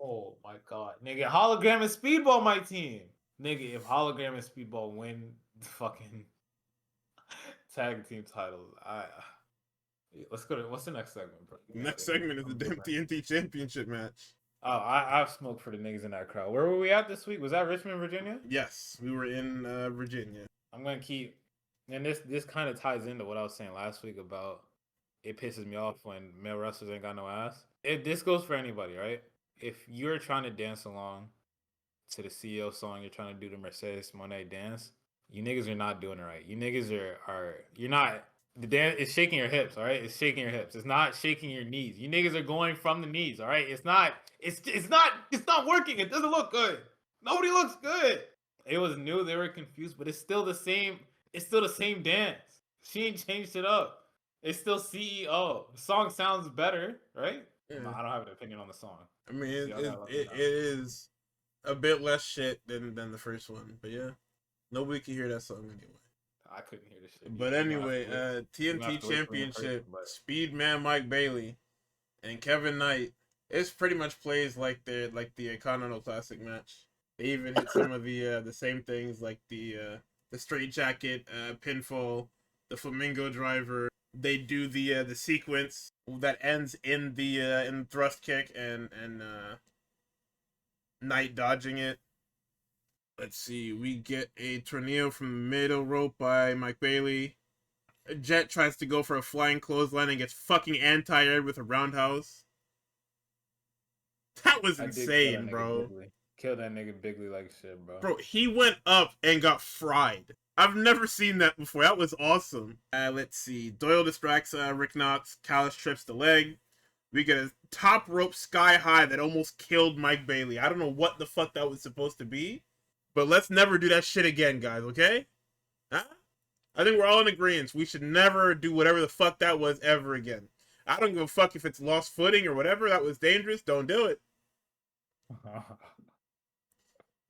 Speaker 2: Oh my god, nigga! Hologram and Speedball my team, nigga. If Hologram and Speedball win the fucking tag team titles, let's go to what's the next segment, bro?
Speaker 1: Next segment is the damn TNT Championship match.
Speaker 2: Oh, I've smoked for the niggas in that crowd. Where were we at this week? Was that Richmond, Virginia?
Speaker 1: Yes, we were in Virginia.
Speaker 2: I'm gonna keep, and this kind of ties into what I was saying last week about it pisses me off when male wrestlers ain't got no ass. This goes for anybody, right? If you're trying to dance along to the CEO song, you're trying to do the Mercedes Monet dance, you niggas are not doing it right. You niggas are you're not the dance is shaking your hips, all right? It's shaking your hips. It's not shaking your knees. You niggas are going from the knees, all right? It's not working. It doesn't look good. Nobody looks good. It was new, they were confused, but it's still the same dance. She ain't changed it up. It's still CEO. The song sounds better, right?
Speaker 1: Yeah.
Speaker 2: No, I don't have an opinion on the song.
Speaker 1: I mean, it is a bit less shit than the first one, but yeah, nobody can hear that song anyway.
Speaker 2: I couldn't hear this shit.
Speaker 1: But anyway, TNT Championship, Speedman Mike Bailey and Kevin Knight. It pretty much plays like the Continental Classic match. They even hit some of the same things like the straight jacket, pinfall, the flamingo driver. They do the sequence that ends in the thrust kick and Knight dodging it. Let's see. We get a tornado from the middle rope by Mike Bailey. Jet tries to go for a flying clothesline and gets fucking anti-aired with a roundhouse. That was insane, bro.
Speaker 2: Kill that nigga Bigley like shit, bro.
Speaker 1: Bro, he went up and got fried. I've never seen that before. That was awesome. Let's see. Doyle distracts Rick Knox. Callis trips the leg. We get a top rope sky high that almost killed Mike Bailey. I don't know what the fuck that was supposed to be. But let's never do that shit again, guys, okay? Huh? I think we're all in agreement. We should never do whatever the fuck that was ever again. I don't give a fuck if it's lost footing or whatever. That was dangerous. Don't do it.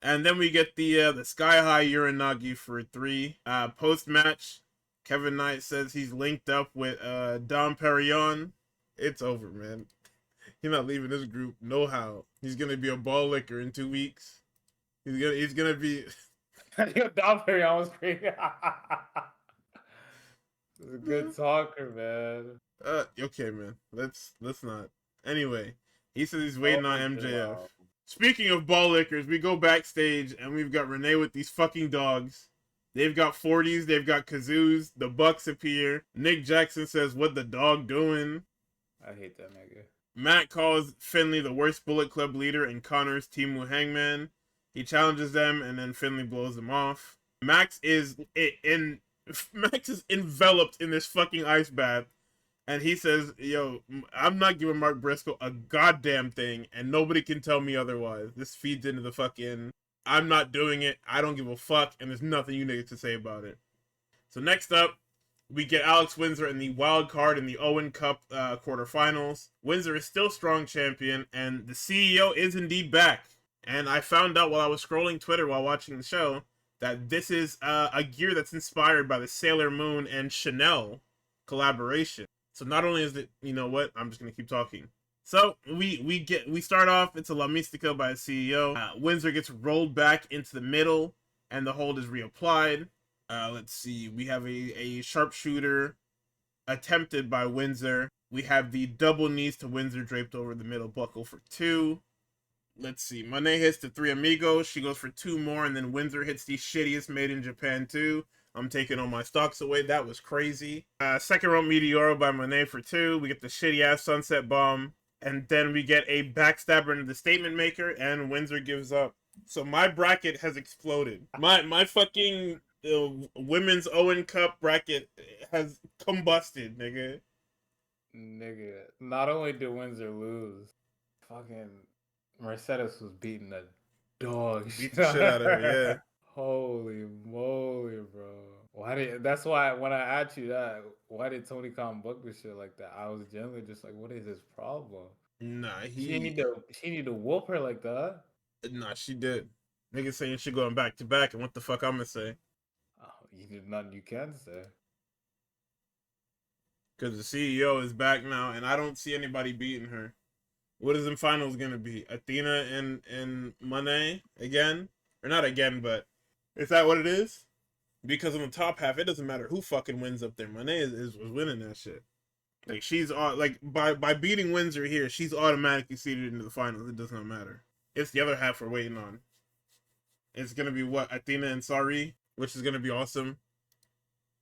Speaker 1: And then we get the Sky High Uranagi for 3. Post-match, Kevin Knight says he's linked up with Dom Perignon. It's over, man. He's not leaving this group. No how. He's gonna be a ball licker in 2 weeks. He's gonna be.
Speaker 2: Dom Perignon was crazy. He's a good talker, man.
Speaker 1: Okay, man. Let's not. Anyway, he says he's waiting on MJF. Wow. Speaking of ball lickers, we go backstage and we've got Renee with these fucking dogs. They've got 40s, they've got kazoos, the Bucks appear. Nick Jackson says, "What the dog doing?"
Speaker 2: I hate that nigga.
Speaker 1: Matt calls Finley the worst Bullet Club leader and Connor's Timu Hangman. He challenges them and then Finley blows them off. Max is enveloped in this fucking ice bath. And he says, "Yo, I'm not giving Mark Briscoe a goddamn thing, and nobody can tell me otherwise." This feeds into the fucking, "I'm not doing it, I don't give a fuck, and there's nothing you niggas to say about it." So next up, we get Alex Windsor in the wild card in the Owen Cup quarterfinals. Windsor is still strong champion, and the CEO is indeed back. And I found out while I was scrolling Twitter while watching the show that this is a gear that's inspired by the Sailor Moon and Chanel collaboration. So not only is it, you know what, I'm just gonna keep talking. So we start off. It's a La Mystica by the CEO. Windsor gets rolled back into the middle, and the hold is reapplied. Let's see. We have a sharpshooter attempted by Windsor. We have the double knees to Windsor draped over the middle buckle for 2. Let's see. Monet hits the 3 amigos. She goes for 2 more, and then Windsor hits the shittiest made in Japan 2. I'm taking all my stocks away. That was crazy. Second row Meteoro by Monet for 2. We get the shitty ass sunset bomb. And then we get a backstabber into the statement maker, and Windsor gives up. So my bracket has exploded. My fucking women's Owen Cup bracket has combusted, nigga.
Speaker 2: Nigga, not only did Windsor lose, fucking Mercedes was beating the dog
Speaker 1: Beat the shit out of her, yeah.
Speaker 2: Holy moly, bro. That's why when I asked you that, why did Tony Khan book this shit like that? I was generally just like, what is his problem?
Speaker 1: Nah,
Speaker 2: she need to whoop her like that.
Speaker 1: Nah, she did. Niggas saying she going back to back, and what the fuck I'm gonna say?
Speaker 2: Oh There's nothing you can say.
Speaker 1: Because the CEO is back now, and I don't see anybody beating her. What is in finals gonna be? Athena and Monet again? Or not again, but is that what it is? Because in the top half, it doesn't matter who fucking wins up there. Monet was winning that shit. Like she's like by beating Windsor here, she's automatically seeded into the finals. It does not matter. It's the other half we're waiting on. It's gonna be what, Athena and Sari, which is gonna be awesome.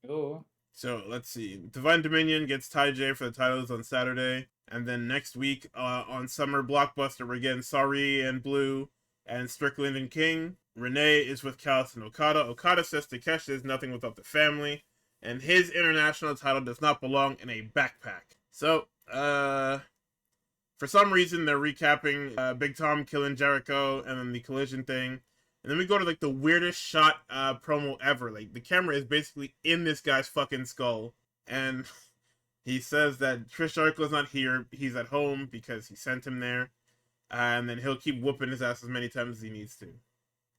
Speaker 2: Cool.
Speaker 1: So let's see. Divine Dominion gets Ty J for the titles on Saturday, and then next week on Summer Blockbuster we're getting Sari and Blue and Strickland and King. Renee is with Callis and Okada. Okada says Takeshi is nothing without the family, and his international title does not belong in a backpack. So, for some reason, they're recapping Big Tom killing Jericho and then the Collision thing. And then we go to, like, the weirdest shot promo ever. Like, the camera is basically in this guy's fucking skull. And he says that Chris Jericho's not here. He's at home because he sent him there. And then he'll keep whooping his ass as many times as he needs to.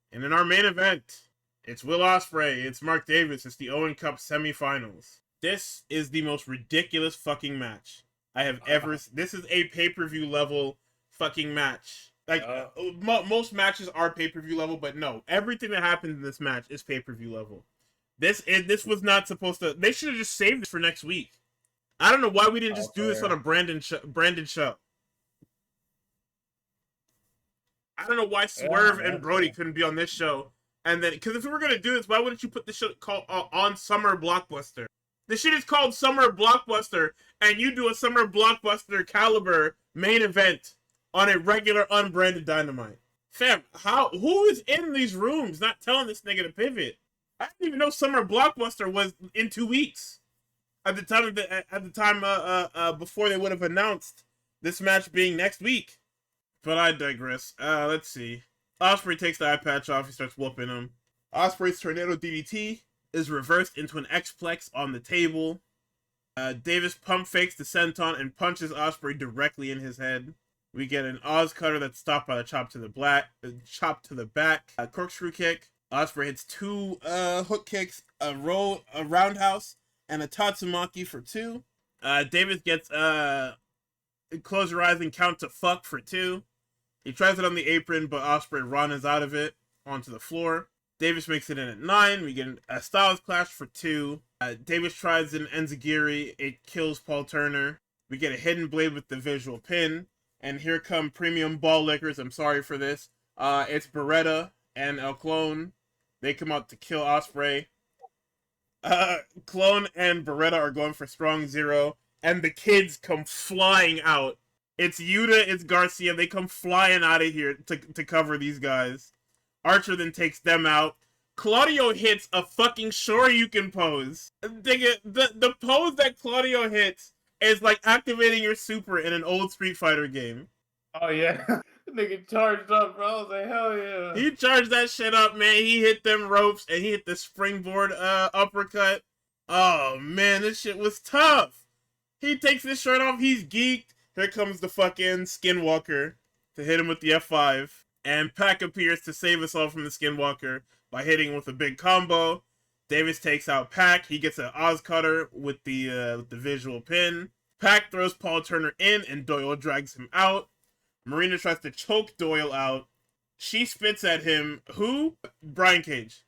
Speaker 1: And in our main event, it's Will Ospreay, it's Mark Davis, it's the Owen Cup semifinals. This is the most ridiculous fucking match I have ever. This is a pay-per-view level fucking match. Like most matches are pay-per-view level, but no, everything that happens in this match is pay-per-view level. This was not supposed to. They should have just saved this for next week. I don't know why we didn't just do this on a Brandon show. I don't know why Swerve and Brody couldn't be on this show. And then, because if we were going to do this, why wouldn't you put this shit called on Summer Blockbuster? This shit is called Summer Blockbuster, and you do a Summer Blockbuster caliber main event on a regular unbranded Dynamite. Fam, who is in these rooms not telling this nigga to pivot? I didn't even know Summer Blockbuster was in 2 weeks. At the time before they would have announced this match being next week. But I digress. Let's see. Ospreay takes the eye patch off. He starts whooping him. Ospreay's Tornado DDT is reversed into an X-Plex on the table. Davis pump fakes the senton and punches Ospreay directly in his head. We get an Oz cutter that's stopped by the chop to the back. A corkscrew kick. Ospreay hits 2 hook kicks, a roundhouse, and a Tatsumaki for 2. Davis gets close your eyes and count to fuck for 2. He tries it on the apron, but Ospreay runs out of it onto the floor. Davis makes it in at 9. We get a Styles Clash for 2. Davis tries an Enziguri. It kills Paul Turner. We get a Hidden Blade with the visual pin. And here come Premium Ball Lickers. I'm sorry for this. It's Beretta and El Clone. They come out to kill Ospreay. Clone and Beretta are going for Strong Zero. And the kids come flying out. It's Yuta, it's Garcia. They come flying out of here to cover these guys. Archer then takes them out. Claudio hits a fucking Shoryuken pose. The pose that Claudio hits is like activating your super in an old Street Fighter game.
Speaker 2: Oh, yeah. Nigga charged up, bro. I was like, hell yeah.
Speaker 1: He charged that shit up, man. He hit them ropes, and he hit the springboard uppercut. Oh, man, this shit was tough. He takes his shirt off. He's geeked. Here comes the fucking Skinwalker to hit him with the F5. And Pac appears to save us all from the Skinwalker by hitting with a big combo. Davis takes out Pac. He gets an Oz cutter with the visual pin. Pac throws Paul Turner in, and Doyle drags him out. Marina tries to choke Doyle out. She spits at him. Who? Brian Cage.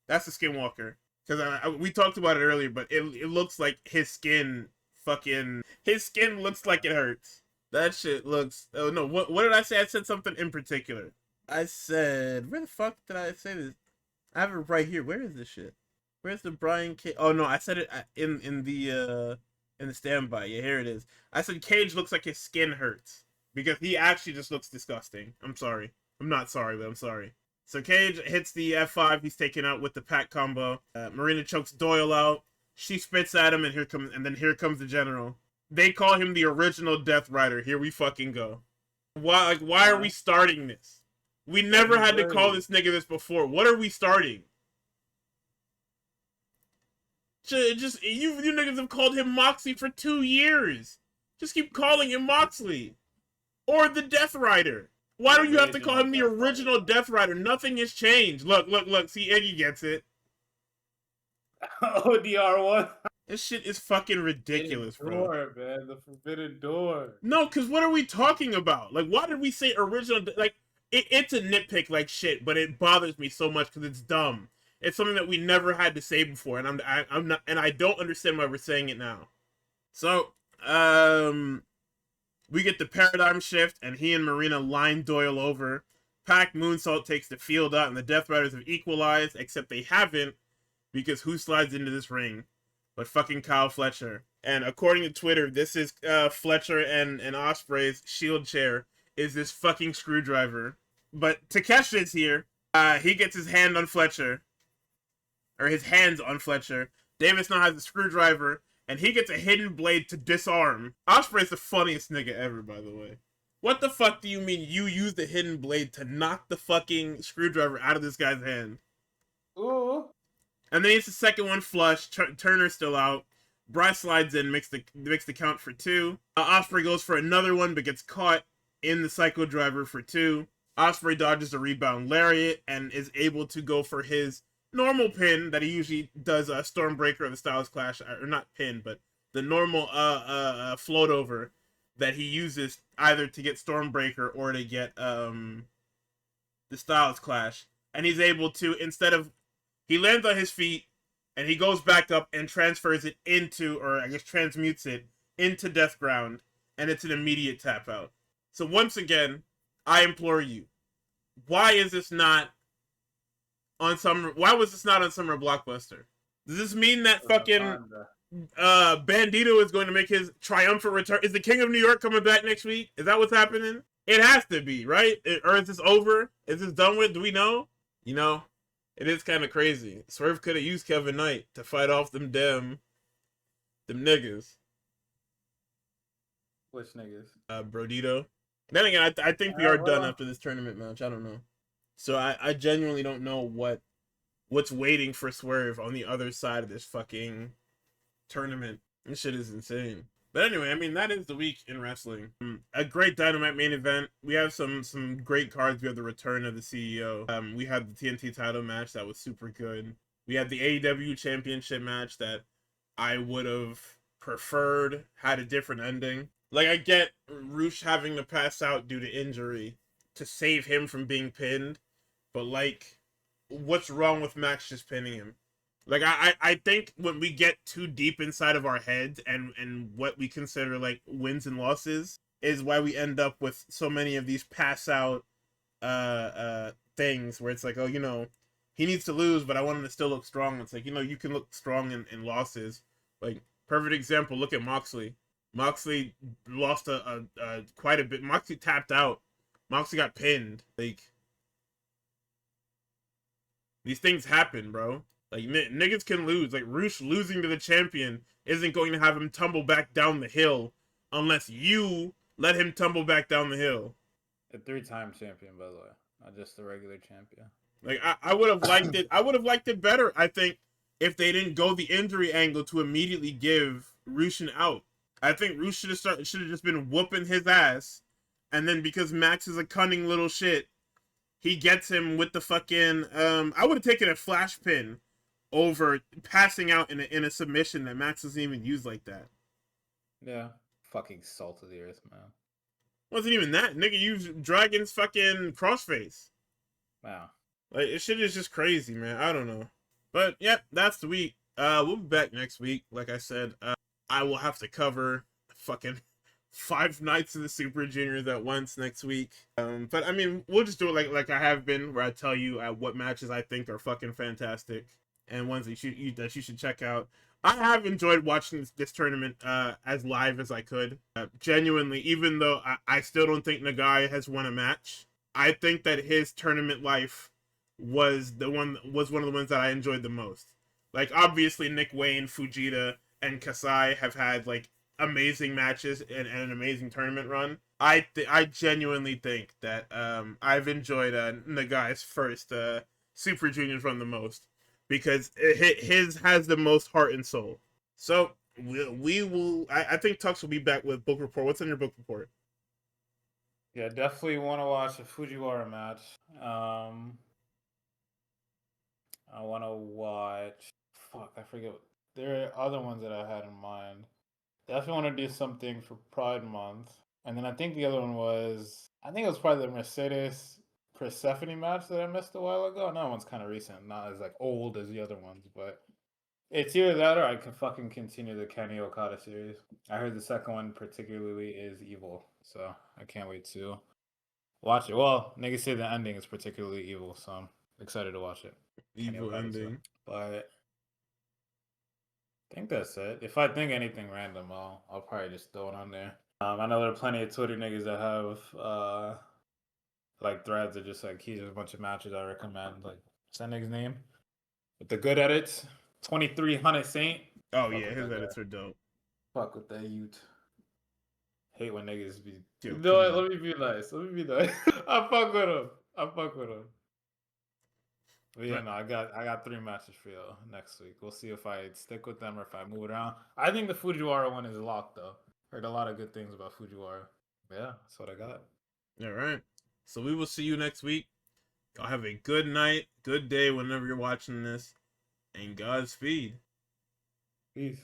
Speaker 1: That's the Skinwalker. Because we talked about it earlier, but it looks like his skin looks like it hurts. That shit looks... Oh, no. What did I say? I said something in particular. I said... Where the fuck did I say this? I have it right here. Where is this shit? Where's the Brian Cage? Oh, no. I said it in the standby. Yeah, here it is. I said Cage looks like his skin hurts. Because he actually just looks disgusting. I'm sorry. I'm not sorry, but I'm sorry. So Cage hits the F5. He's taken out with the Pac combo. Marina chokes Doyle out. She spits at him, and here comes the General. They call him the original Death Rider. Here we fucking go. Why are we starting this? We never had to call this nigga this before. What are we starting? Just you niggas have called him Moxley for 2 years. Just keep calling him Moxley. Or the Death Rider. Why do you have to call him the original Death Rider? Nothing has changed. Look. See, Iggy gets it.
Speaker 2: ODR1.
Speaker 1: This shit is fucking ridiculous, bro.
Speaker 2: Door, man. The forbidden door.
Speaker 1: No, because what are we talking about? Like, why did we say original? Like, it's a nitpick like shit, but it bothers me so much because it's dumb. It's something that we never had to say before, and I'm not, and I don't understand why we're saying it now. So, we get the paradigm shift, and he and Marina line Doyle over. Pac Moonsault takes the field out, and the Death Riders have equalized, except they haven't, because who slides into this ring but fucking Kyle Fletcher? And according to Twitter, this is Fletcher and Ospreay's shield chair is this fucking screwdriver. But Takesha's here. He gets his hand on Fletcher. Or his hands on Fletcher. Davis now has a screwdriver. And he gets a hidden blade to disarm. Ospreay's the funniest nigga ever, by the way. What the fuck do you mean you use the hidden blade to knock the fucking screwdriver out of this guy's hand?
Speaker 2: Ooh.
Speaker 1: And then it's the second one flush. Turner's still out. Bryce slides in, makes the count for 2. Ospreay goes for another one, but gets caught in the Psycho Driver for 2. Ospreay dodges a rebound lariat and is able to go for his normal pin that he usually does, a Stormbreaker of the Styles Clash, or not pin, but the normal float over that he uses either to get Stormbreaker or to get the Styles Clash. And he's able to, instead of, he lands on his feet, and he goes back up and transfers it into, or I guess transmutes it into Death Ground, and it's an immediate tap out. So once again, I implore you, why is this not on Summer? Why was this not on Summer Blockbuster? Does this mean that fucking Bandito is going to make his triumphant return? Is the King of New York coming back next week? Is that what's happening? It has to be, right? Or is this over? Is this done with? Do we know? You know, it is kind of crazy. Swerve could have used Kevin Knight to fight off them niggas.
Speaker 2: Which niggas?
Speaker 1: Brodito. Then again, I think we are done after this tournament match. I don't know. So I genuinely don't know what's waiting for Swerve on the other side of this fucking tournament. This shit is insane. But anyway, I mean, that is the week in wrestling. A great Dynamite main event. We have some great cards. We have the return of the CEO. We had the TNT title match that was super good. We had the AEW championship match that I would have preferred had a different ending. Like, I get Roosh having to pass out due to injury to save him from being pinned, but like, what's wrong with Max just pinning him? Like, I think when we get too deep inside of our heads and what we consider like wins and losses is why we end up with so many of these pass out things where it's like, oh, you know, he needs to lose, but I want him to still look strong. It's like, you know, you can look strong in losses. Like, perfect example, look at Moxley. Moxley lost quite a bit. Moxley tapped out. Moxley got pinned. Like, these things happen, bro. Like, niggas can lose. Like, Roosh losing to the champion isn't going to have him tumble back down the hill unless you let him tumble back down the hill.
Speaker 2: A 3-time champion, by the way. Not just a regular champion.
Speaker 1: Like, I would have liked it. I would have liked it better, I think, if they didn't go the injury angle to immediately give Roosh an out. I think Roosh should have just been whooping his ass. And then because Max is a cunning little shit, he gets him with the fucking, I would have taken a flash pin over passing out in a submission that Max doesn't even use like that.
Speaker 2: Yeah. Fucking salt of the earth, man.
Speaker 1: Wasn't even that. Nigga used Dragon's fucking crossface.
Speaker 2: Wow.
Speaker 1: Like, this shit is just crazy, man. I don't know. But, yep, that's the week. We'll be back next week. Like I said, I will have to cover fucking 5 nights of the Super Juniors at once next week. But I mean, we'll just do it like I have been, where I tell you what matches I think are fucking fantastic and ones that you should check out. I have enjoyed watching this tournament as live as I could. Genuinely, even though I still don't think Nagai has won a match, I think that his tournament life was one of the ones that I enjoyed the most. Like, obviously, Nick Wayne, Fujita, and Kasai have had like amazing matches and an amazing tournament run. I genuinely think that I've enjoyed Nagai's first Super Juniors run the most, because his has the most heart and soul. So we will. I think Tux will be back with book report. What's in your book report?
Speaker 2: Yeah, definitely want to watch a Fujiwara match. I want to watch fuck, I forget. There are other ones that I had in mind. Definitely want to do something for Pride Month. And then I think the other one was, I think it was probably the Mercedes Persephone match that I missed a while ago. And that one's kind of recent, not as like old as the other ones, but it's either that or I can fucking continue the Kenny Okada series. I heard the second one particularly is evil, so I can't wait to watch it. Well, niggas say the ending is particularly evil, so I'm excited to watch it. Kenny
Speaker 1: Evil
Speaker 2: Okada,
Speaker 1: ending.
Speaker 2: but I think that's it. If I think anything random, I'll probably just throw it on there. I know there are plenty of Twitter niggas that have like threads that just like here's a bunch of matches I recommend. Like what's that nigga's name? With the good edits, 2300 Saint.
Speaker 1: Oh
Speaker 2: Fuck
Speaker 1: yeah,
Speaker 2: with
Speaker 1: his
Speaker 2: that
Speaker 1: edits
Speaker 2: guy.
Speaker 1: are dope.
Speaker 2: Fuck with that youth. Hate when niggas be.
Speaker 1: Yo,
Speaker 2: No,
Speaker 1: come on.
Speaker 2: let me be nice. Let me be nice. I fuck with him. I fuck with him. But yeah,
Speaker 1: But
Speaker 2: no, I got 3 matches for you next week. We'll see if I stick with them or if I move it around. I think the Fujiwara one is locked though. Heard a lot of good things about Fujiwara. Yeah, that's what I got.
Speaker 1: all right. So we will see you next week. Y'all have a good night, good day whenever you're watching this, and Godspeed.
Speaker 2: Peace.